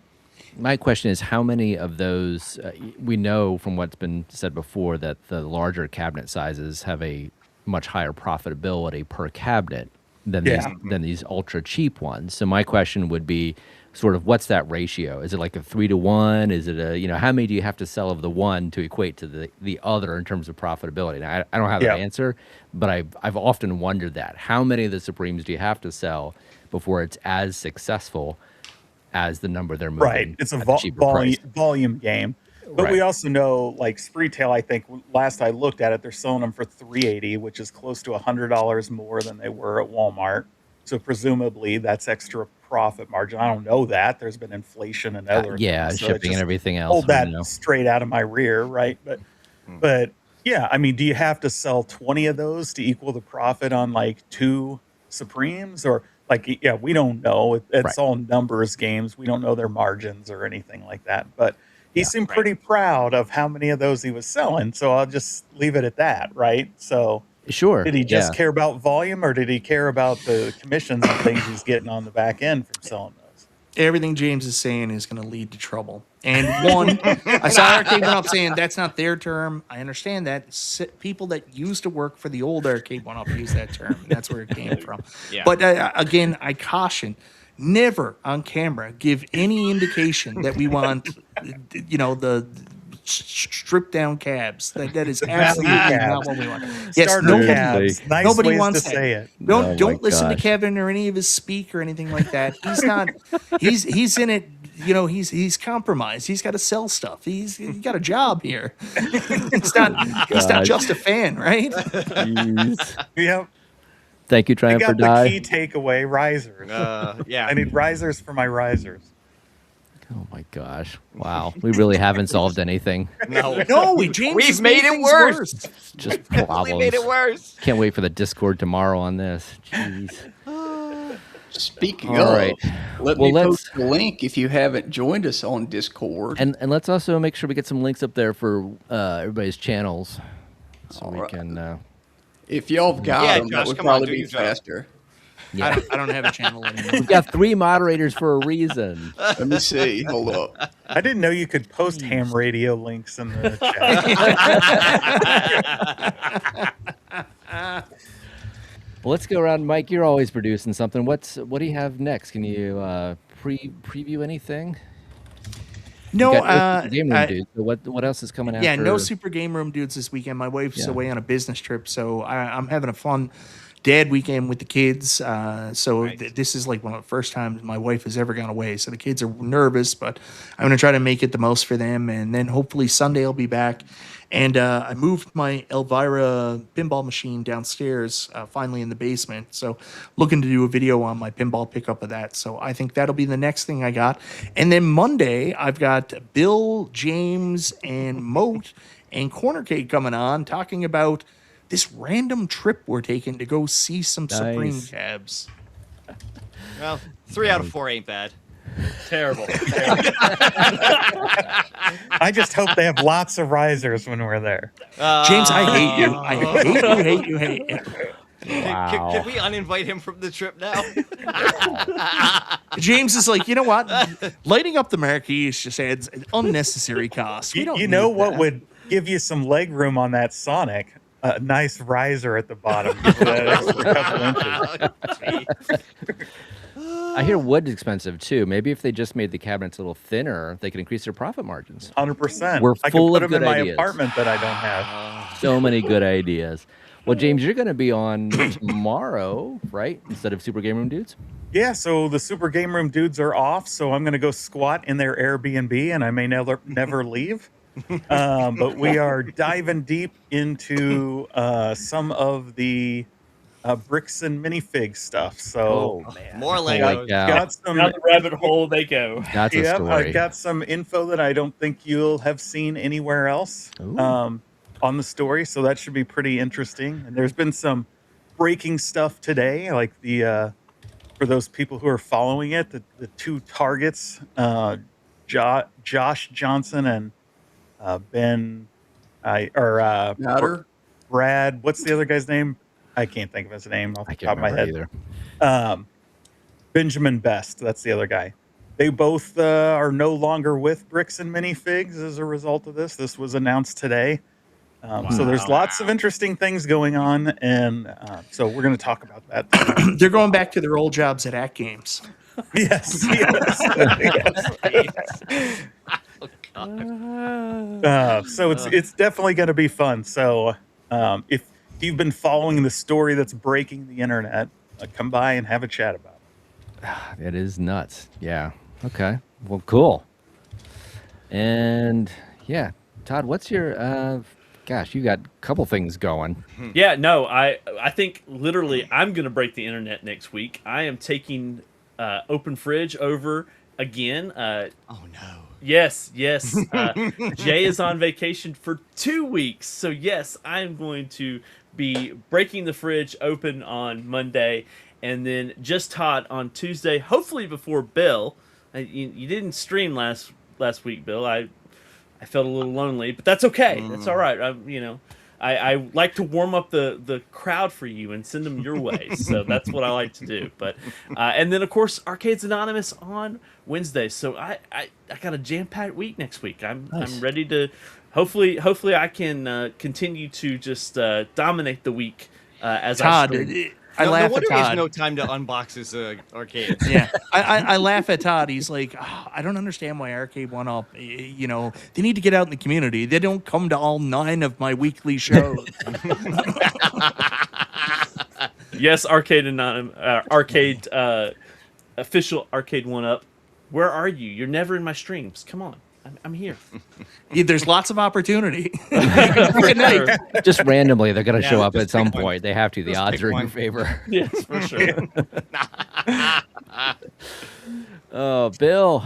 my question is how many of those we know from what's been said before that the larger cabinet sizes have a much higher profitability per cabinet than these ultra cheap ones. So my question would be sort of what's that ratio? Is it like a 3-to-1? Is it how many do you have to sell of the one to equate to the other in terms of profitability? Now, I don't have that answer, but I've often wondered that. How many of the Supremes do you have to sell before it's as successful as the number they're moving? right. It's a volume game. But we also know, like Spreetail, I think last I looked at it, they're selling them for $380, which is close to $100 more than they were at Walmart. So presumably that's extra profit margin. I don't know that. There's been inflation and other yeah, things, so it shipping and just everything else. pulled I that know. straight out of my rear, right? But yeah, I mean, do you have to sell 20 of those to equal the profit on like 2 Supremes? Or like, yeah, we don't know. Right. It's all numbers games. We don't know their margins or anything like that. But he Yeah, seemed right. pretty proud of how many of those he was selling. So I'll just leave it at that, right? So Sure. did he just yeah. care about volume, or did he care about the commissions and things he's getting on the back end from selling those? Everything James is saying is going to lead to trouble. And one, I saw Arcade One Up saying that's not their term. I understand that. People that used to work for the old Arcade One Up use that term, and that's where it came from. Yeah. But again, I caution, never on camera give any indication that we want, the stripped down cabs. That is absolutely not what we want. Yes, Starter nobody, cabs. Nice nobody ways wants to that. say it. Oh my Don't listen to gosh. Kevin or any of his speak or anything like that. He's not. He's in it. He's compromised. He's got to sell stuff. He's got a job here. He's not gosh. just a fan, right? Jeez. Yep. Thank you, I Triumph for got the Die. key takeaway, risers. Yeah. I need risers for my risers. Oh my gosh! Wow, we really haven't solved anything. No. No, James We've has made it things worse. Just We problems. made it worse. Can't wait for the Discord tomorrow on this. Jeez. Speaking All of, right. let Well, me let's- post the link if you haven't joined us on Discord. And let's also make sure we get some links up there for everybody's channels, so All we right. can. If y'all have got Yeah, them, Josh, that would come on, probably do be your job. faster. Yeah, I don't have a channel anymore. we've got 3 moderators for a reason. Let me see. Hold up. I didn't know you could post ham radio links in the chat. Well, let's go around, Mike. You're always producing something. What do you have next? Can you preview anything? No, You got Super Game Room I- dude. So what else is coming out? Yeah, no Super Game Room dudes this weekend. My wife's Yeah. away on a business trip, so I'm having a fun dad weekend with the kids. So this is like one of the first times my wife has ever gone away. So the kids are nervous, but I'm going to try to make it the most for them. And then hopefully Sunday I'll be back. And I moved my Elvira pinball machine downstairs, finally in the basement. So looking to do a video on my pinball pickup of that. So I think that'll be the next thing I got. And then Monday I've got Bill, James, and Moat and Corner Cake coming on talking about this random trip we're taking to go see some Supreme Nice. cabs. Well, 3 out of 4 ain't bad. Terrible. I just hope they have lots of risers when we're there. James, I hate you. I hate you. Can we uninvite him from the trip now? James is like, you know what? Lighting up the marquees just adds an unnecessary cost. We don't You know need what that. would give you some leg room on that Sonic? A nice riser at the bottom. Give you that extra couple inches. I hear wood's expensive too. Maybe if they just made the cabinets a little thinner, they could increase their profit margins. 100%. We're I full can put of them in good my ideas. apartment that I don't have. So many good ideas. Well, James, you're going to be on tomorrow, right? Instead of Super Game Room dudes. Yeah, so the Super Game Room dudes are off, so I'm going to go squat in their Airbnb, and I may never leave. But we are diving deep into some of the bricks and minifig stuff. So More Holy Legos. cow. got some. Down the rabbit hole they go. That's a Yep, story. I've got some info that I don't think you'll have seen anywhere else on the story, so that should be pretty interesting. And there's been some breaking stuff today, like the for those people who are following it, the 2 targets, Josh Johnson and Matter. Brad. What's the other guy's name? I can't think of his name off I the can't top of my remember head. either. Benjamin Best, that's the other guy. They both are no longer with Bricks and Minifigs as a result of this. This was announced today. So there's lots of interesting things going on, and so we're going to talk about that today. They're going back to their old jobs at AtGames. Yes. So it's definitely going to be fun. So if you've been following the story that's breaking the internet, come by and have a chat about it. It is nuts. Yeah. Okay. Well, cool. And yeah, Todd, what's your gosh, you got a couple things going. Yeah, no, I think literally I'm going to break the internet next week. I am taking open fridge over again. Oh no. Yes. Jay is on vacation for 2 weeks. So, yes, I'm going to be breaking the fridge open on Monday and then Just Todd on Tuesday, hopefully before Bill. You didn't stream last week, Bill. I felt a little lonely, but that's okay. That's all right. I like to warm up the crowd for you and send them your way. So that's what I like to do. But and then of course Arcades Anonymous on Wednesday. So I got a jam-packed week next week. I'm ready to hopefully I can continue to just dominate the week as Todd, I stream. I laugh no wonder at he has Todd. no time to unbox his arcades. Yeah, I laugh at Todd. He's like, I don't understand why Arcade One Up. You know, they need to get out in the community. They don't come to all 9 of my weekly shows. Yes, Arcade official Arcade One Up. Where are you? You're never in my streams. Come on, I'm here. Yeah, there's lots of opportunity. For sure. Just randomly, they're going to show up just at some pick one. point. They have to. The Just odds pick are in one. your favor. Yes, for sure. Oh, Bill,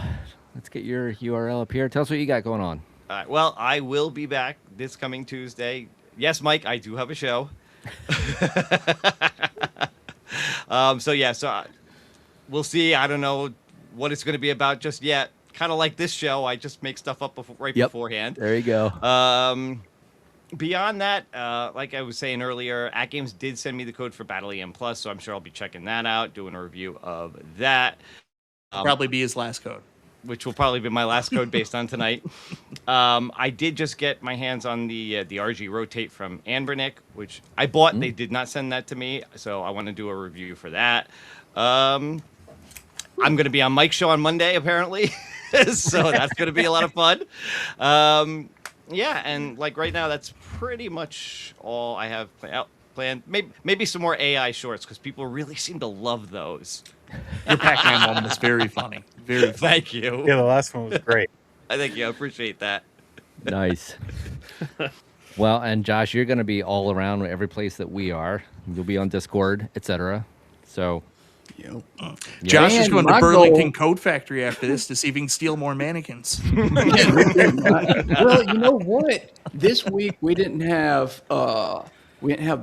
let's get your URL up here. Tell us what you got going on. Well, I will be back this coming Tuesday. Yes, Mike, I do have a show. So we'll see. I don't know what it's going to be about just yet. Kind of like this show, I just make stuff up beforehand. There you go. Beyond that, like I was saying earlier, AtGames did send me the code for Battle EM Plus, so I'm sure I'll be checking that out, doing a review of that. Probably be his last code. Which will probably be my last code based on tonight. I did just get my hands on the RG Rotate from Anbernick, which I bought. They did not send that to me, so I want to do a review for that. I'm going to be on Mike's show on Monday, apparently, so that's going to be a lot of fun. Yeah, and like right now, that's pretty much all I have planned. Maybe some more AI shorts, because people really seem to love those. Your Pac-Man one was very funny. Very funny. Thank you. Yeah, the last one was great. Thank you. I appreciate that. Nice. Well, and Josh, you're going to be all around every place that we are. You'll be on Discord, etc. So, Josh is Man, going to my Burlington goal- Code Factory after this to see if he can steal more mannequins. Well, you know what? This week we didn't have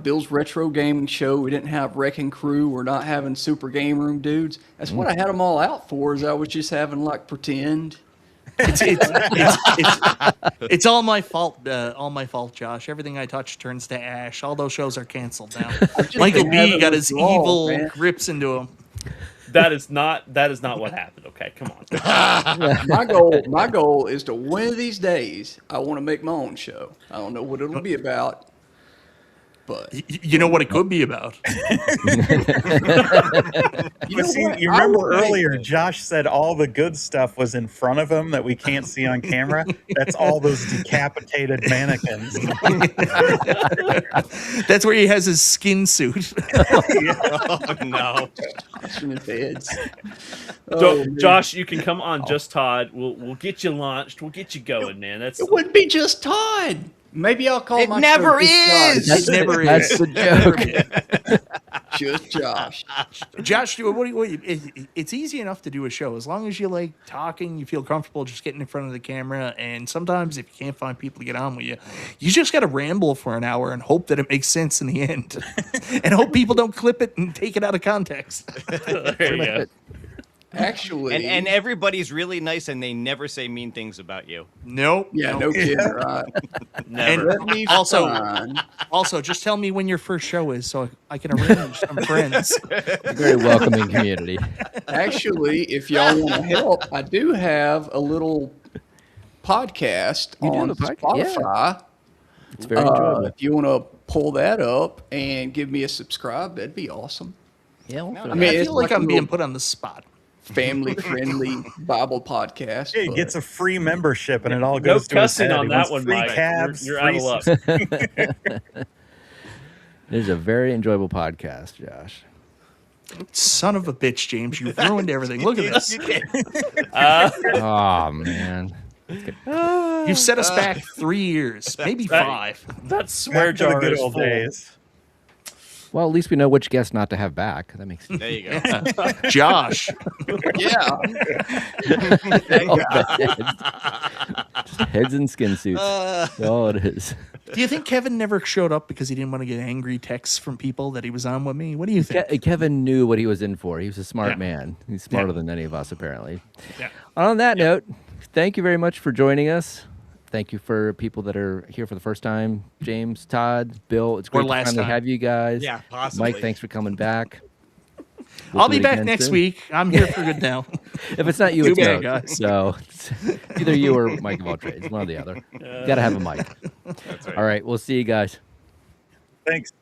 Bill's retro gaming show. We didn't have Wrecking Crew. We're not having Super Game Room dudes. That's what I had them all out for. Is I was just having like pretend. It's all my fault. All my fault, Josh. Everything I touch turns to ash. All those shows are canceled now. Michael been B having got his withdrawals, evil man. grips into him. That is not what happened. Okay, come on. My goal is to one of these days I want to make my own show. I don't know what it'll be about, but You know what it could be about? But see, you remember earlier, Josh said all the good stuff was in front of him that we can't see on camera. That's all those decapitated mannequins. That's where he has his skin suit. Oh, no. in the beds. Josh, you can come on Just Todd. We'll get you launched. We'll get you going, man. That's It wouldn't be Just Todd. Maybe I'll call It my never show is. Just Todd. It never That's is. the joke. Just Josh. Josh, it's easy enough to do a show as long as you like talking, you feel comfortable just getting in front of the camera. And sometimes if you can't find people to get on with you, you just got to ramble for an hour and hope that it makes sense in the end, and hope people don't clip it and take it out of context. there you go. Actually, And everybody's really nice, and they never say mean things about you. Nope. yeah, no kidding, right? Never. Let me Also- find- Also, just tell me when your first show is so I can arrange some friends. Very welcoming community. Actually, if y'all want to help, I do have a little podcast You do on have a podcast? Yeah. Spotify. It's very enjoyable. If you want to pull that up and give me a subscribe, that'd be awesome. Yeah, we'll put it I mean, I it's feel like like a I'm being little- put on the spot. Family-friendly Bible podcast. He but- gets a free membership, and it all No goes to his cussing head. on He that wants one, free Mike. cabs, You're out of free luck. It is a very enjoyable podcast, Josh. Son of a bitch, James. You've ruined everything. Look at this. Oh man. You've set us back 3 years, maybe That- 5. That swear Back to the jar good is old full. days. Well, at least we know which guest not to have back. That makes sense. There you go. Josh. Yeah. Just heads and skin suits. That's all it is. Do you think Kevin never showed up because he didn't want to get angry texts from people that he was on with me? What do you think? Kevin knew what he was in for. He was a smart Yeah. man. He's smarter than any of us, apparently. Yeah. On that note, thank you very much for joining us. Thank you for people that are here for the first time. James, Todd, Bill, it's great to last finally time. have you guys. Yeah, possibly. Mike, thanks for coming back. We'll I'll do be it back again next soon. week. I'm here for good now. If it's not you, Too it's bad, Doug. guys. So it's either you or Mike of all trades, one or the other. You got to have a mic. That's right. All right, we'll see you guys. Thanks.